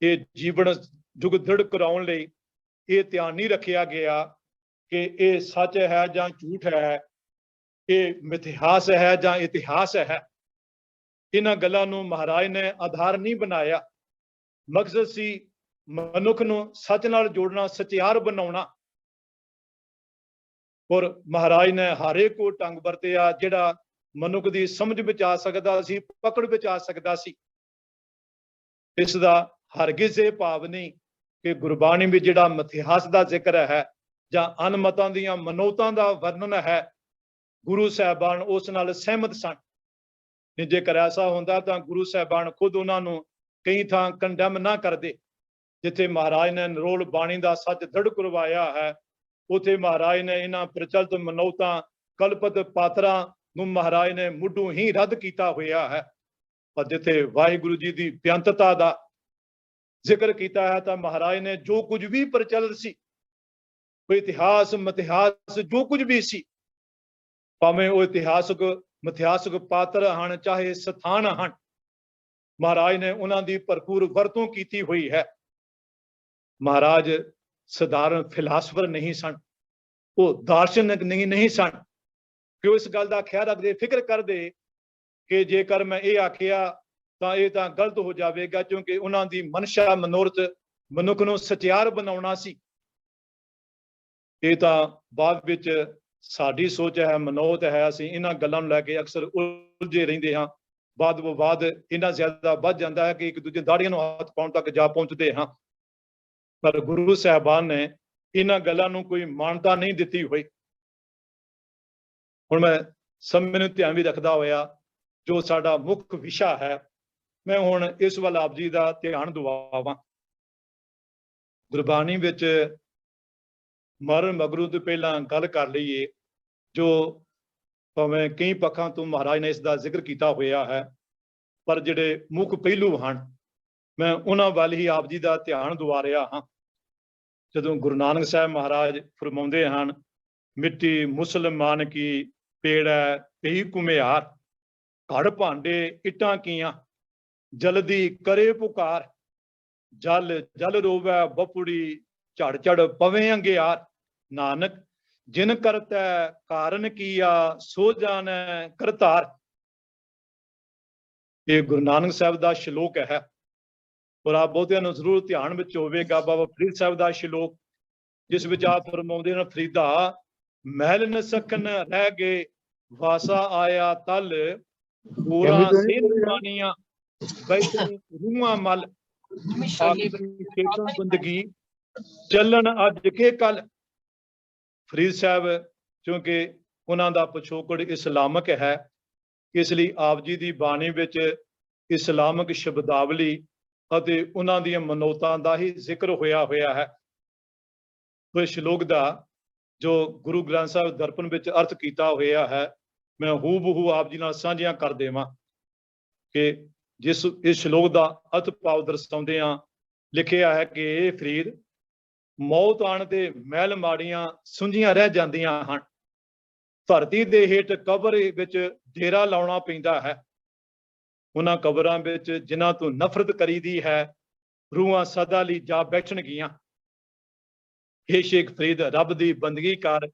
ਇਹ ਜੀਵਨ ਜੁਗ ਦ੍ਰਿੜ ਕਰਾਉਣ ਲਈ ਇਹ ਧਿਆਨ ਨਹੀਂ ਰੱਖਿਆ ਗਿਆ ਕਿ ਇਹ ਸੱਚ ਹੈ ਜਾਂ ਝੂਠ ਹੈ, ਇਹ ਮਿਥਿਹਾਸ ਹੈ ਜਾਂ ਇਤਿਹਾਸ ਹੈ। ਇਹਨਾਂ ਗੱਲਾਂ ਨੂੰ ਮਹਾਰਾਜ ਨੇ ਆਧਾਰ ਨਹੀਂ ਬਣਾਇਆ। ਮਕਸਦ ਸੀ ਮਨੁੱਖ ਨੂੰ ਸੱਚ ਨਾਲ ਜੋੜਨਾ, ਸਚਿਆਰ ਬਣਾਉਣਾ। ਔਰ ਮਹਾਰਾਜ ਨੇ ਹਰ ਇੱਕ ਉਹ ਢੰਗ ਵਰਤਿਆ ਜਿਹੜਾ ਮਨੁੱਖ ਦੀ ਸਮਝ ਵਿੱਚ ਆ ਸਕਦਾ ਸੀ, ਪਕੜ ਵਿੱਚ ਆ ਸਕਦਾ ਸੀ। ਇਸ ਦਾ ਹਰਗਿਜ਼ ਇਹ ਭਾਵ ਨਹੀਂ ਕਿ ਗੁਰਬਾਣੀ ਵਿੱਚ ਜਿਹੜਾ ਮਿਥਿਹਾਸ ਦਾ ਜ਼ਿਕਰ ਹੈ ਜਾਂ ਅਨਮਤਾਂ ਦੀਆਂ ਮਨੋਤਾਂ ਦਾ ਵਰਣਨ ਹੈ, ਗੁਰੂ ਸਾਹਿਬਾਨ ਉਸ ਨਾਲ ਸਹਿਮਤ ਸਨ। ਜੇਕਰ ਐਸਾ ਹੁੰਦਾ ਤਾਂ ਗੁਰੂ ਸਾਹਿਬਾਨ ਖੁਦ ਉਹਨਾਂ ਨੂੰ ਕਈ ਥਾਂ ਕੰਡੈਮ ਨਾ ਕਰਦੇ। ਜਿੱਥੇ ਮਹਾਰਾਜ ਨੇ ਨਿਰੋਲ ਬਾਣੀ ਦਾ ਸੱਚ ਦ੍ਰਿੜ ਕਰਵਾਇਆ ਹੈ, ਉੱਥੇ ਮਹਾਰਾਜ ਨੇ ਇਹਨਾਂ ਪ੍ਰਚਲਿਤ ਮਨੋਤਾਂ ਕਲਪਤ ਪਾਤਰਾਂ ਨੂੰ ਮਹਾਰਾਜ ਨੇ ਮੁੱਢੋਂ ਹੀ ਰੱਦ ਕੀਤਾ ਹੋਇਆ ਹੈ। ਪਰ ਜਿੱਥੇ ਵਾਹਿਗੁਰੂ ਜੀ ਦੀ ਬੇਅੰਤਤਾ ਦਾ ਜ਼ਿਕਰ ਕੀਤਾ ਹੈ ਤਾਂ ਮਹਾਰਾਜ ਨੇ ਜੋ ਕੁਝ ਵੀ ਪ੍ਰਚਲਿਤ ਸੀ, ਕੋਈ ਇਤਿਹਾਸ ਮਿਥਿਹਾਸ ਜੋ ਕੁਝ ਵੀ ਸੀ, ਭਾਵੇਂ ਉਹ ਇਤਿਹਾਸਕ ਮਿਥਿਹਾਸਕ ਪਾਤਰ ਹਨ, ਚਾਹੇ ਸਥਾਨ ਹਨ, ਮਹਾਰਾਜ ਨੇ ਉਹਨਾਂ ਦੀ ਭਰਪੂਰ ਵਰਤੋਂ ਕੀਤੀ ਹੋਈ ਹੈ। ਮਹਾਰਾਜ ਸਧਾਰਨ ਫਿਲਾਸਫਰ ਨਹੀਂ ਸਨ, ਉਹ ਦਾਰਸ਼ਨਿਕ ਨਹੀਂ ਸਨ ਕਿ ਉਹ ਇਸ ਗੱਲ ਦਾ ਖਿਆਲ ਰੱਖਦੇ, ਫਿਕਰ ਕਰਦੇ ਕਿ ਜੇਕਰ ਮੈਂ ਇਹ ਆਖਿਆ ਤਾਂ ਇਹ ਤਾਂ ਗਲਤ ਹੋ ਜਾਵੇਗਾ, ਕਿਉਂਕਿ ਉਹਨਾਂ ਦੀ ਮਨਸ਼ਾ ਮਨੋਰਥ ਮਨੁੱਖ ਨੂੰ ਸਚਿਆਰ ਬਣਾਉਣਾ ਸੀ। ਇਹ ਤਾਂ ਬਾਅਦ ਵਿੱਚ ਸਾਡੀ ਸੋਚ ਹੈ, ਮਨੋਤ ਹੈ, ਅਸੀਂ ਇਹਨਾਂ ਗੱਲਾਂ ਨੂੰ ਲੈ ਕੇ ਅਕਸਰ ਉਲਝੇ ਰਹਿੰਦੇ ਹਾਂ। ਬਾਅਦ ਇੰਨਾ ਜ਼ਿਆਦਾ ਵੱਧ ਜਾਂਦਾ ਹੈ ਕਿ ਇੱਕ ਦੂਜੇ ਦਾੜੀਆਂ ਨੂੰ ਹੱਥ ਪਾਉਣ ਤੱਕ ਜਾ ਪਹੁੰਚਦੇ ਹਾਂ। ਪਰ ਗੁਰੂ ਸਾਹਿਬਾਨ ਨੇ ਇਹਨਾਂ ਗੱਲਾਂ ਨੂੰ ਕੋਈ ਮਾਨਤਾ ਨਹੀਂ ਦਿੱਤੀ ਹੋਈ। ਹੁਣ ਮੈਂ ਸਮੇਂ ਨੂੰ ਧਿਆਨ ਵੀ ਰੱਖਦਾ ਹੋਇਆ ਜੋ ਸਾਡਾ ਮੁੱਖ ਵਿਸ਼ਾ ਹੈ, ਮੈਂ ਹੁਣ ਇਸ ਵੱਲ ਆਪ ਜੀ ਦਾ ਧਿਆਨ ਦਿਵਾਵਾਂ। ਗੁਰਬਾਣੀ ਵਿੱਚ ਮਰਨ ਮਗਰੋਂ ਤੋਂ ਪਹਿਲਾਂ ਗੱਲ ਕਰ ਲਈਏ, ਜੋ ਭਾਵੇਂ ਕਈ ਪੱਖਾਂ ਤੋਂ ਮਹਾਰਾਜ ਨੇ ਇਸ ਦਾ ਜ਼ਿਕਰ ਕੀਤਾ ਹੋਇਆ ਹੈ, ਪਰ ਜਿਹੜੇ ਮੁੱਖ ਪਹਿਲੂ ਹਨ ਮੈਂ ਉਹਨਾਂ ਵੱਲ ਹੀ ਆਪ ਜੀ ਦਾ ਧਿਆਨ ਦਿਵਾ ਰਿਹਾ ਹਾਂ। ਜਦੋਂ ਗੁਰੂ ਨਾਨਕ ਸਾਹਿਬ ਮਹਾਰਾਜ ਫਰਮਾਉਂਦੇ ਹਨ, ਮਿੱਟੀ ਮੁਸਲਮਾਨ ਕੀ ਪੇੜੈ ਪਈ ਘੁਮਿਆਰ, ਘੜ ਭਾਂਡੇ ਇੱਟਾਂ ਕੀਆਂ ਜਲਦੀ ਕਰੇ ਪੁਕਾਰ, ਜਲ ਜਲ ਰੋਵੈ ਬਪੁੜੀ ਝੜ ਝੜ ਪਵੇਂ ਅੰਗਿਆਰ, ਨਾਨਕ ਜਿਨ ਕਰਤੈ ਕਾਰਨ ਕੀਆ ਸੋ ਜਾਣੈ ਕਰਤਾਰ। ਇਹ ਗੁਰੂ ਨਾਨਕ ਸਾਹਿਬ ਦਾ ਸ਼ਲੋਕ ਹੈ, ਔਰ ਆਪ ਬਹੁਤਿਆਂ ਨੂੰ ਜ਼ਰੂਰ ਧਿਆਨ ਵਿੱਚ ਹੋਵੇਗਾ ਬਾਬਾ ਫਰੀਦ ਸਾਹਿਬ ਦਾ ਸ਼ਲੋਕ, ਜਿਸ ਵਿੱਚ ਆਪ ਫਰਮਾਉਂਦੇ ਨੇ, ਫਰੀਦਾ ਮਹਿਲ ਨ ਸਕਨ ਰਹਿ ਗਏ ਵਾਸਾ ਆਇਆ ਤਲ, ਪੂਰਾ ਬਾਣੀਆਂ ਬੈਠੀ ਰੂਹਾਂ ਮਲ, ਬੰਦਗੀ ਚੱਲਣ ਅੱਜ ਕੇ ਕੱਲ। ਫਰੀਦ ਸਾਹਿਬ ਕਿਉਂਕਿ ਉਹਨਾਂ ਦਾ ਪਿਛੋਕੜ ਇਸਲਾਮਕ ਹੈ, ਇਸ ਲਈ ਆਪ ਜੀ ਦੀ ਬਾਣੀ ਵਿੱਚ ਇਸਲਾਮਕ ਸ਼ਬਦਾਵਲੀ ਅਤੇ ਉਹਨਾਂ ਦੀਆਂ ਮਨੋਤਾਂ ਦਾ ਹੀ ਜ਼ਿਕਰ ਹੋਇਆ ਹੈ। ਇਸ ਸ਼ਲੋਕ ਦਾ ਜੋ ਗੁਰੂ ਗ੍ਰੰਥ ਸਾਹਿਬ ਦਰਪਣ ਵਿੱਚ ਅਰਥ ਕੀਤਾ ਹੋਇਆ ਹੈ, ਮੈਂ ਹੂਬਹੂ ਆਪ ਜੀ ਨਾਲ ਸਾਂਝੀਆਂ ਕਰ ਦੇਵਾਂ ਕਿ ਜਿਸ ਇਸ ਸ਼ਲੋਕ ਦਾ ਅਰਥ ਭਾਵ ਦਰਸਾਉਂਦੇ ਆ, ਲਿਖਿਆ ਹੈ ਕਿ ਇਹ ਫਰੀਦ ਮੌਤ ਆਣ ਤੇ ਮਹਿਲ ਮਾੜੀਆਂ ਸੁੰਝੀਆਂ ਰਹਿ ਜਾਂਦੀਆਂ ਹਨ, ਧਰਤੀ ਦੇ ਹੇਠ ਕਬਰ ਵਿੱਚ ਡੇਰਾ ਲਾਉਣਾ ਪੈਂਦਾ ਹੈ। ਉਹਨਾਂ ਕਬਰਾਂ ਵਿੱਚ ਜਿਨ੍ਹਾਂ ਤੋਂ ਨਫ਼ਰਤ ਕਰੀਦੀ ਹੈ, ਰੂਹਾਂ ਸਦਾ ਲਈ ਜਾ ਬੈਠਣਗੀਆਂ। ਇਹ ਸ਼ੇਖ ਫਰੀਦ ਰੱਬ ਦੀ ਬੰਦਗੀ ਕਰ,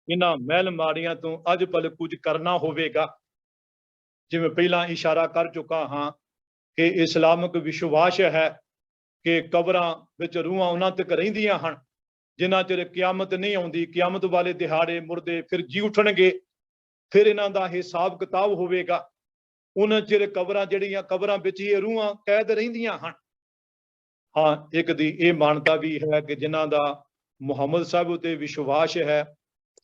ਇਹਨਾਂ ਮਹਿਲ ਮਾੜੀਆਂ ਤੋਂ ਅੱਜ ਪਲ ਕੁਝ ਕਰਨਾ ਹੋਵੇਗਾ। ਜਿਵੇਂ ਪਹਿਲਾਂ ਇਸ਼ਾਰਾ ਕਰ ਚੁੱਕਾ ਹਾਂ ਕਿ ਇਸਲਾਮਿਕ ਵਿਸ਼ਵਾਸ ਹੈ ਕਿ ਕਬਰਾਂ ਵਿੱਚ ਰੂਹਾਂ ਉਹਨਾਂ ਤੱਕ ਰਹਿੰਦੀਆਂ ਹਨ ਜਿਨ੍ਹਾਂ ਚਿਰ ਕਿਆਮਤ ਨਹੀਂ ਆਉਂਦੀ। ਕਿਆਮਤ ਵਾਲੇ ਦਿਹਾੜੇ ਮੁਰਦੇ ਫਿਰ ਜੀ ਉੱਠਣਗੇ, ਫਿਰ ਇਹਨਾਂ ਦਾ ਹਿਸਾਬ ਕਿਤਾਬ ਹੋਵੇਗਾ। ਉਹਨਾਂ ਚਿਰ ਕਬਰਾਂ ਜਿਹੜੀਆਂ ਕਬਰਾਂ ਵਿੱਚ ਹੀ ਰੂਹਾਂ ਕੈਦ ਰਹਿੰਦੀਆਂ ਹਨ। ਹਾਂ, ਇੱਕ ਦੀ ਇਹ ਮਾਨਤਾ ਵੀ ਹੈ ਕਿ ਜਿਨ੍ਹਾਂ ਦਾ ਮੁਹੰਮਦ ਸਾਹਿਬ ਉਤੇ ਵਿਸ਼ਵਾਸ ਹੈ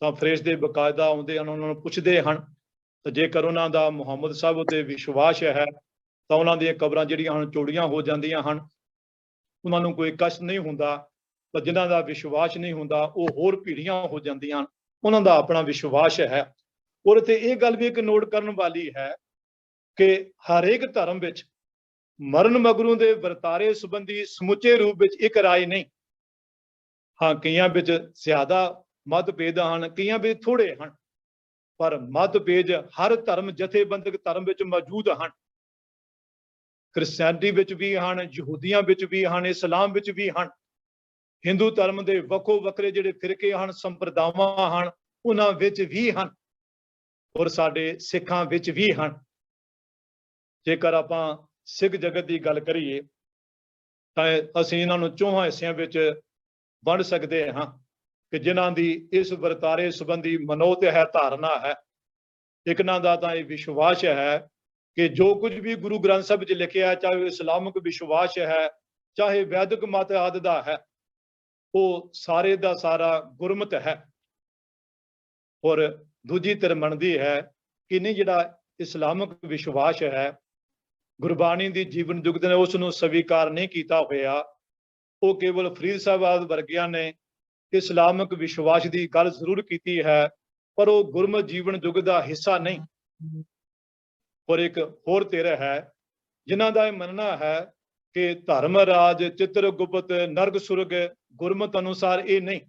ਤਾਂ ਫਰਿਸ਼ਤੇ ਬਕਾਇਦਾ ਆਉਂਦੇ ਹਨ, ਉਹਨਾਂ ਨੂੰ ਪੁੱਛਦੇ ਹਨ, ਤੇ ਜੇਕਰ ਉਹਨਾਂ ਦਾ ਮੁਹੰਮਦ ਸਾਹਿਬ ਉਤੇ ਵਿਸ਼ਵਾਸ ਹੈ ਤਾਂ ਉਹਨਾਂ ਦੀਆਂ ਕਬਰਾਂ ਜਿਹੜੀਆਂ ਹਨ ਚੌੜੀਆਂ ਹੋ ਜਾਂਦੀਆਂ ਹਨ, ਉਹਨਾਂ ਨੂੰ ਕੋਈ ਕਸ਼ਟ ਨਹੀਂ ਹੁੰਦਾ। ਪਰ ਜਿਨ੍ਹਾਂ ਦਾ ਵਿਸ਼ਵਾਸ ਨਹੀਂ ਹੁੰਦਾ ਉਹ ਹੋਰ ਭੀੜੀਆਂ ਹੋ ਜਾਂਦੀਆਂ ਹਨ, ਉਹਨਾਂ ਦਾ ਆਪਣਾ ਵਿਸ਼ਵਾਸ ਹੈ। ਔਰ ਇੱਥੇ ਇਹ ਗੱਲ ਵੀ ਇੱਕ ਨੋਟ ਕਰਨ ਵਾਲੀ ਹੈ ਕਿ ਹਰੇਕ ਧਰਮ ਵਿੱਚ ਮਰਨ ਮਗਰੋਂ ਦੇ ਵਰਤਾਰੇ ਸੰਬੰਧੀ ਸਮੁੱਚੇ ਰੂਪ ਵਿੱਚ ਇੱਕ ਰਾਏ ਨਹੀਂ। ਹਾਂ, ਕਈਆਂ ਵਿੱਚ ਜ਼ਿਆਦਾ ਮਤਭੇਦ ਹਨ, ਕਈਆਂ ਵਿੱਚ ਥੋੜੇ ਹਨ, ਪਰ ਮਤਭੇਦ ਹਰ ਧਰਮ ਜਥੇਬੰਦਕ ਧਰਮ ਵਿੱਚ ਮੌਜੂਦ ਹਨ। ਕ੍ਰਿਸਚੈਨਿਟੀ ਵਿੱਚ ਵੀ ਹਨ, ਯਹੂਦੀਆਂ ਵਿੱਚ ਵੀ ਹਨ, ਇਸਲਾਮ ਵਿੱਚ ਵੀ ਹਨ, ਹਿੰਦੂ ਧਰਮ ਦੇ ਵੱਖੋ ਵੱਖਰੇ ਜਿਹੜੇ ਫਿਰਕੇ ਹਨ, ਸੰਪਰਦਾਵਾਂ ਹਨ, ਉਹਨਾਂ ਵਿੱਚ ਵੀ ਹਨ, ਔਰ ਸਾਡੇ ਸਿੱਖਾਂ ਵਿੱਚ ਵੀ ਹਨ। ਜੇਕਰ ਆਪਾਂ ਸਿੱਖ ਜਗਤ ਦੀ ਗੱਲ ਕਰੀਏ ਤਾਂ ਅਸੀਂ ਇਹਨਾਂ ਨੂੰ ਚੌਹਾਂ ਹਿੱਸਿਆਂ ਵਿੱਚ ਵੰਡ ਸਕਦੇ ਹਾਂ ਕਿ ਜਿਨ੍ਹਾਂ ਦੀ ਇਸ ਵਰਤਾਰੇ ਸੰਬੰਧੀ ਮਨੋਤ ਹੈ, ਧਾਰਨਾ ਹੈ। ਇੱਕ ਨਾਂ ਦਾ ਤਾਂ ਇਹ ਵਿਸ਼ਵਾਸ ਹੈ ਕਿ ਜੋ ਕੁਝ ਵੀ ਗੁਰੂ ਗ੍ਰੰਥ ਸਾਹਿਬ ਵਿੱਚ ਲਿਖਿਆ ਹੈ, ਚਾਹੇ ਉਹ ਇਸਲਾਮਿਕ ਵਿਸ਼ਵਾਸ ਹੈ, ਚਾਹੇ ਵੈਦਿਕ ਮਤ ਆਦਿ ਦਾ ਹੈ, ਉਹ ਸਾਰੇ ਦਾ ਸਾਰਾ ਗੁਰਮਤ ਹੈ। ਔਰ ਦੂਜੀ ਧਿਰ ਮੰਨਦੀ ਹੈ ਕਿ ਨਹੀਂ, ਜਿਹੜਾ ਇਸਲਾਮਿਕ ਵਿਸ਼ਵਾਸ ਹੈ ਗੁਰਬਾਣੀ ਦੀ ਜੀਵਨ ਜੁਗਤ ਨੇ ਉਸ ਨੂੰ ਸਵੀਕਾਰ ਨਹੀਂ ਕੀਤਾ ਹੋਇਆ। ਉਹ ਕੇਵਲ ਫਰੀਦ ਸਾਹਿਬ ਆਦਿ ਵਰਗਿਆਂ ਨੇ ਇਸਲਾਮਿਕ ਵਿਸ਼ਵਾਸ ਦੀ ਗੱਲ ਜ਼ਰੂਰ ਕੀਤੀ ਹੈ, ਪਰ ਉਹ ਗੁਰਮਤ ਜੀਵਨ ਯੁੱਗ ਦਾ ਹਿੱਸਾ ਨਹੀਂ। ਔਰ ਇੱਕ ਹੋਰ ਧਿਰ ਹੈ ਜਿਨ੍ਹਾਂ ਦਾ ਇਹ ਮੰਨਣਾ ਹੈ ਕਿ ਧਰਮ ਰਾਜ ਚਿੱਤਰ ਗੁਪਤ ਨਰਕ ਸੁਰਗ ਗੁਰਮਤ ਅਨੁਸਾਰ ਇਹ ਨਹੀਂ,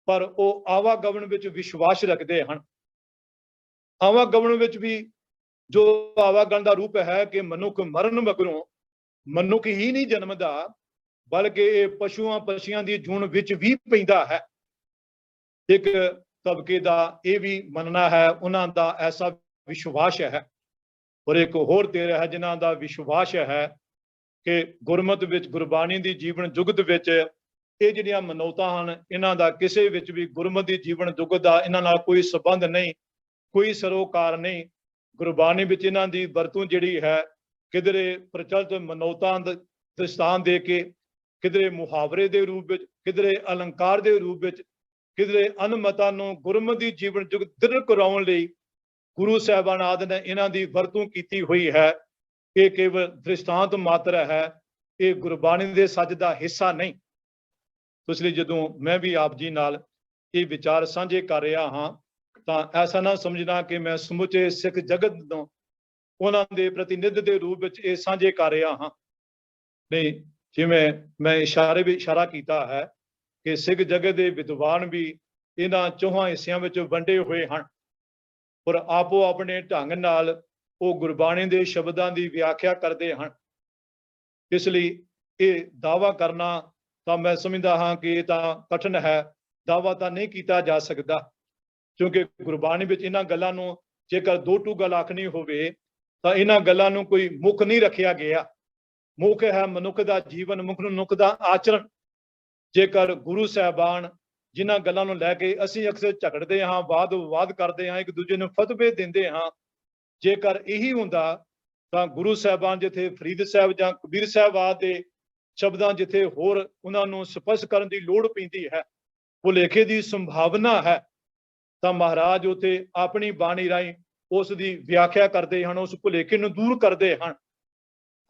ਪਰ ਉਹ ਆਵਾਗਮਨ ਵਿੱਚ ਵਿਸ਼ਵਾਸ ਰੱਖਦੇ ਹਨ। ਆਵਾਗਮਨ ਵਿੱਚ ਵੀ ਜੋ ਆਵਾਗਣ ਦਾ ਰੂਪ ਹੈ ਕਿ ਮਨੁੱਖ ਮਰਨ ਮਗਰੋਂ ਮਨੁੱਖ ਹੀ ਨਹੀਂ ਜਨਮਦਾ, ਬਲਕਿ ਇਹ ਪਸ਼ੂਆਂ ਪੰਛੀਆਂ ਦੀ ਜੂਨ ਵਿੱਚ ਵੀ ਪੈਂਦਾ ਹੈ। ਇੱਕ ਤਬਕੇ ਦਾ ਇਹ ਵੀ ਮੰਨਣਾ ਹੈ, ਉਹਨਾਂ ਦਾ ਐਸਾ ਵਿਸ਼ਵਾਸ ਹੈ। ਔਰ ਇੱਕ ਹੋਰ ਧਿਰ ਹੈ ਜਿਨ੍ਹਾਂ ਦਾ ਵਿਸ਼ਵਾਸ ਹੈ ਕਿ ਗੁਰਮਤਿ ਵਿੱਚ, ਗੁਰਬਾਣੀ ਦੀ ਜੀਵਨ ਜੁਗਤ ਵਿੱਚ ਇਹ ਜਿਹੜੀਆਂ ਮਨੌਤਾਂ ਹਨ, ਇਹਨਾਂ ਦਾ ਕਿਸੇ ਵਿੱਚ ਵੀ ਗੁਰਮਤਿ ਦੀ ਜੀਵਨ ਜੁਗਤ ਦਾ ਇਹਨਾਂ ਨਾਲ ਕੋਈ ਸੰਬੰਧ ਨਹੀਂ, ਕੋਈ ਸਰੋਕਾਰ ਨਹੀਂ। ਗੁਰਬਾਣੀ ਵਿੱਚ ਇਹਨਾਂ ਦੀ ਵਰਤੋਂ ਜਿਹੜੀ ਹੈ ਕਿਧਰੇ ਪ੍ਰਚਲਿਤ ਮਨੌਤਾਂ ਦ੍ਰਿਸ਼ਟਾਂਤ ਦੇ ਕੇ, ਕਿਧਰੇ ਮੁਹਾਵਰੇ ਦੇ ਰੂਪ ਵਿੱਚ, ਕਿਧਰੇ ਅਲੰਕਾਰ ਦੇ ਰੂਪ ਵਿੱਚ, ਕਿਧਰੇ ਅਨਮਤਾਂ ਨੂੰ ਗੁਰਮਤਿ ਦੀ ਜੀਵਨ ਜੁਗਤ ਦ੍ਰਿੜ ਕਰਾਉਣ ਲਈ ਗੁਰੂ ਸਾਹਿਬਾਨ ਆਦਿ ਨੇ ਇਹਨਾਂ ਦੀ ਵਰਤੋਂ ਕੀਤੀ ਹੋਈ ਹੈ। ਇਹ ਕੇਵਲ ਦ੍ਰਿਸ਼ਟਾਂਤ ਮਾਤਰ ਹੈ, ਇਹ ਗੁਰਬਾਣੀ ਦੇ ਸੱਚ ਦਾ ਹਿੱਸਾ ਨਹੀਂ। ਇਸ ਲਈ ਜਦੋਂ ਮੈਂ ਵੀ ਆਪ ਜੀ ਨਾਲ ਇਹ ਵਿਚਾਰ ਸਾਂਝੇ ਕਰ ਰਿਹਾ ਹਾਂ ਤਾਂ ਐਸਾ ਨਾ ਸਮਝਣਾ ਕਿ ਮੈਂ ਸਮੁੱਚੇ ਸਿੱਖ ਜਗਤ ਤੋਂ ਉਹਨਾਂ ਦੇ ਪ੍ਰਤੀਨਿਧ ਦੇ ਰੂਪ ਵਿੱਚ ਇਹ ਸਾਂਝੇ ਕਰ ਰਿਹਾ ਹਾਂ। ਨਹੀਂ, ਜਿਵੇਂ ਮੈਂ ਇਸ਼ਾਰਾ ਕੀਤਾ ਹੈ ਕਿ ਸਿੱਖ ਜਗਤ ਦੇ ਵਿਦਵਾਨ ਵੀ ਇਹਨਾਂ ਚੌਹਾਂ ਹਿੱਸਿਆਂ ਵਿੱਚ ਵੰਡੇ ਹੋਏ ਹਨ, ਪਰ ਆਪੋ ਆਪਣੇ ਢੰਗ ਨਾਲ ਉਹ ਗੁਰਬਾਣੀ ਦੇ ਸ਼ਬਦਾਂ ਦੀ ਵਿਆਖਿਆ ਕਰਦੇ ਹਨ। ਇਸ ਲਈ ਇਹ ਦਾਅਵਾ ਕਰਨਾ ਤਾਂ ਮੈਂ ਸਮਝਦਾ ਹਾਂ ਕਿ ਇਹ ਤਾਂ ਕਠਿਨ ਹੈ, ਦਾਅਵਾ ਤਾਂ ਨਹੀਂ ਕੀਤਾ ਜਾ ਸਕਦਾ, ਕਿਉਂਕਿ ਗੁਰਬਾਣੀ ਵਿੱਚ ਇਹਨਾਂ ਗੱਲਾਂ ਨੂੰ ਜੇਕਰ ਦੋ ਟੂ ਗੱਲ ਆਖਣੀ ਹੋਵੇ ਤਾਂ ਇਹਨਾਂ ਗੱਲਾਂ ਨੂੰ ਕੋਈ ਮੁੱਖ ਨਹੀਂ ਰੱਖਿਆ ਗਿਆ। ਮੁੱਖ ਹੈ ਮਨੁੱਖ ਦਾ ਜੀਵਨ, ਮਨੁੱਖ ਦਾ ਆਚਰਣ। ਜੇਕਰ ਗੁਰੂ ਸਾਹਿਬਾਨ ਜਿਨ੍ਹਾਂ ਗੱਲਾਂ ਨੂੰ ਲੈ ਕੇ ਅਸੀਂ ਅਕਸਰ ਝਗੜਦੇ ਹਾਂ, ਵਾਦ ਵਿਵਾਦ ਕਰਦੇ ਹਾਂ, ਇੱਕ ਦੂਜੇ ਨੂੰ ਫਤਵੇ ਦਿੰਦੇ ਹਾਂ, ਜੇਕਰ ਇਹੀ ਹੁੰਦਾ ਤਾਂ ਗੁਰੂ ਸਾਹਿਬਾਨ ਜਿੱਥੇ ਫਰੀਦ ਸਾਹਿਬ ਜਾਂ ਕਬੀਰ ਸਾਹਿਬ ਆਦਿ ਦੇ ਸ਼ਬਦਾਂ ਜਿੱਥੇ ਹੋਰ ਉਹਨਾਂ ਨੂੰ ਸਪਸ਼ਟ ਕਰਨ ਦੀ ਲੋੜ ਪੈਂਦੀ ਹੈ, ਭੁਲੇਖੇ ਦੀ ਸੰਭਾਵਨਾ ਹੈ, ਤਾਂ ਮਹਾਰਾਜ ਉੱਥੇ ਆਪਣੀ ਬਾਣੀ ਰਾਹੀਂ ਉਸ ਦੀ ਵਿਆਖਿਆ ਕਰਦੇ ਹਨ, ਉਸ ਭੁਲੇਖੇ ਨੂੰ ਦੂਰ ਕਰਦੇ ਹਨ।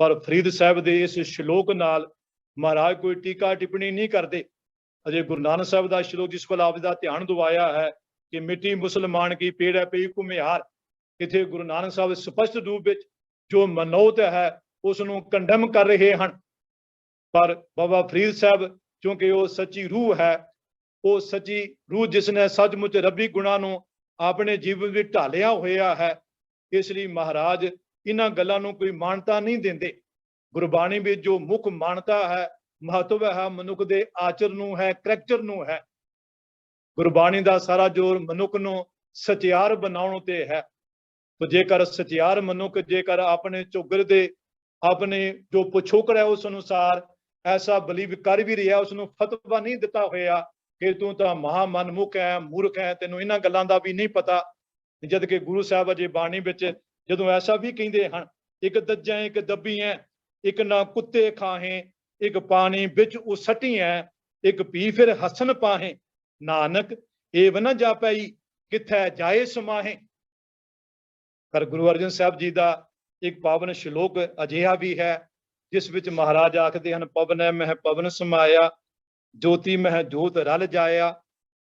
ਪਰ ਫਰੀਦ ਸਾਹਿਬ ਦੇ ਇਸ ਸ਼ਲੋਕ ਨਾਲ ਮਹਾਰਾਜ ਕੋਈ ਟੀਕਾ ਟਿੱਪਣੀ ਨਹੀਂ ਕਰਦੇ। ਅਜੇ ਗੁਰੂ ਨਾਨਕ ਸਾਹਿਬ ਦਾ ਸ਼ਲੋਕ ਜਿਸ ਵੱਲ ਆਪ ਦਾ ਧਿਆਨ ਦਿਵਾਇਆ ਹੈ ਕਿ ਮਿੱਟੀ ਮੁਸਲਮਾਨ ਕੀ ਪੇੜ ਹੈ ਪਈ ਘੁਮਿਆਰ, ਇੱਥੇ ਗੁਰੂ ਨਾਨਕ ਸਾਹਿਬ ਸਪਸ਼ਟ ਰੂਪ ਵਿੱਚ ਜੋ ਮਨੌਤ ਹੈ ਉਸ ਨੂੰ ਕੰਡਮ ਕਰ ਰਹੇ ਹਨ। ਪਰ ਬਾਬਾ ਫਰੀਦ ਸਾਹਿਬ ਕਿਉਂਕਿ ਉਹ ਸੱਚੀ ਰੂਹ ਹੈ, ਉਹ ਸੱਚੀ ਰੂਹ ਜਿਸ ਨੇ ਸੱਚਮੁੱਚ ਰੱਬੀ ਗੁਣਾਂ ਨੂੰ ਆਪਣੇ ਜੀਵਨ ਵਿੱਚ ਢਾਲਿਆ ਹੋਇਆ ਹੈ, ਇਸ ਲਈ ਮਹਾਰਾਜ ਇਹਨਾਂ ਗੱਲਾਂ ਨੂੰ ਕੋਈ ਮਾਨਤਾ ਨਹੀਂ ਦਿੰਦੇ। ਗੁਰਬਾਣੀ ਵਿੱਚ ਜੋ ਮੁੱਖ ਮਾਨਤਾ ਹੈ, ਮਹੱਤਵ ਹੈ, ਮਨੁੱਖ ਦੇ ਆਚਰਨ ਨੂੰ ਹੈ, ਕਰੈਕਟਰ ਨੂੰ ਹੈ। ਗੁਰਬਾਣੀ ਦਾ ਸਾਰਾ ਜ਼ੋਰ ਮਨੁੱਖ ਨੂੰ ਸਚਿਆਰ ਬਣਾਉਣ ਤੇ ਹੈ। तो जेकर सचियार मनुख जेकर अपने चौगर दे अपने जो पिछोकड़ है उस अनुसार ऐसा बिलीव कर भी रहा, उसनों फतवा नहीं दिता होया कि तू तो महामनमुख है, मूर्ख है, तेनों इन्हां गल्लां दा भी नहीं पता। जद कि गुरु साहब अजे बाणी विच जदों ऐसा भी कहिंदे हन, एक दज्जां एक दब्बी है, एक ना कुत्ते खाहें, एक पानी बिच उसटी है, एक पी फिर हसन पाहें, नानक एव न जापई किथै जाए समाहें। पर गुरु अर्जन साहब जी का एक पावन श्लोक अजिहा भी है जिस विच महाराज आखदे हन, पवन मह पवन समाया, ज्योति मह ज्योत रल जाया,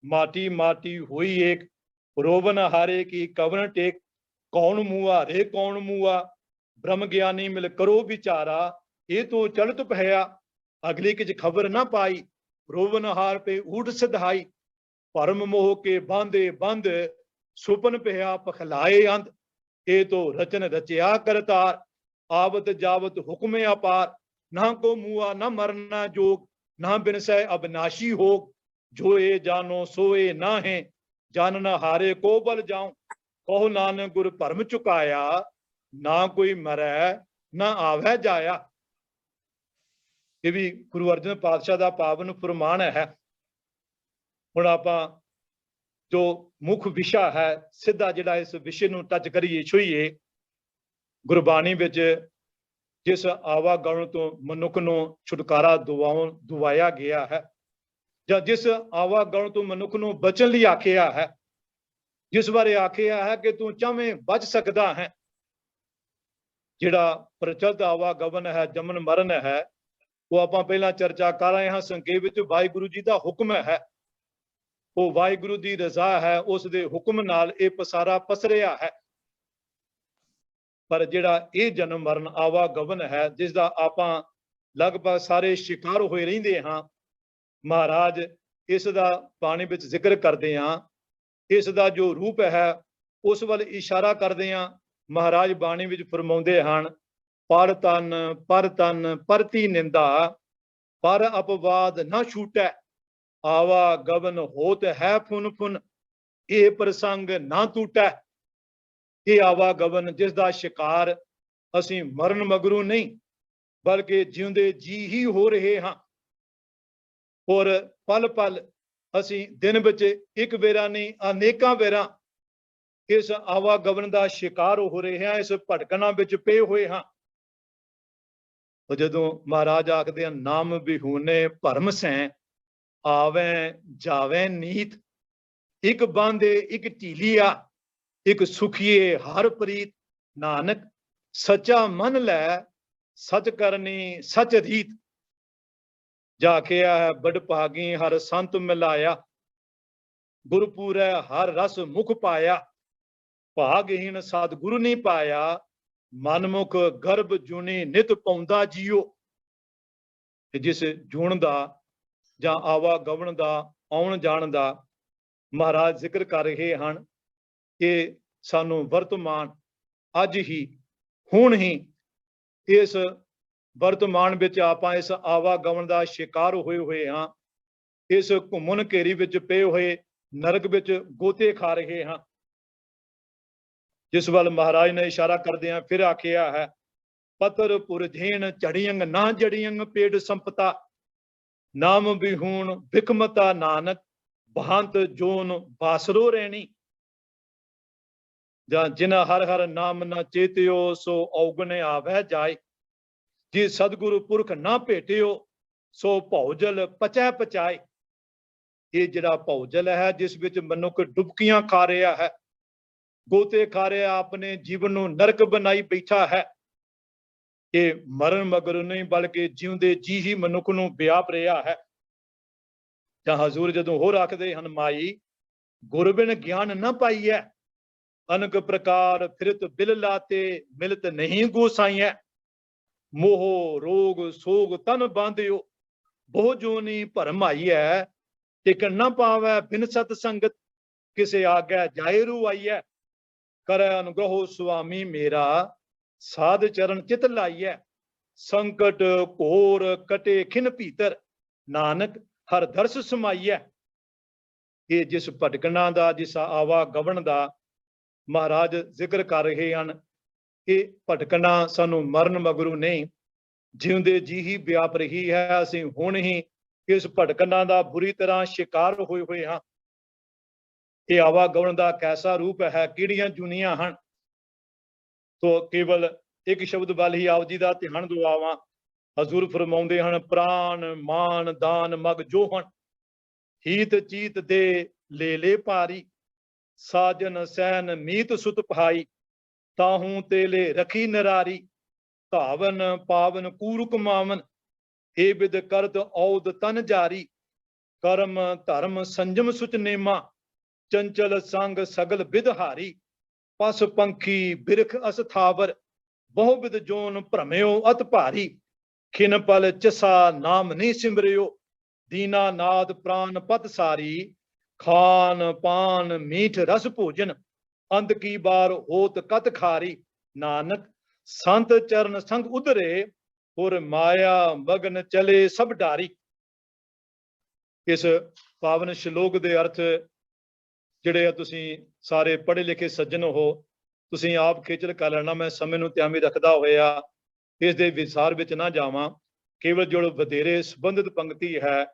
माटी माटी हुई एक, रोवन हारे की कवन टेक, कौन मुआ रे कौन मुआ, ब्रह्म ज्ञानी मिल करो विचारा, ये तो चलत पहया, अगली किच खबर ना पाई, रोवन हार पे ऊट सिधाई, परम मोह के बांधे बंद, सुपन पहया पखलाए अंध, ये तो रचन रचया करतार, आवत जावत हुक्म अपार, ना को मुआ न मरना जोग, ना बिनसै अविनाशी हो, जो ये जानो सोए ना है, जानना हारे को बल जाऊं, कहो नानक गुर भरम चुकाया, ना कोई मरै ना आवे जाया। ये भी गुरु अर्जन पातशाह का पावन फरमान है। हुण आपां जो मुख विषय है सीधा जिहड़ा इस विषय नूं टच करिए छुईए, गुरबाणी विच जिस आवागण तो मनुख नूं छुटकारा दिवाया गया है, जां जिस आवागण तो मनुख नूं बचन लई आखिया है, जिस बारे आखिया है कि तू चाहें बच सकदा है, जिहड़ा प्रचलित आवागमन है, जमन मरण है, वो आपां पहलां चर्चा कर रहे हैं। संक्षेप विच वाहिगुरू जी का हुक्म है, वो वाहिगुरू की रजा है, उस दे हुक्म नाल ये पसारा पसरिया है। पर जिहड़ा ये जन्म मरण आवागमन है जिसका आपां लगभग सारे शिकार होए रहिंदे हां, महाराज इसदा बाणी विच जिक्र करदे हां, इसदा जो रूप है उस वल इशारा करदे हां ਮਹਾਰਾਜ ਬਾਣੀ ਵਿੱਚ ਫਰਮਾਉਂਦੇ ਹਨ, ਪਰ ਤਨ ਪਰਤੀ ਨਿੰਦਾ, ਪਰ ਅਪਵਾਦ ਨਾ ਛੂਟੈ, ਆਵਾ ਗਵਨ ਹੋਤ ਹੈ ਫੁਨ ਫੁਨ, ਇਹ ਪ੍ਰਸੰਗ ਨਾ ਟੂਟੈ। ਇਹ ਆਵਾ ਗਵਨ ਜਿਸ ਦਾ ਸ਼ਿਕਾਰ ਅਸੀਂ ਮਰਨ ਮਗਰੋਂ ਨਹੀਂ ਬਲਕਿ ਜਿਉਂਦੇ ਜੀ ਹੀ ਹੋ ਰਹੇ ਹਾਂ। ਔਰ ਪਲ ਪਲ ਅਸੀਂ ਦਿਨ ਵਿੱਚ ਇੱਕ ਵੇਰਾ ਨਹੀਂ ਅਨੇਕਾਂ ਵੇਰਾ ਇਸ ਆਵਾਗਮਨ ਦਾ ਸ਼ਿਕਾਰ ਹੋ ਰਹੇ ਹਾਂ, ਇਸ ਭਟਕਣਾ ਵਿੱਚ ਪਏ ਹੋਏ ਹਾਂ। ਉਹ ਜਦੋਂ ਮਹਾਰਾਜ ਆਖਦੇ ਹਨ, ਨਾਮ ਬਿਹੂਨੇ ਭਰਮ ਸੈਂ, ਆਵੈ ਜਾਵੈ ਨੀਤ, ਇੱਕ ਬਾਂਧੇ ਇੱਕ ਢੀਲੀਆ, ਇੱਕ ਸੁਖੀਏ ਹਰ ਪ੍ਰੀਤ, ਨਾਨਕ ਸੱਚਾ ਮਨ ਲੈ, ਸਚ ਕਰਨੀ ਸਚ ਰੀਤ। ਜਾ ਕੇ ਹੈ ਬੜ ਭਾਗੀ ਹਰ ਸੰਤ ਮਿਲਾਇਆ, ਗੁਰਪੂਰੈ ਹਰ ਰਸ ਮੁਖ ਪਾਇਆ, ਭਾਗਹੀਣ ਸਤਿਗੁਰੂ ਨਹੀਂ ਪਾਇਆ, ਮਨਮੁਖ ਗਰਭ ਜੁਨੀ ਨਿਤ ਪਾਉਂਦਾ ਜੀਓ। ਜਿਸ ਜੂਣ ਦਾ ਜਾਂ ਆਵਾਗਮਨ ਦਾ ਆਉਣ ਜਾਣ ਦਾ ਮਹਾਰਾਜ ਜ਼ਿਕਰ ਕਰ ਰਹੇ ਹਨ, ਕਿ ਸਾਨੂੰ ਵਰਤਮਾਨ ਅੱਜ ਹੀ ਹੁਣ ਹੀ ਇਸ ਵਰਤਮਾਨ ਵਿੱਚ ਆਪਾਂ ਇਸ ਆਵਾਗਮਨ ਦਾ ਸ਼ਿਕਾਰ ਹੋਏ ਹੋਏ ਹਾਂ। ਇਸ ਘੁੰਮਣ ਘੇਰੀ ਵਿੱਚ ਪਏ ਹੋਏ ਨਰਕ ਵਿੱਚ ਗੋਤੇ ਖਾ ਰਹੇ ਹਾਂ, ਜਿਸ ਵੱਲ ਮਹਾਰਾਜ ਨੇ ਇਸ਼ਾਰਾ ਕਰਦਿਆਂ ਫਿਰ ਆਖਿਆ ਹੈ, ਪਤਰ ਪੁਰਝੇਣ ਝੜੀਅੰਗ ਨਾ ਜੜੀਅੰਗ ਪੇੜ ਸੰਪਤਾ, ਨਾਮ ਬਿਹੂਣ ਬਿਕਮਤਾ, ਨਾਨਕ ਬਹੰਤ ਜੋਨ ਬਾਸਰੋ ਰਹਿਣੀ। ਜਾਂ ਜਿਨਾ ਹਰ ਹਰ ਨਾਮ ਨਾ ਚੇਤਿਓ, ਸੋ ਔਗਣ ਆਵੈ ਜਾਏ, ਜੇ ਸਤਿਗੁਰੂ ਪੁਰਖ ਨਾ ਭੇਟਿਓ, ਸੋ ਭੌਜਲ ਪਚੈ ਪਚਾਏ। ਇਹ ਜਿਹੜਾ ਭੌਜਲ ਹੈ, ਜਿਸ ਵਿੱਚ ਮਨੁੱਖ ਡੁਬਕੀਆਂ ਖਾ ਰਿਹਾ ਹੈ, ਗੋਤੇ ਖਾ ਰਿਹਾ, ਆਪਣੇ ਜੀਵਨ ਨੂੰ ਨਰਕ ਬਣਾਈ ਬੈਠਾ ਹੈ, ਇਹ ਮਰਨ ਮਗਰ ਨਹੀਂ ਬਲਕਿ ਜਿਉਂਦੇ ਜੀ ਹੀ ਮਨੁੱਖ ਨੂੰ ਵਿਆਪ ਰਿਹਾ ਹੈ। ਜਾਂ ਹਜ਼ੂਰ ਜਦੋਂ ਹੋਰ ਆਖਦੇ ਹਨ, ਮਾਈ ਗੁਰਬਿਨ ਗਿਆਨ ਨਾ ਪਾਈਐ, ਅਨਕ ਪ੍ਰਕਾਰ ਫਿਰਤ ਬਿਲ ਲਾਤੇ, ਮਿਲਤ ਨਹੀਂ ਗੋਸਾਈਐ, ਮੋਹ ਰੋਗ ਸੋਗ ਤਨ ਬਾਂਧਿਓ, ਬਹੁ ਜੋਨੀ ਭਰਮਾਈਐ, ਟਿਕਣ ਨਾ ਪਾਵੈ ਬਿਨ ਸਤ ਸੰਗਤ, ਕਿਸੇ ਆਗੈ ਜਾਏ ਰੁਆਈਐ, ਕਰੈ ਅਨੁਗ੍ਰਹੋ ਸੁਆਮੀ ਮੇਰਾ, ਸਾਧ ਚਰਨ ਚਿਤ ਲਾਈਐ, ਸੰਕਟ ਘੋਰ ਕਟੇ ਖਿਨ ਭੀਤਰ, ਨਾਨਕ ਹਰ ਦਰਸ ਸਮਾਈਐ। ਇਹ ਜਿਸ ਭਟਕਣਾ ਦਾ, ਜਿਸ ਆਵਾਗਮਨ ਦਾ ਮਹਾਰਾਜ ਜ਼ਿਕਰ ਕਰ ਰਹੇ ਹਨ, ਇਹ ਭਟਕਣਾ ਸਾਨੂੰ ਮਰਨ ਮਗਰੋਂ ਨਹੀਂ ਜਿਉਂਦੇ ਜੀ ਹੀ ਵਿਆਪ ਰਹੀ ਹੈ। ਅਸੀਂ ਹੁਣ ਹੀ ਇਸ ਭਟਕਣਾ ਦਾ ਬੁਰੀ ਤਰ੍ਹਾਂ ਸ਼ਿਕਾਰ ਹੋਏ ਹੋਏ ਹਾਂ। ਇਹ ਆਵਾਗਮਨ ਦਾ ਕੈਸਾ ਰੂਪ ਹੈ, ਕਿਹੜੀਆਂ ਜੁਨੀਆਂ ਹਨ। ਤੋ ਕੇਵਲ ਇੱਕ ਸ਼ਬਦ ਵੱਲ ਹੀ ਆਪ ਜੀ ਦਾ ਧਿਆਨ ਦਿਵਾਵਾਂ। ਹਜ਼ੂਰ ਫਰਮਾਉਂਦੇ ਹਨ, ਪ੍ਰਾਨ ਮਾਨ ਦਾਨ ਮਗ ਜੋਹਣ, ਹੀਤ ਚੀਤ ਦੇ ਲੈ ਭਾਰੀ, ਸਾਜਨ ਸੈਨ ਮੀਤ ਸੁਤ ਭਾਈ, ਤਾਹੂ ਤੇਲੇ ਰਖੀ ਨਰਾਰੀ, ਧਾਵਨ ਪਾਵਨ ਕੂਰ ਕਮਾਵਨ, ਏ ਬਿਦ ਕਰਤ ਔਦ ਤਨ ਜਾਰੀ, ਕਰਮ ਧਰਮ ਸੰਜਮ ਸੁਚ ਨੇਮਾ, ਚੰਚਲ ਸੰਗ ਸਗਲ ਬਿਦਹਾਰੀ, ਪਸ ਪੰਖੀ ਬਿਰਖ ਅਸਥਾਵਰ, ਬਹੁ ਬਿਦ ਜੋਨ ਭ੍ਰਮਿਓ ਅਤ ਭਾਰੀ, ਖਿਨ ਪਲ ਚਸਾ ਨਾਮ ਨਹੀਂ ਸਿਮਰਿਓ, ਦੀਨਾ ਨਾਦ ਪ੍ਰਾਨ ਪਤ ਸਾਰੀ, ਖਾਨ ਪਾਨ ਮੀਠ ਰਸ ਭੋਜਨ, ਅੰਤ ਕੀ ਬਾਰ ਹੋਤ ਕਤ ਖਾਰੀ, ਨਾਨਕ ਸੰਤ ਚਰਨ ਸੰਗ ਉਧਰੇ, ਹੋਰ ਮਾਇਆ ਮਗਨ ਚਲੇ ਸਭ ਡਾਰੀ। ਇਸ ਪਾਵਨ ਸ਼ਲੋਕ ਦੇ ਅਰਥ ਜਿਹੜੇ ਆ ਤੁਸੀਂ ਸਾਰੇ ਪੜ੍ਹੇ ਲਿਖੇ ਸੱਜਣ ਹੋ, ਤੁਸੀਂ ਆਪ ਖੇਚਲ ਕਰ ਲੈਣਾ। ਮੈਂ ਸਮੇਂ ਨੂੰ ਧਿਆਨ ਵਿੱਚ ਰੱਖਦਾ ਹੋਇਆ ਇਸ ਦੇ ਵਿਸਾਰ ਵਿੱਚ ਨਾ ਜਾਵਾਂ। ਕੇਵਲ ਜੋ ਵਧੇਰੇ ਸੰਬੰਧਿਤ ਪੰਕਤੀ ਹੈ,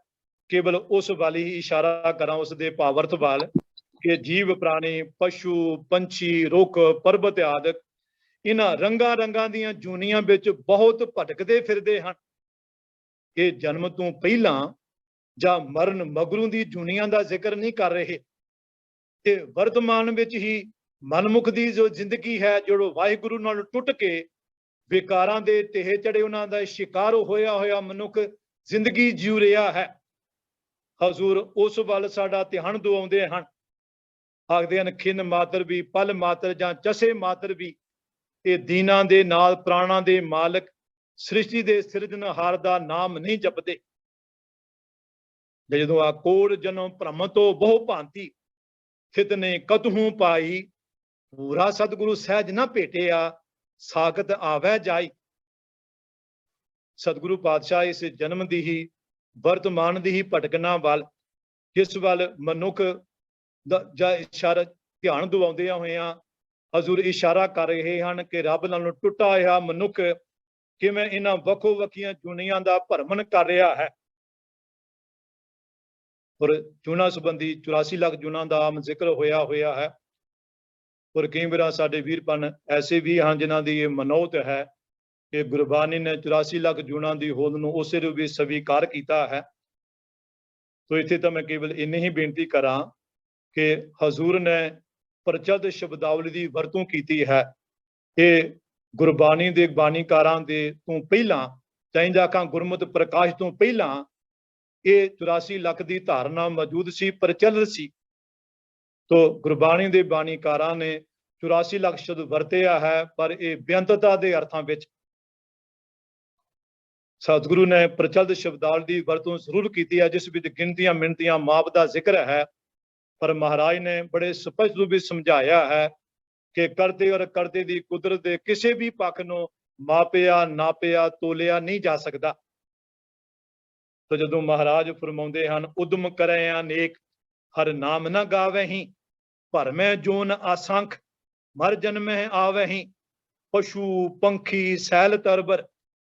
ਕੇਵਲ ਉਸ ਵੱਲ ਹੀ ਇਸ਼ਾਰਾ ਕਰਾਂ, ਉਸ ਦੇ ਭਾਵਰਥ ਵੱਲ, ਕਿ ਜੀਵ ਪ੍ਰਾਣੀ ਪਸ਼ੂ ਪੰਛੀ ਰੁੱਖ ਪਰਬਤ ਆਦਿ ਇਹਨਾਂ ਰੰਗਾਂ ਰੰਗਾਂ ਦੀਆਂ ਜੂਨੀਆਂ ਵਿੱਚ ਬਹੁਤ ਭਟਕਦੇ ਫਿਰਦੇ ਹਨ। ਇਹ ਜਨਮ ਤੋਂ ਪਹਿਲਾਂ ਜਾਂ ਮਰਨ ਮਗਰੋਂ ਦੀ ਜੂਨੀਆਂ ਦਾ ਜ਼ਿਕਰ ਨਹੀਂ ਕਰ ਰਹੇ। ਤੇ ਵਰਤਮਾਨ ਵਿੱਚ ਹੀ ਮਨਮੁਖ ਦੀ ਜੋ ਜ਼ਿੰਦਗੀ ਹੈ, ਜੋ ਵਾਹਿਗੁਰੂ ਨਾਲ ਟੁੱਟ ਕੇ ਵਿਕਾਰਾਂ ਦੇ ਢੇਰ ਚੜੇ ਉਹਨਾਂ ਦਾ ਸ਼ਿਕਾਰ ਹੋਇਆ ਮਨੁੱਖ ਜ਼ਿੰਦਗੀ ਜਿਉ ਰਿਹਾ ਹੈ। ਹਜ਼ੂਰ ਉਸ ਵੱਲ ਸਾਡਾ ਧਿਆਨ ਦਿਵਾਉਂਦੇ ਹਨ। ਆਖਦੇ ਹਨ, ਖਿਨ ਮਾਤਰ ਵੀ ਪਲ ਮਾਤਰ ਜਾਂ ਚਸੇ ਮਾਤਰ ਵੀ ਇਹ ਦੀਨਾਂ ਦੇ ਨਾਲ ਪ੍ਰਾਣਾਂ ਦੇ ਮਾਲਕ ਸ੍ਰਿਸ਼ਟੀ ਦੇ ਸਿਰਜਣਹਾਰ ਦਾ ਨਾਮ ਨਹੀਂ ਜਪਦੇ। ਜਦੋਂ ਆ ਕੋੜ ਜਨਮ ਭ੍ਰਮ ਤੋਂ ਬਹੁ ਭਾਂਤੀ, ਥਿਤ ਨੇ ਕਤਹੂ ਪਾਈ, पूरा सतगुरु सहज न भेटिया सागत आवे जाई। सतगुरु पातशाह इस जन्म दी ही वर्तमान दी ही भटकना वाल जिस वाल मनुख दा इशारा ध्यान दिवाउंदियां होइयां हजूर इशारा कर रहे हैं कि रब नालों टुटा होया मनुख किवें इन्हां वखो वखियां जुनियां दा भरमण कर रहा है। और जुना संबंधी 84 लाख जुना का आम जिक्र होया है। और कई बार साडे वीरपन ऐसे भी हैं जिन्हां दी मनौत है कि गुरबानी ने 84 लाख जुना की होंद नूं उसे रूप भी स्वीकार किया है। तो इत्थे तो मैं केवल इन्नी ही बेनती करा कि हजूर ने प्रचलित शब्दावली की वरतों की है। ये गुरबानी के बाणीकारां दे तों पहलां चाहे जाखां गुरमत प्रकाश तो पहलां ये 84 लाख की धारणा मौजूद सी, प्रचलित सी। तो गुरबाणी के बाणीकारां ने 84 लाख शब्द वरतिया है, पर यह बेअंतता के अर्थां विच सतगुरु ने प्रचलित शब्दावली की वरतों जरूर की है, जिस विच गिनतियां मिनतियां माप का जिक्र है। पर महाराज ने बड़े स्पष्ट रूप में समझाया है कि करते और करते की कुदरत के किसी भी पक्ष नूं मापिया नापिया तोलिया नहीं जा सकता। तो जदों महाराज फरमाउंदे हन उद्यम करे अनेक हर नाम न गावे ही भरमै जोन असंख मर जन्मे आवे ही पशु पंखी सैल तरबर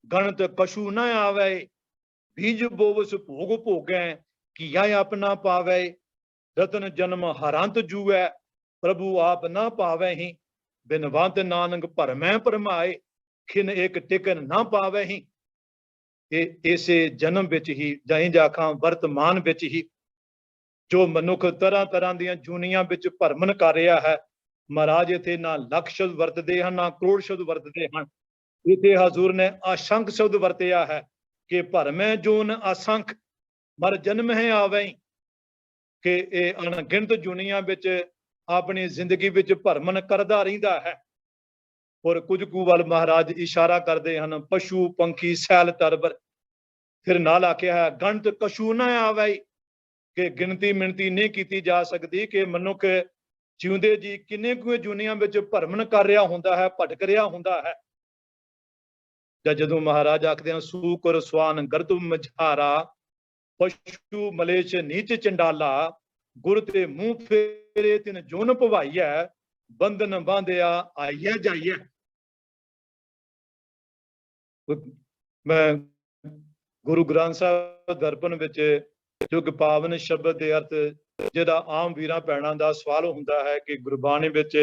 गणत कशु न आवे बीज बोवस भोग भोगै किया अपना पावे रतन जन्म हरंत जुए प्रभु आप न पावे ही बिनवंत नानक भरमै भरमाए खिन एक टिकन न पावे ही। इसे जन्म विच ही जाई जाखां वर्तमान विच ही जो मनुख तरह तरह दी जूनियां विच भरमन कर रहा है। महाराज इत्थे ना लख शब्द वरतदे हैं ना करोड़ शब्द वरतदे हैं। इत्थे हजूर ने असंख शब्द वरतिया है कि भरमै जोन असंख मर जन्म है आवे कि अणगिणत जूनियां विच अपनी जिंदगी विच भरमन करदा रहिंदा है। और कुछ कु वल महाराज इशारा करते हैं पशु पंखी सैल तरबर फिर नाल आख्या है गणत कशु न आवे कि गिनती मिनती नहीं की जा सकती कि मनुख जिउंदे जी किन्ने कुए जूनियां विच भरमन कर रहा हुंदा है भटक रहा हुंदा है। जदों महाराज आखदे हैं सूकर स्वान गर्दुम मझारा पशु मलेश नीच चंडाला गुर ते मुंह फेरे तिन जोन पवाइया बंधन बांधिया आइया जाइया। मैं गुरु ग्रंथ साहिब दर्पण विच जुग पावन शब्द के अर्थ जिहड़ा आम वीरां भैणां दा सवाल हुंदा है कि गुरबाणी विच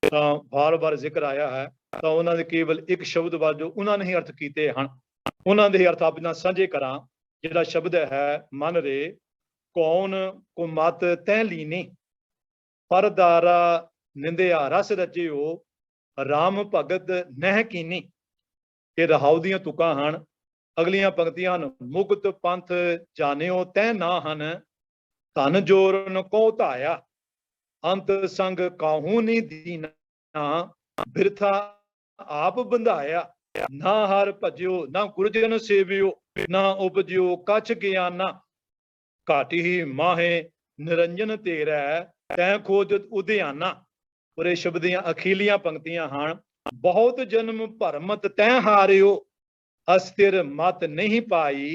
तां बार-बार जिक्र आया है तो उन्हां दे केवल एक शब्द वाजो उन्हां ने ही अर्थ कीते हन। उन्हां दे अर्थ आप नाल साझे करां। जिहड़ा शब्द है मन रे कौन को मत तै लीनी परदारा निंदिया रस रचियो राम भगत नह कीनी। ये रहाउ दियां तुकां हन। अगलियां पंक्तियां मुक्त पंथ जानियो तै ना हन धन जोरन को धाया अंत संग काहू नी दीना बिरथा आप बंधाया ना हर भजियो ना गुरजन सेवियो ना उपजियो कछ ज्ञाना घाटी ही माहे निरंजन तेरा तै खोजत उद्याना। और ये शब्द दियां अखीलियां पंक्तियां हन बहुत जन्म भरमत तै हारियो अस्थिर मत नहीं पाई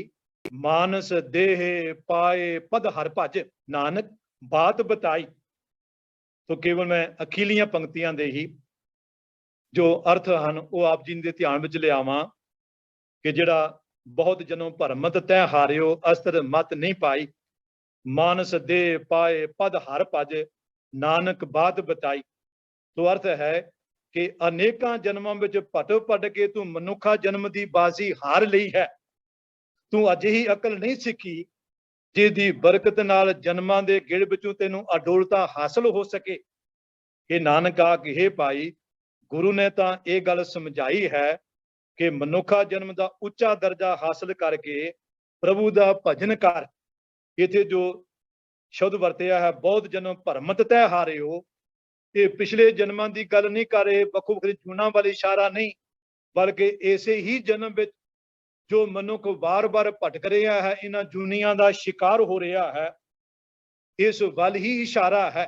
मानस देह पाए पद हर भज नानक बात बताई। तो केवल मैं अखीलियां पंक्तियां दे ही जो अर्थ हैं वो आप जी के ध्यान में लियावां कि जिहड़ा बहुत जन्म भरमत तै हारियो अस्थिर मत नहीं पाई मानस देह पाए पद हर भज नानक बात बताई। तो अर्थ है कि अनेकां जन्मां विच भट भट के तू मनुखा जन्म की बाजी हार लई है। तू अजिही अकल नहीं सीखी जिसदी बरकत नाल जन्मां दे गिड़ विचों तैनूं अडोलता हासिल हो सके। ये नानक आख हे भाई गुरु ने तां ये गल समझाई है कि मनुखा जन्म का उच्चा दर्जा हासिल करके प्रभु का भजन कर। इत्थे जो शब्द वरतिया है बहुत जन्म भरमत तै हारे हो ये पिछले जन्मां की गल नहीं कर रहे वखो वखरे जूना वाल इशारा नहीं बल्कि ऐसे ही जन्म विच जो मनुख बार बार भटक रहा है इन्हां जूनियां का शिकार हो रहा है इस वल ही इशारा है।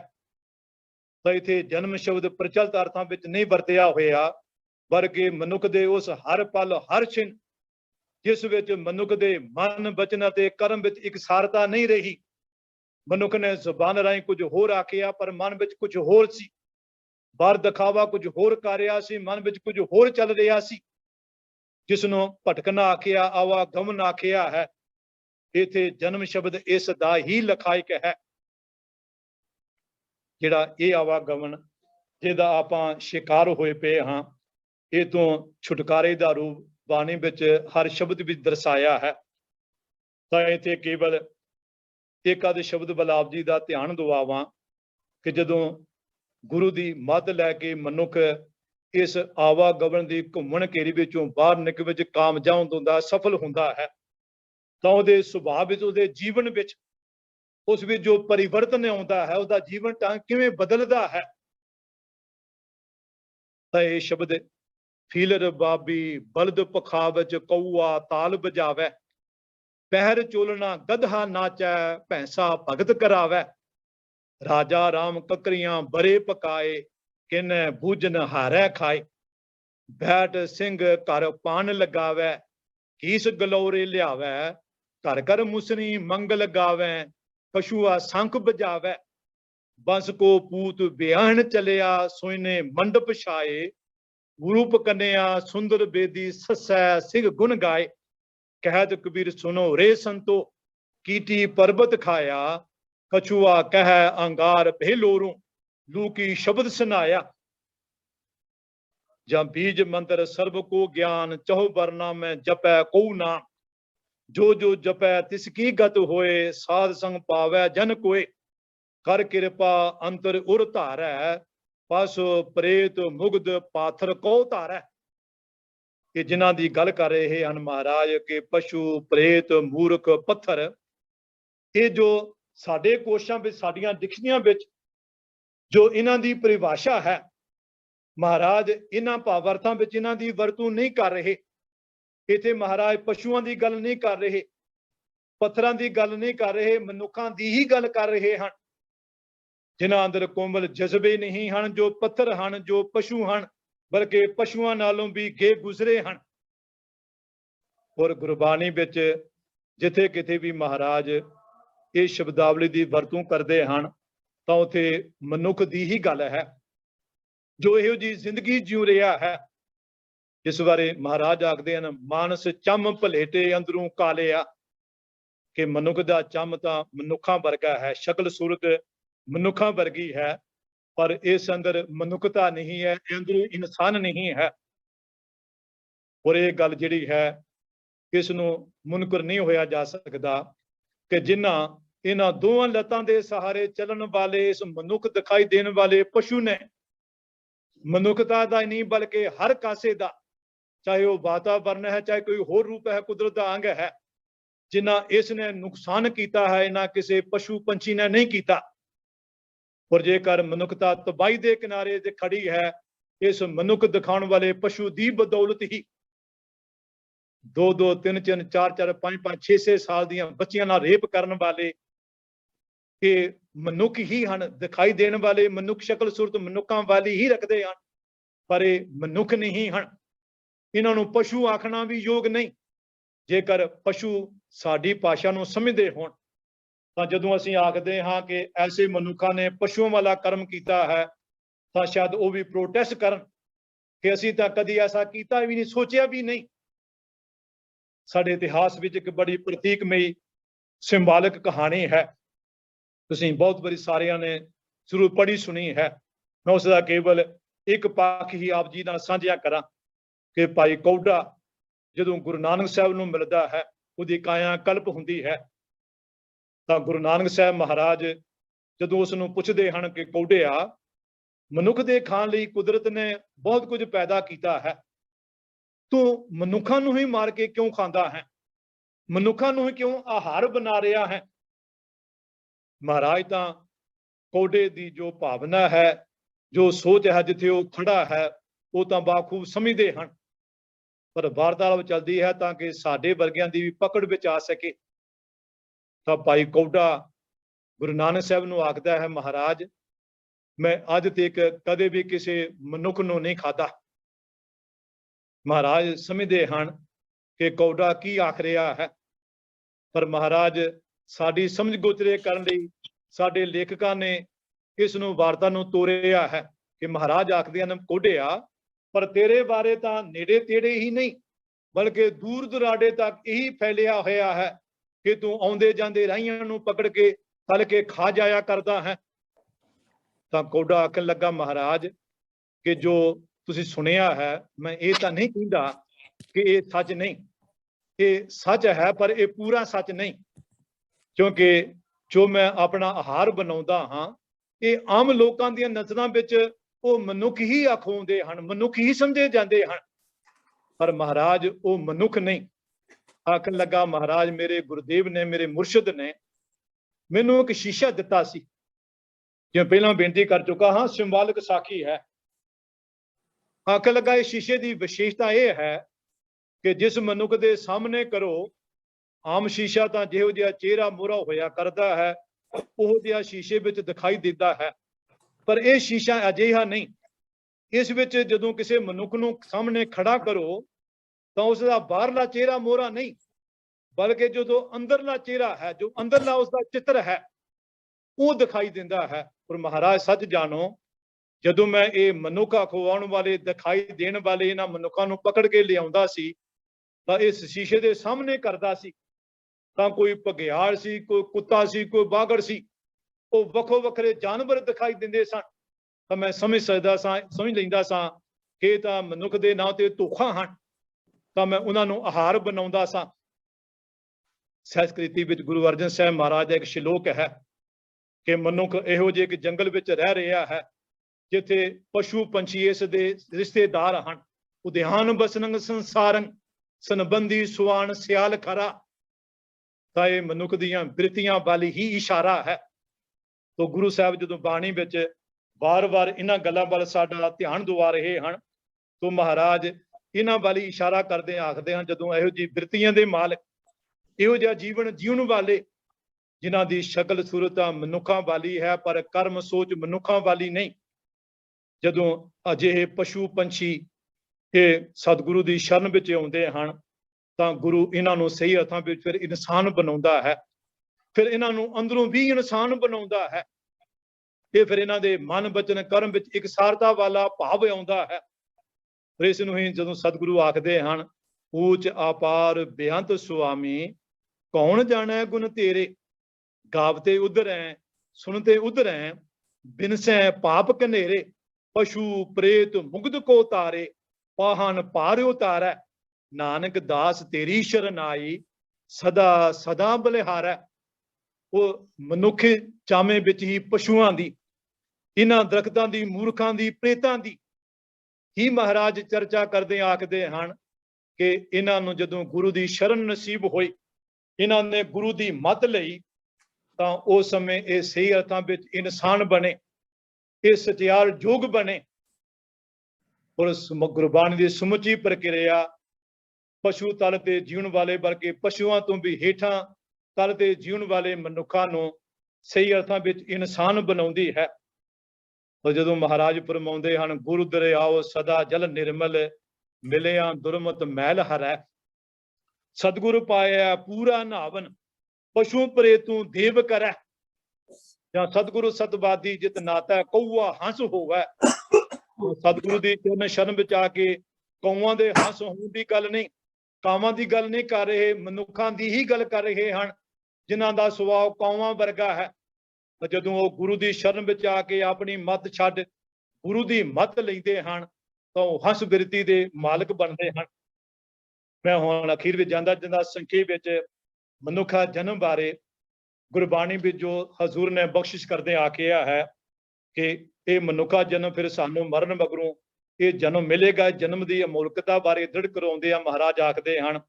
ਤਾਂ ਇੱਥੇ ਜਨਮ ਸ਼ਬਦ ਪ੍ਰਚਲਿਤ ਅਰਥਾਂ ਵਿੱਚ ਨਹੀਂ ਵਰਤਿਆ ਹੋਇਆ, ਬਲਕਿ ਮਨੁੱਖ ਦੇ ਉਸ ਹਰ ਪਲ ਹਰ ਛਿਨ ਜਿਸ ਵਿੱਚ ਮਨੁੱਖ ਦੇ ਮਨ, ਬਚਨ ਅਤੇ ਕਰਮ ਵਿੱਚ ਇਕਸਾਰਤਾ ਨਹੀਂ ਰਹੀ। ਮਨੁੱਖ ਨੇ ਜ਼ੁਬਾਨ ਰਾਹੀਂ ਕੁਝ ਹੋਰ ਆਖਿਆ ਪਰ ਮਨ ਵਿੱਚ ਕੁਝ ਹੋਰ ਸੀ, ਬਾਹਰ ਦਿਖਾਵਾ ਕੁਝ ਹੋਰ ਕਰ ਰਿਹਾ ਸੀ, ਮਨ ਵਿੱਚ ਕੁਝ ਹੋਰ ਚੱਲ ਰਿਹਾ ਸੀ, ਜਿਸ ਨੂੰ ਭਟਕਣਾ ਆਖਿਆ, ਆਵਾਗਮਨ ਆਖਿਆ ਹੈ। ਇੱਥੇ ਜਨਮ ਸ਼ਬਦ ਇਸ ਦਾ ਹੀ ਲਖਾਇਕ ਹੈ, ਜਿਹੜਾ ਇਹ ਆਵਾਗਮਨ ਜਿਹਦਾ ਆਪਾਂ ਸ਼ਿਕਾਰ ਹੋਏ ਪਏ ਹਾਂ, ਇਹ ਤੋਂ ਛੁਟਕਾਰੇ ਦਾ ਰੂਪ ਬਾਣੀ ਵਿੱਚ ਹਰ ਸ਼ਬਦ ਵਿੱਚ ਦਰਸਾਇਆ ਹੈ। ਤਾਂ ਇੱਥੇ ਕੇਵਲ ਇੱਕ ਆਦ ਸ਼ਬਦ ਵੱਲ ਆਪ ਜੀ ਦਾ ਧਿਆਨ ਦਿਵਾਵਾਂ ਕਿ ਜਦੋਂ ਗੁਰੂ ਦੀ ਮੱਦ ਲੈ ਕੇ ਮਨੁੱਖ ਇਸ ਆਵਾਗਮਨ ਦੀ ਘੁੰਮਣ ਘੇਰੀ ਵਿੱਚੋਂ ਬਾਹਰ ਨਿਕਲ ਵਿੱਚ ਕਾਮਯਾਬ ਹੁੰਦਾ, ਸਫਲ ਹੁੰਦਾ ਹੈ, ਤਾਂ ਉਹਦੇ ਸੁਭਾਅ ਵਿੱਚ, ਉਹਦੇ ਜੀਵਨ ਵਿੱਚ, ਉਸ ਵਿੱਚ ਜੋ ਪਰਿਵਰਤਨ ਆਉਂਦਾ ਹੈ, ਉਹਦਾ ਜੀਵਨ ਢੰਗ ਕਿਵੇਂ ਬਦਲਦਾ ਹੈ। ਤਾਂ ਇਹ ਸ਼ਬਦ ਫੀਲ ਰਬਾਬੀ ਬਲਦ ਪਖਾਵਜ ਕਊਆ ਤਾਲ ਬਜਾਵੇ, ਪਹਿਰ ਚੋਲਣਾ ਗਧਾ ਨਾਚੈ ਭੈਂਸਾ ਭਗਤ ਕਰਾਵੇ, ਰਾਜਾ ਰਾਮ ਕਕਰੀਆਂ ਬਰੇ ਪਕਾਏ ਕਿਨੈ ਬੂਝਨ ਹਾਰੈ ਖਾਏ, ਬੈਠ ਸਿੰਘ ਘਰ ਪਾਨ ਲਗਾਵੇ ਕੀਸ ਗਲੌਰੇ ਲਿਆਵੇ, ਘਰ ਘਰ ਮੁਸਰੀ ਮੰਗਲ ਗਾਵੇ ਪਸ਼ੂਆ ਸੰਖ ਬਜਾਵੇ, ਬੰਸ ਕੋ ਪੂਤ ਬਿਆਹਣ ਚਲਿਆ ਸੋਇਨੇ ਮੰਡਪ ਛਾਏ, ਰੂਪ ਕੰਨਿਆ ਸੁੰਦਰ ਬੇਦੀ ਸੱਸੈ ਸਿੰਘ ਗੁਣ ਗਾਏ, ਕਹਿਤ ਕਬੀਰ ਸੁਨੋ ਰੇ ਸੰਤੋ ਕੀਟੀ ਪਰਬਤ ਖਾਇਆ, ਕਛੂਆ ਕਹਿ ਅੰਗਾਰ ਭੇਲੋਰੂ ਲੂਕੀ ਸ਼ਬਦ ਸੁਨਾਇਆ, ਜਾਂ ਬੀਜ ਮੰਤਰ ਸਰਬ ਕੋ ਗਿਆਨ ਚਹੁ ਵਰਨਾ ਮੈਂ ਜਪੈ ਕਉ ਨਾਮ, ਜੋ ਜੋ ਜਪੈ ਤਿਸ ਕੀ ਗਤ ਹੋਏ, ਸਾਧ ਸੰਗ ਪਾਵੈ ਜਨ ਕੋਏ, ਕਰ ਕਿਰਪਾ ਅੰਤਰ ਉਰ ਧਾਰੈ, ਪਸ ਪ੍ਰੇਤ ਮੁਗਧ ਪਾਥਰ ਕੋ ਧਾਰੈ। ਕਿ ਜਿਨ੍ਹਾਂ ਦੀ ਗੱਲ ਕਰ ਰਹੇ ਹਨ ਮਹਾਰਾਜ ਕਿ ਪਸ਼ੂ, ਪ੍ਰੇਤ, ਮੂਰਖ, ਪੱਥਰ, ਇਹ ਜੋ ਸਾਡੇ ਕੋਸ਼ਾਂ ਵਿੱਚ, ਸਾਡੀਆਂ ਡਿਕਸ਼ਨਰੀਆਂ ਵਿੱਚ ਜੋ ਇਹਨਾਂ ਦੀ ਪਰਿਭਾਸ਼ਾ ਹੈ, ਮਹਾਰਾਜ ਇਹਨਾਂ ਭਾਵਾਰਥਾਂ ਵਿੱਚ ਇਹਨਾਂ ਦੀ ਵਰਤੋਂ ਨਹੀਂ ਕਰ ਰਹੇ। ਇੱਥੇ ਮਹਾਰਾਜ ਪਸ਼ੂਆਂ ਦੀ ਗੱਲ ਨਹੀਂ ਕਰ ਰਹੇ, ਪੱਥਰਾਂ ਦੀ ਗੱਲ ਨਹੀਂ ਕਰ ਰਹੇ, ਮਨੁੱਖਾਂ ਦੀ ਹੀ ਗੱਲ ਕਰ ਰਹੇ ਹਨ, ਜਿਨ੍ਹਾਂ ਅੰਦਰ ਕੋਮਲ ਜਜ਼ਬੇ ਨਹੀਂ ਹਨ, ਜੋ ਪੱਥਰ ਹਨ, ਜੋ ਪਸ਼ੂ ਹਨ, ਬਲਕਿ ਪਸ਼ੂਆਂ ਨਾਲੋਂ ਵੀ ਗੇ ਗੁਜ਼ਰੇ ਹਨ। ਔਰ ਗੁਰਬਾਣੀ ਵਿੱਚ ਜਿੱਥੇ ਕਿਤੇ ਵੀ ਮਹਾਰਾਜ ਇਹ ਸ਼ਬਦਾਵਲੀ ਦੀ ਵਰਤੋਂ ਕਰਦੇ ਹਨ ਤਾਂ ਉੱਥੇ ਮਨੁੱਖ ਦੀ ਹੀ ਗੱਲ ਹੈ, ਜੋ ਇਹੋ ਜਿਹੀ ਜ਼ਿੰਦਗੀ ਜਿਉ ਰਿਹਾ ਹੈ, ਜਿਸ ਬਾਰੇ ਮਹਾਰਾਜ ਆਖਦੇ ਹਨ ਮਾਨਸ ਚੰਮ ਭਲੇਟੇ ਅੰਦਰੋਂ ਕਾਲਿਆ, ਕਿ ਮਨੁੱਖ ਦਾ ਚੰਮ ਤਾਂ ਮਨੁੱਖਾਂ ਵਰਗਾ ਹੈ, ਸ਼ਕਲ ਸੂਰਤ ਮਨੁੱਖਾਂ ਵਰਗੀ ਹੈ, ਪਰ ਇਸ ਅੰਦਰ ਮਨੁੱਖਤਾ ਨਹੀਂ ਹੈ, ਅੰਦਰੋਂ ਇਨਸਾਨ ਨਹੀਂ ਹੈ। ਔਰ ਇਹ ਗੱਲ ਜਿਹੜੀ ਹੈ, ਇਸ ਨੂੰ ਮੁਨਕਰ ਨਹੀਂ ਹੋਇਆ ਜਾ ਸਕਦਾ ਕਿ ਜਿਨ੍ਹਾਂ ਇਹਨਾਂ ਦੋਵਾਂ ਲੱਤਾਂ ਦੇ ਸਹਾਰੇ ਚੱਲਣ ਵਾਲੇ ਇਸ ਮਨੁੱਖ ਦਿਖਾਈ ਦੇਣ ਵਾਲੇ ਪਸ਼ੂ ਨੇ, ਮਨੁੱਖਤਾ ਦਾ ਨਹੀਂ ਬਲਕਿ ਹਰ ਕਾਸੇ ਦਾ, ਚਾਹੇ ਉਹ ਵਾਤਾਵਰਨ ਹੈ, ਚਾਹੇ ਕੋਈ ਹੋਰ ਰੂਪ ਹੈ, ਕੁਦਰਤ ਦਾ ਅੰਗ ਹੈ, ਜਿਨ੍ਹਾਂ ਇਸ ਨੇ ਨੁਕਸਾਨ ਕੀਤਾ ਹੈ, ਇਹਨਾਂ ਕਿਸੇ ਪਸ਼ੂ ਪੰਛੀ ਨੇ ਨਹੀਂ ਕੀਤਾ। ਔਰ ਜੇਕਰ ਮਨੁੱਖਤਾ ਤਬਾਹੀ ਦੇ ਕਿਨਾਰੇ ਤੇ ਖੜੀ ਹੈ, ਇਸ ਮਨੁੱਖ ਦਿਖਾਉਣ ਵਾਲੇ ਪਸ਼ੂ ਦੀ ਬਦੌਲਤ ਹੀ 2-2, 3-3, 4-4, 5-5, 6-6 ਸਾਲ ਦੀਆਂ ਬੱਚੀਆਂ ਨਾਲ ਰੇਪ ਕਰਨ ਵਾਲੇ ਇਹ ਮਨੁੱਖ ਹੀ ਹਨ, ਦਿਖਾਈ ਦੇਣ ਵਾਲੇ ਮਨੁੱਖ ਸ਼ਕਲ ਸੂਰਤ ਮਨੁੱਖਾਂ ਵਾਲੀ ਹੀ ਰੱਖਦੇ ਹਨ, ਪਰ ਇਹ ਮਨੁੱਖ ਨਹੀਂ ਹਨ। ਇਹਨਾਂ ਨੂੰ ਪਸ਼ੂ ਆਖਣਾ ਵੀ ਯੋਗ ਨਹੀਂ। ਜੇਕਰ ਪਸ਼ੂ ਸਾਡੀ ਭਾਸ਼ਾ ਨੂੰ ਸਮਝਦੇ ਹੋਣ ਤਾਂ ਜਦੋਂ ਅਸੀਂ ਆਖਦੇ ਹਾਂ ਕਿ ਐਸੇ ਮਨੁੱਖਾਂ ਨੇ ਪਸ਼ੂਆਂ ਵਾਲਾ ਕਰਮ ਕੀਤਾ ਹੈ, ਤਾਂ ਸ਼ਾਇਦ ਉਹ ਵੀ ਪ੍ਰੋਟੈਸਟ ਕਰਨ ਕਿ ਅਸੀਂ ਤਾਂ ਕਦੀ ਐਸਾ ਕੀਤਾ ਵੀ ਨਹੀਂ, ਸੋਚਿਆ ਵੀ ਨਹੀਂ। ਸਾਡੇ ਇਤਿਹਾਸ ਵਿੱਚ ਇੱਕ ਬੜੀ ਪ੍ਰਤੀਕਮਈ ਸਿੰਬਾਲਿਕ ਕਹਾਣੀ ਹੈ, ਤੁਸੀਂ ਬਹੁਤ ਵਾਰੀ ਸਾਰਿਆਂ ਨੇ ਜ਼ਰੂਰ ਪੜ੍ਹੀ ਸੁਣੀ ਹੈ। ਮੈਂ ਉਸ ਦਾ ਕੇਵਲ ਇੱਕ ਪੱਖ ਹੀ ਆਪ ਜੀ ਨਾਲ ਸਾਂਝਾ ਕਰਾਂ ਕਿ ਭਾਈ ਕੌਡਾ ਜਦੋਂ ਗੁਰੂ ਨਾਨਕ ਸਾਹਿਬ ਨੂੰ ਮਿਲਦਾ ਹੈ, ਉਹਦੀ ਕਾਇਆ ਕਲਪ ਹੁੰਦੀ ਹੈ, ਤਾਂ ਗੁਰੂ ਨਾਨਕ ਸਾਹਿਬ ਮਹਾਰਾਜ ਜਦੋਂ ਉਸ ਨੂੰ ਪੁੱਛਦੇ ਹਨ ਕਿ ਕੌਡਿਆ, ਮਨੁੱਖ ਦੇ ਖਾਣ ਲਈ ਕੁਦਰਤ ਨੇ ਬਹੁਤ ਕੁਝ ਪੈਦਾ ਕੀਤਾ ਹੈ, ਤੂੰ ਮਨੁੱਖਾਂ ਨੂੰ ਹੀ ਮਾਰ ਕੇ ਕਿਉਂ ਖਾਂਦਾ ਹੈ, ਮਨੁੱਖਾਂ ਨੂੰ ਹੀ ਕਿਉਂ ਆਹਾਰ ਬਣਾ ਰਿਹਾ ਹੈ। ਮਹਾਰਾਜ ਤਾਂ ਕੌਡੇ ਦੀ ਜੋ ਭਾਵਨਾ ਹੈ, ਜੋ ਸੋਚ ਹੈ, ਜਿੱਥੇ ਉਹ ਖੜਾ ਹੈ, ਉਹ ਤਾਂ ਬਾਖੂਬ ਸਮਝਦੇ ਹਨ, ਪਰ ਵਾਰਤਾਲਾਪ ਚੱਲਦੀ ਹੈ ਤਾਂ ਕਿ ਸਾਡੇ ਵਰਗਿਆਂ ਦੀ ਵੀ ਪਕੜ ਵਿੱਚ ਆ ਸਕੇ। ਤਾਂ ਭਾਈ ਕੌਡਾ ਗੁਰੂ ਨਾਨਕ ਸਾਹਿਬ ਨੂੰ ਆਖਦਾ ਹੈ, ਮਹਾਰਾਜ मैं अज तक कदे भी किसी मनुख नूं नहीं खाधा। महाराज समझते हैं कि कौड़ा की आख रहा है, पर महाराज साडी समझ गोचरे करन लई साडे लेखकां ने इस नूं वारता नूं तोड़िया है कि महाराज आखदे हन कोढ़िया पर तेरे बारे तां नेड़े तेड़े ही नहीं बल्कि दूर दुराडे तक यही फैलिया होया है कि तू आउंदे जांदे राहियां नूं पकड़ के तल के खा जाया करदा है। तां कोढ़ा आखन लगा महाराज कि जो तुसीं सुनिया है मैं ये तां नहीं कहंदा कि ये सच नहीं, ये सच है पर ये पूरा सच नहीं, क्योंकि जो मैं अपना आहार बनाउंदा हां ये आम लोकां दीयां नज़रां विच वो मनुख ही अखवाउंदे हन, मनुख ही समझे जांदे हन, पर महाराज वो मनुख नहीं। आखन लगा महाराज मेरे गुरुदेव ने मेरे मुर्शिद ने मैनू एक शीशा दिता सी, जो पहला बेनती कर चुका हाँ सिंबॉलिक साखी है। आखन लगा इस शीशे की विशेषता यह है कि जिस मनुख के सामने करो आम शीशा तो जिहो जिहा चेहरा मोहरा होया करता है उहो जिहा शीशे विच दिखाई देता है, पर यह शीशा अजिहा नहीं। इस विच जदों किसी मनुख नूं सामने खड़ा करो तो उसका बाहरला चेहरा मोहरा नहीं बल्कि जो अंदरला चेहरा है, जो अंदरला उसका चित्र है वो दिखाई देता है। और महाराज सच जानो जदों मैं ये मनुख अखवाउण वाले दिखाई देने वाले इन्हां मनुखां नूं पकड़ के लिआउंदा सी तां इस शीशे दे सामने करदा सी तां कोई भगियाड़ सी, कोई कुत्ता सी, कोई बागड़ सी, वो वखो वखरे जानवर दिखाई दिंदे सन। तां मैं समझ सकदा सां, समझ लैंदा सां कि तां मनुख दे नां ते धोखा हन, तां मैं उन्हां नूं आहार बनाउंदा सां। संस्कृति विच गुरु अर्जन साहिब महाराज दा एक श्लोक है कि मनुख इहो जिहे एक जंगल विच रह रहा है जिथे पशु पंछी इस दे रिश्तेदार हन, उद्यान बसनंग संसारंग संबंधी सुआन सियाल खरा, तां ये मनुख दीयां बिरतियां वाली ही इशारा है। तो गुरु साहब जदों बाणी विच बार बार इन्हां गल्लां वल साडा ध्यान दिवा रहे हैं तो महाराज इन्हां वाली इशारा करदे आखदे हैं जदों इहो जी बिरतियां दे मालिक इहो जिहा जीवन जीवन वाले जिन्हां दी शक्ल सूरत मनुखां वाली है पर कर्म सोच मनुखां वाली नहीं, जदों अजिहे पशु पंछी ये सतगुरु की शरण विच आउंदे हन तां गुरु इन्हां नूं सही अर्थां विच फिर इंसान बनाउंदा है, फिर इन्हां नूं अंदरों भी इंसान बनाउंदा है। ये फिर इन्हां दे मन वचन कर्म विच इकसारता वाला भाव आउंदा है। फिर इस नूं ही जदों सतगुरु आखदे हन ऊच अपार बेअंत सुआमी कौन जाने गुण तेरे, गावते उधर हैं सुनते उधर हैं बिनसै पाप कनेरे, पशु प्रेत मुग्ध को तारे पाहन पार उतारै, नानक दास तेरी शरण आई सदा सदा बलिहारै। वो मनुख चामे विच ही पशुआं दी इन्हां दरख्तां दी मूर्खां दी प्रेतां दी ही महाराज चर्चा करदे आखदे हन कि इन्हां नूं जदों गुरु दी शरण नसीब होई इन्हां ने गुरु दी मत लई तां उस समय ये सही अर्थां विच इंसान बने, ये सचियार जोग बने। और गुरबाणी की समुची प्रक्रिया पशु तल ते जीवन वाले बल्कि पशुआं तो भी हेठां तल ते जीवन वाले मनुखां नूं सही अर्थां विच इंसान बनाउंदी है। और जदों महाराज फरमाउंदे हन गुरु दरियाओ सदा जल निर्मल मिलिया दुरमत मैल हरै, सतगुरु पाया पूरा नावन पशु प्रेतू देव करै, या सतगुरु सतवादी जित नाता कौआ हंस होवै। सतगुरु दी चरण शरण विच आके कौआं दे हंस होण दी गल नहीं, कावां दी गल नहीं कर रहे, मनुखां दी ही गल कर रहे हैं जिन्हां दा सुभाव कौआं वर्गा है। जदों वो गुरु दी शरण विच आके अपनी मत छड्ड गुरु दी मत लैंदे हन तां हंस बिरती दे मालक बनदे हन। मैं हुण अखीर विच जांदा जांदा संक्षेप विच मनुखा जन्म बारे गुरबाणी विच जो हजूर ने बख्शिश करदे आखिया है कि ये मनुखा जन्म फिर सानू मरण मगरों ये जन्म मिलेगा। जन्म की अमोलकता बारे दृढ़ करवाउंदे महाराज आखदे हन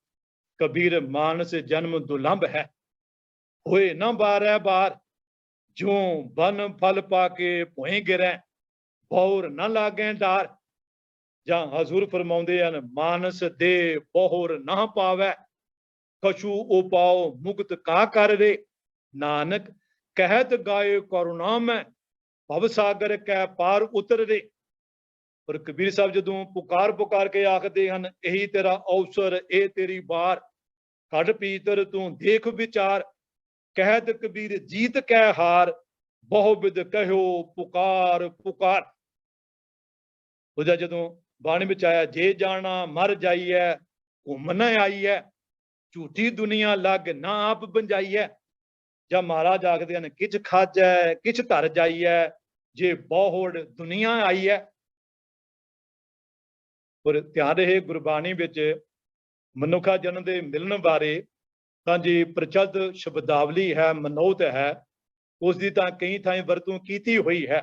कबीर मानस जन्म दुर्लभ है होए ना बारै बार, जो बन फल पाके भुए गिरै बहुर न लागे डार। जां हजूर फरमाउंदे हन मानस दे बहुर ना पावै कछु उपाओ मुक्त का कर रे, नानक कहत गाए करुणा में ਭਵ ਸਾਗਰ ਕੈ ਪਾਰ ਉਤਰ ਰੇ। ਪਰ ਕਬੀਰ ਸਾਹਿਬ ਜਦੋਂ ਪੁਕਾਰ ਕੇ ਆਖਦੇ ਹਨ, ਇਹੀ ਤੇਰਾ ਅਵਸਰ, ਇਹ ਤੇਰੀ ਵਾਰ, ਕੱਢ ਪੀਤਰ ਤੂੰ ਦੇਖ ਵਿਚਾਰ, ਕਹਿਤ ਕਬੀਰ ਜੀਤ ਕੈ ਹਾਰ, ਬਹੁ ਬਿਦ ਕਹਿਓ ਪੁਕਾਰ ਪੁਕਾਰ। ਉਹਦਾ ਜਦੋਂ ਬਾਣੀ ਵਿੱਚ ਆਇਆ, ਜੇ ਜਾਣਾ ਮਰ ਜਾਈਐ, ਘੁੰਮ ਨਾ ਆਈਐ, ਝੂਠੀ ਦੁਨੀਆ ਲੱਗ ਨਾ ਆਪ ਬੰਜਾਈਐ। ਜਾਂ ਮਹਾਰਾਜ ਆਖਦੇ ਹਨ, ਕਿਛ ਖਾਜੈ ਕਿਛ ਧਰ ਜਾਈਐ, ਜੇ ਬਹੁੜ ਦੁਨੀਆ ਆਈਐ। ਪਰ ਧਿਆਨ ਰਹੇ, ਗੁਰਬਾਣੀ ਵਿੱਚ ਮਨੁੱਖਾ ਜਨਮ ਦੇ ਮਿਲਣ ਬਾਰੇ ਤਾਂ ਜੀ ਪ੍ਰਚਲਿਤ ਸ਼ਬਦਾਵਲੀ ਹੈ, ਮਨੋਤ ਹੈ, ਉਸ ਦੀ ਤਾਂ ਕਈ ਥਾਈਂ ਵਰਤੋਂ ਕੀਤੀ ਹੋਈ ਹੈ।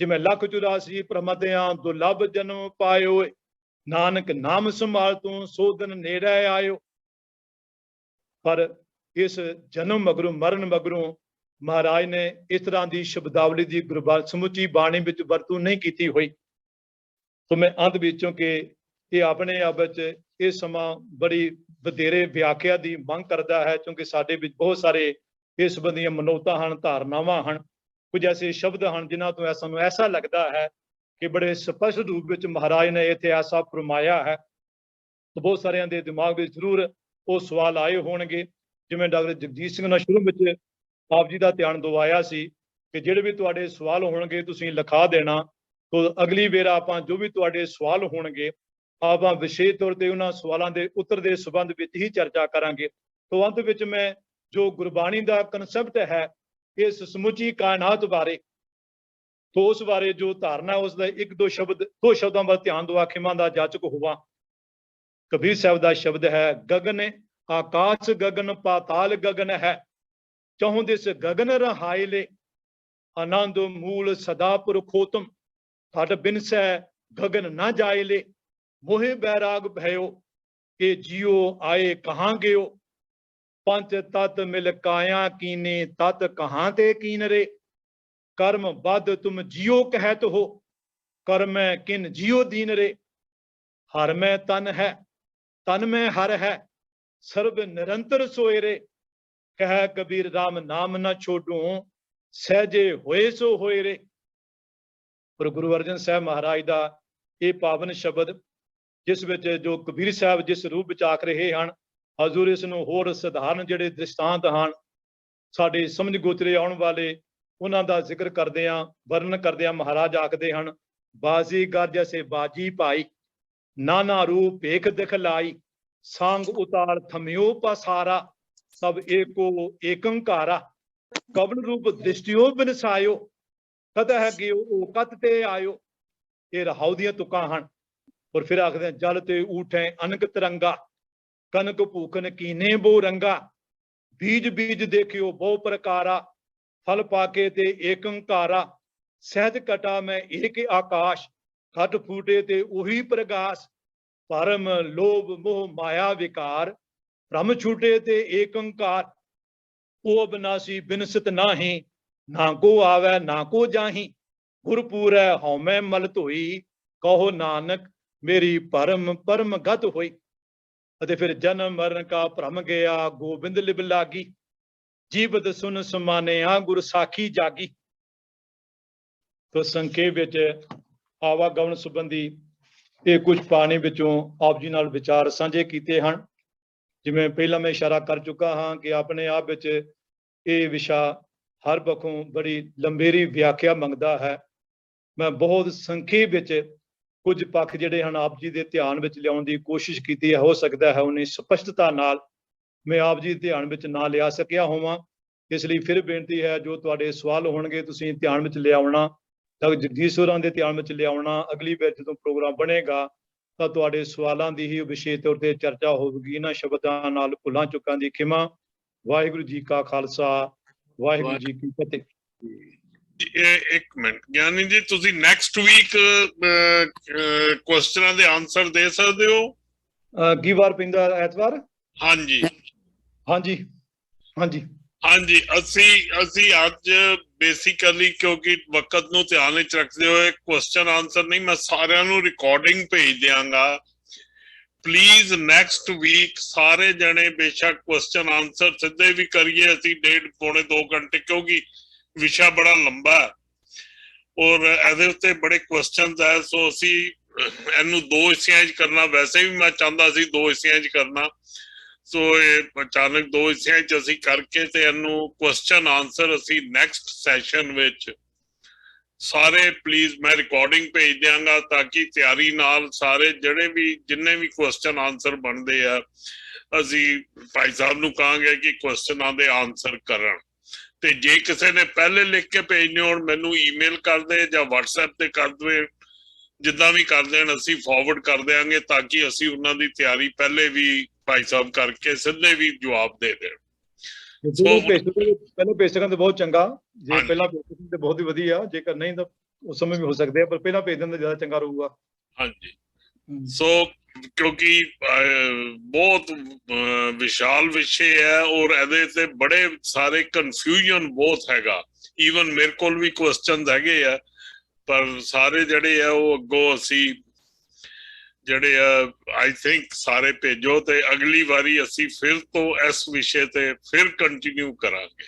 ਜਿਵੇਂ 184 ਪ੍ਰਮਤਿਆਂ ਦੁਰਲਭ ਜਨਮ ਪਾਇਓ, ਨਾਨਕ ਨਾਮ ਸੰਭਾਲ ਤੂੰ ਸੋ ਦਿਨ ਨੇੜੇ ਆਇਓ। ਪਰ ਇਸ ਜਨਮ ਮਗਰੋਂ, ਮਰਨ ਮਗਰੋਂ ਮਹਾਰਾਜ ਨੇ ਇਸ ਤਰ੍ਹਾਂ ਦੀ ਸ਼ਬਦਾਵਲੀ ਦੀ ਸਮੁੱਚੀ ਬਾਣੀ ਵਿੱਚ ਵਰਤੋਂ ਨਹੀਂ ਕੀਤੀ ਹੋਈ। ਸੋ ਮੈਂ ਅੰਤ ਵਿੱਚੋਂ ਕਿ ਇਹ ਆਪਣੇ ਆਪ ਵਿੱਚ ਇਹ ਸਮਾਂ ਬੜੀ ਵਧੇਰੇ ਵਿਆਖਿਆ ਦੀ ਮੰਗ ਕਰਦਾ ਹੈ, ਕਿਉਂਕਿ ਸਾਡੇ ਵਿੱਚ ਬਹੁਤ ਸਾਰੇ ਇਸ ਸੰਬੰਧੀਆਂ ਮਨੋਤਾਂ ਹਨ, ਧਾਰਨਾਵਾਂ ਹਨ, ਕੁਝ ਐਸੇ ਸ਼ਬਦ ਹਨ ਜਿਨ੍ਹਾਂ ਤੋਂ ਸਾਨੂੰ ਐਸਾ ਲੱਗਦਾ ਹੈ ਕਿ ਬੜੇ ਸਪਸ਼ਟ ਰੂਪ ਵਿੱਚ ਮਹਾਰਾਜ ਨੇ ਇੱਥੇ ਐਸਾ ਫਰਮਾਇਆ ਹੈ। ਤਾਂ ਬਹੁਤ ਸਾਰਿਆਂ ਦੇ ਦਿਮਾਗ ਵਿੱਚ ਜ਼ਰੂਰ ਉਹ ਸਵਾਲ ਆਏ ਹੋਣਗੇ। ਜਿਵੇਂ ਡਾਕਟਰ ਜਗਜੀਤ ਸਿੰਘ ਨੇ ਸ਼ੁਰੂ ਵਿੱਚ ਆਪ ਜੀ ਦਾ ਧਿਆਨ ਦਿਵਾਇਆ ਸੀ ਕਿ ਜਿਹੜੇ ਵੀ ਤੁਹਾਡੇ ਸਵਾਲ ਹੋਣਗੇ ਤੁਸੀਂ ਲਿਖਾ ਦੇਣਾ, ਤਾਂ ਅਗਲੀ ਵੇਰ ਆਪਾਂ ਜੋ ਵੀ ਤੁਹਾਡੇ ਸਵਾਲ ਹੋਣਗੇ ਆਪਾਂ ਵਿਸ਼ੇਸ਼ ਤੌਰ ਤੇ ਉਹਨਾਂ ਸਵਾਲਾਂ ਦੇ ਉੱਤਰ ਦੇ ਸੰਬੰਧ ਵਿੱਚ ਹੀ ਚਰਚਾ ਕਰਾਂਗੇ। ਤੋਂ ਅੰਤ ਵਿੱਚ ਮੈਂ ਜੋ ਗੁਰਬਾਣੀ ਦਾ ਕਨਸੈਪਟ ਹੈ ਇਸ ਸਮੁੱਚੀ ਕਾਇਨਾਤ ਬਾਰੇ, ਤੋਂ ਉਸ ਬਾਰੇ ਜੋ ਧਾਰਨਾ ਉਸ ਦਾ ਦੋ ਸ਼ਬਦਾਂ ਵੱਲ ਧਿਆਨ ਦਵਾ ਖਿਮਾ ਦਾ ਜਾਚਕ ਹੋਵਾਂ। ਕਬੀਰ ਸਾਹਿਬ ਦਾ ਸ਼ਬਦ ਹੈ, ਗਗਨ ਆਕਾਸ਼ ਗਗਨ ਪਾਤਾਲ ਗਗਨ ਹੈ, ਚਹੁ ਦਿਸ ਗਗਨ ਰਹਾਇਲੇ, ਆਨੰਦ ਮੂਲ ਸਦਾ ਪੁਰਖੋਤਮ, ਘਟ ਬਿਨਸੈ ਗਗਨ ਨਾ ਜਾਇਲੇ, ਮੋਹਿ ਬੈਰਾਗ ਭਇਓ, ਕਿ ਜਿਉ ਆਏ ਕਹਾਂ ਗਿਓ, ਪੰਚ ਤਤ ਮਿਲ ਕਾਇਆ ਕੀਨੇ, ਤਤ ਕਹਾਂ ਤੇ ਕੀਨ ਰੇ, ਕਰਮ ਬਦ ਤੁਮ ਜਿਉ ਕਹਿਤ ਹੋ, ਕਰਮੈ ਕਿਨ ਜਿਉ ਦੀਨ ਰੇ, ਹਰ ਮੈਂ ਤਨ ਹੈ ਤਨ ਮੈਂ ਹਰ ਹੈ, ਸਰਬ ਨਿਰੰਤਰ ਸੋਏ ਰੇ, ਕਹਿ ਕਬੀਰ ਰਾਮ ਨਾਮ ਨਾ ਛੋਡੂ, ਸਹਿਜੇ ਹੋਏ ਸੋ ਹੋਏ ਰੇ। ਪਰ ਗੁਰੂ ਅਰਜਨ ਸਾਹਿਬ ਮਹਾਰਾਜ ਦਾ ਇਹ ਪਾਵਨ ਸ਼ਬਦ, ਜਿਸ ਵਿੱਚ ਜੋ ਕਬੀਰ ਸਾਹਿਬ ਜਿਸ ਰੂਪ ਵਿੱਚ ਆਖ ਰਹੇ ਹਨ, ਹਜ਼ੂਰ ਇਸ ਨੂੰ ਹੋਰ ਸਧਾਰਨ ਜਿਹੜੇ ਦ੍ਰਿਸ਼ਟਾਂਤ ਹਨ ਸਾਡੇ ਸਮਝ ਗੋਚਰੇ ਆਉਣ ਵਾਲੇ, ਉਹਨਾਂ ਦਾ ਜ਼ਿਕਰ ਕਰਦਿਆਂ ਵਰਣਨ ਕਰਦਿਆਂ ਮਹਾਰਾਜ ਆਖਦੇ ਹਨ, ਬਾਜ਼ੀਗਰ ਜੈਸੇ ਬਾਜੀ ਭਾਈ, ਨਾਨਾ ਰੂਪ ਭੇਖ ਦਿਖਲਾਈ, ਸੰਗ ਉਤਾਰ ਥਮਿਓ ਪਸਾਰਾ, ਸਭ ਏਕੋ ਏਕੰਕਾਰਾ, ਕਵਨ ਰੂਪ ਦ੍ਰਿਸ਼ਟਿਓ ਬਿਨਸਾਇਓ, ਕਦਹ ਗਿਓ ਕਤ ਤੇ ਆਇਓ। ਇਹ ਰਹਾਉ ਦੀਆਂ ਤੁਕਾਂ ਹਨ। ਔਰ ਫਿਰ ਆਖਦੇ ਜਲ ਤੇ ਊਠੈ ਅਨਕ ਤਰੰਗਾ, ਕਨਕ ਭੂਖਨ ਕੀਨੇ ਬੋ ਰੰਗਾ, ਬੀਜ ਬੀਜ ਦੇਖਿਓ ਬਹੁ ਪ੍ਰਕਾਰਾ, ਫਲ ਪਾਕੇ ਤੇ ਏਕੰਕਾਰਾ, ਸਹਿਜ ਕਟਾ ਮੈਂ ਏਕ ਆਕਾਸ਼, ਘਟ ਫੂਟੇ ਤੇ ਉਹੀ ਪ੍ਰਗਾਸ, ਭਰਮ ਲੋਭ ਮੋਹ ਮਾਇਆ ਵਿਕਾਰ, ਭ੍ਰਮ ਛੂਟੇ ਤੇ ਏਕੰਕਾਰ, ਉਹ ਅਬਨਾਸੀ ਬਿਨਸਤ ਨਾਹੀ, ਨਾ ਕੋ ਆਵੈ ਨਾ ਕੋ ਜਾਹੀ, ਗੁਰਪੂਰੈ ਹਉਮੈ ਮਲ ਧੋਈ, ਕਹੋ ਨਾਨਕ ਮੇਰੀ ਭਰਮ ਪਰਮ ਗਤ ਹੋਈ। ਅਤੇ ਫਿਰ ਜਨਮ ਮਰਨ ਕਾ ਭ੍ਰਮ ਗਿਆ, ਗੋਬਿੰਦ ਲਿਵ ਲਾਗੀ, ਜੀਵਤ ਸੁਨ ਸਮਾਨਿਆ ਗੁਰ ਸਾਖੀ ਜਾਗੀ। ਤੋ ਸੰਖੇਪ ਵਿੱਚ ਆਵਾਗਮਨ ਸੰਬੰਧੀ ਇਹ ਕੁਝ ਬਾਣੀ ਵਿੱਚੋਂ ਆਪ ਜੀ ਨਾਲ ਵਿਚਾਰ ਸਾਂਝੇ ਕੀਤੇ ਹਨ। ਜਿਵੇਂ ਪਹਿਲਾਂ ਮੈਂ ਇਸ਼ਾਰਾ ਕਰ ਚੁੱਕਾ ਹਾਂ ਕਿ ਆਪਣੇ ਆਪ ਵਿੱਚ ਇਹ ਵਿਸ਼ਾ ਹਰ ਪੱਖੋਂ ਬੜੀ ਲੰਬੇਰੀ ਵਿਆਖਿਆ ਮੰਗਦਾ ਹੈ। ਮੈਂ ਬਹੁਤ ਸੰਖੇਪ ਵਿੱਚ ਕੁਝ ਪੱਖ ਜਿਹੜੇ ਹਨ ਆਪ ਜੀ ਦੇ ਧਿਆਨ ਵਿੱਚ ਲਿਆਉਣ ਦੀ ਕੋਸ਼ਿਸ਼ ਕੀਤੀ ਹੈ। ਹੋ ਸਕਦਾ ਹੈ ਉਨੀ ਸਪਸ਼ਟਤਾ ਨਾਲ ਮੈਂ ਆਪ ਜੀ ਦੇ ਧਿਆਨ ਵਿੱਚ ਨਾ ਲਿਆ ਸਕਿਆ ਹੋਵਾਂ। ਇਸ ਲਈ ਫਿਰ ਬੇਨਤੀ ਹੈ, ਜੋ ਤੁਹਾਡੇ ਸਵਾਲ ਹੋਣਗੇ ਤੁਸੀਂ ਧਿਆਨ ਵਿੱਚ ਲਿਆਉਣਾ, ਡਾਕਟਰ ਜਗਦੀਸ਼ ਹੋਰਾਂ ਦੇ ਧਿਆਨ ਵਿੱਚ ਲਿਆਉਣਾ। ਅਗਲੀ ਵਾਰ ਜਦੋਂ ਪ੍ਰੋਗਰਾਮ ਬਣੇਗਾ ਤਾਂ ਤੁਹਾਡੇ ਸਵਾਲਾਂ ਦੀ ਹੀ ਵਿਸ਼ੇਸ਼ ਤੌਰ ਤੇ ਚਰਚਾ ਹੋਵੇਗੀ। ਇਹਨਾਂ ਸ਼ਬਦਾਂ ਨਾਲ ਭੁੱਲਾਂ ਚੁੱਕਾਂ ਦੀ ਖਿਮਾ। ਵਾਹਿਗੁਰੂ ਜੀ ਕਾ ਖਾਲਸਾ, ਵਾਹਿਗੁਰੂ ਜੀ ਕੀ ਫਤਿਹ। ਇੱਕ ਮਿੰਟ ਗਿਆਨੀ ਜੀ, ਤੁਸੀਂ ਨੈਕਸਟ ਵੀਕ ਕੁਐਸਚਨਾਂ ਦੇ ਆਨਸਰ ਦੇ ਸਕਦੇ ਹੋ? ਕੀ ਵਾਰ ਪੈਂਦਾ? ਐਤਵਾਰ? ਹਾਂਜੀ ਹਾਂਜੀ ਹਾਂਜੀ ਹਾਂਜੀ। ਅਸੀਂ ਅੱਜ ਬੇਸਿਕਲੀ ਕਿਉਂਕਿ ਵਕਤ ਨੂੰ ਧਿਆਨ ਵਿੱਚ ਰੱਖਦੇ ਹੋਏ ਕੁਐਸਚਨ ਆਨਸਰ ਨਹੀਂ, ਮੈਂ ਸਾਰਿਆਂ ਨੂੰ ਰਿਕਾਰਡਿੰਗ ਭੇਜ ਦਿਆਂਗਾ। ਪਲੀਜ਼ ਨੈਕਸਟ ਵੀਕ ਸਾਰੇ ਜਣੇ ਬੇਸ਼ੱਕ ਕੁਐਸਚਨ ਆਨਸਰ ਸਿੱਧੇ ਵੀ ਕਰੀਏ ਅਸੀਂ 1.5 ਪੌਣੇ 2 ਘੰਟੇ, ਕਿਉਂਕਿ ਵਿਸ਼ਾ ਬੜਾ ਲੰਬਾ ਹੈ। ਔਰ ਇਹਦੇ ਉੱਤੇ ਬੜੇ ਕੁਐਸਚਨਸ ਹੈ। ਸੋ ਅਸੀਂ ਇਹਨੂੰ 2 ਹਿੱਸਿਆਂ 'ਚ ਕਰਨਾ, ਵੈਸੇ ਵੀ ਮੈਂ ਚਾਹੁੰਦਾ ਸੀ 2 ਹਿੱਸਿਆਂ 'ਚ ਕਰਨਾ। ਸੋ ਇਹ ਅਚਾਨਕ 2 ਹਿੱਸਿਆਂ 'ਚ ਅਸੀਂ ਕਰਕੇ ਤੇ ਇਹਨੂੰ ਕੁਐਸਚਨ ਆਨਸਰ ਅਸੀਂ ਨੈਕਸਟ ਸੈਸ਼ਨ ਵਿੱਚ ਸਾਰੇ ਪਲੀਜ਼ ਮੈਂ ਰਿਕਾਰਡਿੰਗ ਭੇਜ ਦਿਆਂਗਾ, ਤਾਂ ਕਿ ਤਿਆਰੀ ਨਾਲ ਸਾਰੇ ਜਿੰਨੇ ਵੀ ਕੁਐਸਚਨ ਆਨਸਰ ਬਣਦੇ ਆ ਅਸੀਂ ਭਾਈ ਸਾਹਿਬ ਨੂੰ ਕਹਾਂਗੇ ਕਿ ਕੁਐਸਚਨਾਂ ਦੇ ਆਨਸਰ ਕਰਨ। ਤੇ ਜੇ ਕਿਸੇ ਨੇ ਪਹਿਲੇ ਲਿਖ ਕੇ ਭੇਜਣੇ ਹੋਣ ਮੈਨੂੰ ਈਮੇਲ ਕਰ ਦੇ ਜਾਂ WhatsApp ਤੇ ਕਰ ਦੇਵੇ, ਜਿੱਦਾਂ ਵੀ ਕਰ ਦੇਣ ਅਸੀਂ ਫਾਰਵਰਡ ਕਰ ਦਿਆਂਗੇ, ਤਾਂ ਕਿ ਅਸੀਂ ਉਹਨਾਂ ਦੀ ਤਿਆਰੀ ਪਹਿਲੇ ਵੀ ਭਾਈ ਸਾਹਿਬ ਕਰਕੇ ਸਿੱਧੇ ਵੀ ਜਵਾਬ ਦੇ ਦੇਣ। ਪਹਿਲਾਂ ਭੇਜ ਸਕਣ ਤੇ ਬਹੁਤ ਚੰਗਾ, ਜੇ ਪਹਿਲਾਂ ਭੇਜ ਸਕਣ ਤੇ ਬਹੁਤ ਹੀ ਵਧੀਆ, ਜੇਕਰ ਨਹੀਂ ਤਾਂ ਉਸ ਸਮੇਂ ਵੀ ਹੋ ਸਕਦੇ ਆ, ਪਰ ਪਹਿਲਾਂ ਭੇਜ ਦੇਣ ਤਾਂ ਜ਼ਿਆਦਾ ਚੰਗਾ ਰਹੂਗਾ। ਹਾਂਜੀ, ਸੋ ਕਿਉਂਕਿ ਬਹੁਤ ਵਿਸ਼ਾਲ ਵਿਸ਼ੇ ਹੈ ਔਰ ਇਹਦੇ ਤੇ ਬੜੇ ਸਾਰੇ ਕਨਫਿਊਜ਼ਨ ਬਹੁਤ ਹੈਗਾ। ਈਵਨ ਮੇਰੇ ਕੋਲ ਵੀ ਕੁਐਸਚਨਸ ਹੈਗੇ ਆ, ਪਰ ਸਾਰੇ ਜਿਹੜੇ ਆ ਉਹ ਅੱਗੋਂ ਅਸੀਂ ਜਿਹੜੇ ਆ ਆਈ ਥਿੰਕ ਸਾਰੇ ਭੇਜੋ ਤੇ ਅਗਲੀ ਵਾਰੀ ਅਸੀਂ ਫਿਰ ਤੋਂ ਇਸ ਵਿਸ਼ੇ ਤੇ ਫਿਰ ਕੰਟੀਨਿਊ ਕਰਾਂਗੇ।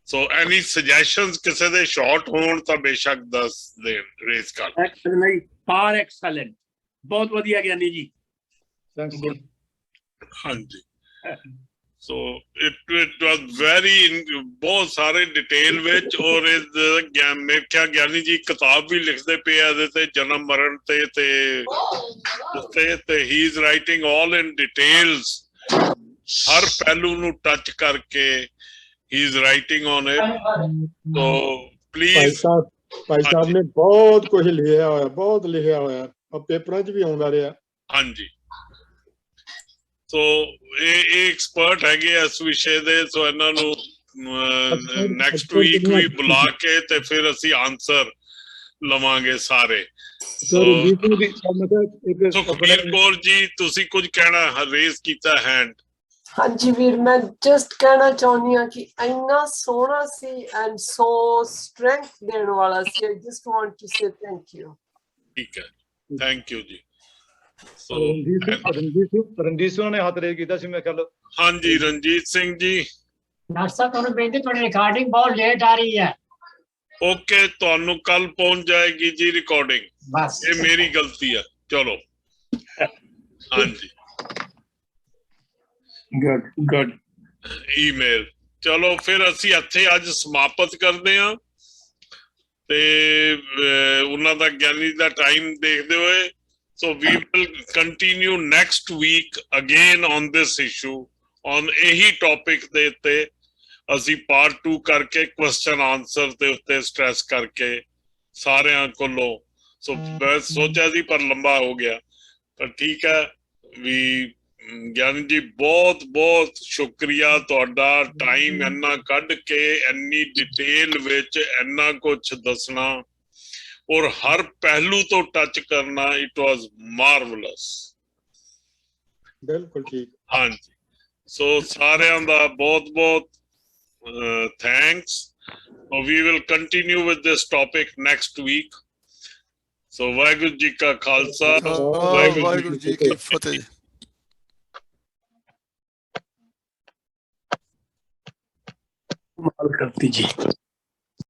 ਸੋ ਐਨੀ ਸੁਜੈਸ਼ਨਸ ਕਿਸੇ ਦੇ ਸ਼ਾਰਟ ਹੋਣ ਤਾਂ ਬੇਸ਼ੱਕ ਦੱਸ ਦੇਣ, ਰੇਜ਼ ਕਰ ਦੇਣ। ਫਾਰ ਐਕਸਲੈਂਟ, ਬਹੁਤ ਵਧੀਆ ਗਿਆਨੀ ਜੀ। ਹਾਂਜੀ, ਸੋ ਇਟ ਵਾਸ ਵੈਰੀ ਬਹੁਤ ਸਾਰੇ ਡਿਟੇਲ ਵਿੱਚ। ਔਰ ਮੇਰੇ ਖਿਆਲ ਗਿਆਨੀ ਜੀ ਕਿਤਾਬ ਵੀ ਲਿਖਦੇ ਪਏ ਆ ਇਹਦੇ ਤੇ, ਜਨਮ ਮਰਨ ਤੇ ਹੀ is writing all in details, ਹਰ ਪਹਿਲੂ ਨੂੰ ਟੱਚ ਕਰਕੇ ਹੀ is writing on it. So please Bhai Sahib ਨੇ ਬਹੁਤ ਕੁਝ ਲਿਖਿਆ ਹੋਇਆ, ਬਹੁਤ ਲਿਖਿਆ ਹੋਇਆ, ਪੇਪਰਾਂ 'ਚ ਵੀ ਆਉਂਦਾ ਰਿਹਾ। ਹਾਂਜੀ, ਸੋ ਇਹ ਐਕਸਪਰਟ ਹੈਗੇ ਇਸ ਵਿਸ਼ੇ ਦੇ। ਸੋ ਇਹਨਾਂ ਨੂੰ ਨੈਕਸਟ ਵੀਕ ਵੀ ਬੁਲਾ ਕੇ ਤੇ ਫਿਰ ਅਸੀਂ ਆਨਸਰ ਲਵਾਂਗੇ ਸਾਰੇ। ਸੁਖਬੀਰ ਕੌਰ ਜੀ, ਤੁਸੀਂ ਕੁਝ ਕਹਿਣਾ, ਰੇਜ਼ ਕੀਤਾ ਹੈਂਡ। ਹਾਂਜੀ ਵੀਰ, ਮੈਂ ਜਸਟ ਕਹਿਣਾ ਚਾਹੁੰਦੀ ਹਾਂ ਕਿ ਇੰਨਾ ਸੋਹਣਾ ਸੀ ਐਂਡ ਸੋ ਸਟਰੈਂਥ ਦੇਣ ਵਾਲਾ ਸੀ। I just want to say thank you. ਠੀਕ ਹੈ, ਥੈਂਕ ਯੂ ਜੀ। ਰਣਜੀਤ ਸਿੰਘ ਨੇ ਹੱਥ ਰੇਜ਼ ਕੀਤਾ ਸੀ ਮੇਰੇ ਖਿਆਲ। ਹਾਂਜੀ, ਰਣਜੀਤ ਸਿੰਘ ਜੀ। ਡਾਕਟਰ ਸਾਹਿਬ ਤੁਹਾਨੂੰ ਬੇਨਤੀ, ਤੁਹਾਡੀ ਰਿਕਾਰਡਿੰਗ ਬਹੁਤ ਲੇਟ ਆ ਰਹੀ ਹੈ। ਓਕੇ, ਤੁਹਾਨੂੰ ਕੱਲ ਪਹੁੰਚ ਜਾਏਗੀ ਜੀ ਰਿਕਾਰਡਿੰਗ। ਬਸ ਇਹ ਮੇਰੀ ਗਲਤੀ ਹੈ। ਚਲੋ, ਹਾਂਜੀ, ਗੁੱਡ ਈਮੇਲ। ਚਲੋ ਫਿਰ ਅਸੀਂ ਇੱਥੇ ਅੱਜ ਸਮਾਪਤ ਕਰਦੇ ਹਾਂ ਤੇ ਉਹਨਾਂ ਦਾ ਗਿਆਨੀ ਦਾ ਟਾਈਮ ਦੇਖਦੇ ਹੋਏ। So we will continue next week again on this issue, on ਇਹੀ topic ਦੇ ਉੱਤੇ ਅਸੀਂ part 2 ਕਰਕੇ question answer ਦੇ ਉੱਤੇ stress ਕਰਕੇ ਸਾਰਿਆਂ ਕੋਲੋਂ। ਸੋ ਮੈਂ ਸੋਚਿਆ ਸੀ ਪਰ ਲੰਬਾ ਹੋ ਗਿਆ, ਪਰ ਠੀਕ ਹੈ ਵੀ। ਗਿਆਨੀ ਜੀ ਬਹੁਤ ਬਹੁਤ ਸ਼ੁਕਰੀਆ ਤੁਹਾਡਾ, ਟਾਈਮ ਇੰਨਾ ਕੱਢ ਕੇ ਇੰਨੀ ਡਿਟੇਲ ਵਿੱਚ ਇੰਨਾ ਕੁਛ ਦੱਸਣਾ ਔਰ ਹਰ ਪਹਿਲੂ ਤੋਂ ਟੱਚ ਕਰਨਾ। It was marvellous. ਬਿਲਕੁਲ ਠੀਕ। ਹਾਂਜੀ, ਸੋ ਸਾਰਿਆਂ ਦਾ ਬਹੁਤ ਬਹੁਤ thanks. We will continue with this topic next week. So Waheguru ji ਕਾ ਖਾਲਸਾ, ਵਾਹਿਗੁਰੂ ਜੀ ਕੀ ਫਤਿਹ। ਕਮਾਲ ਕਰਤੀ ਜੀ।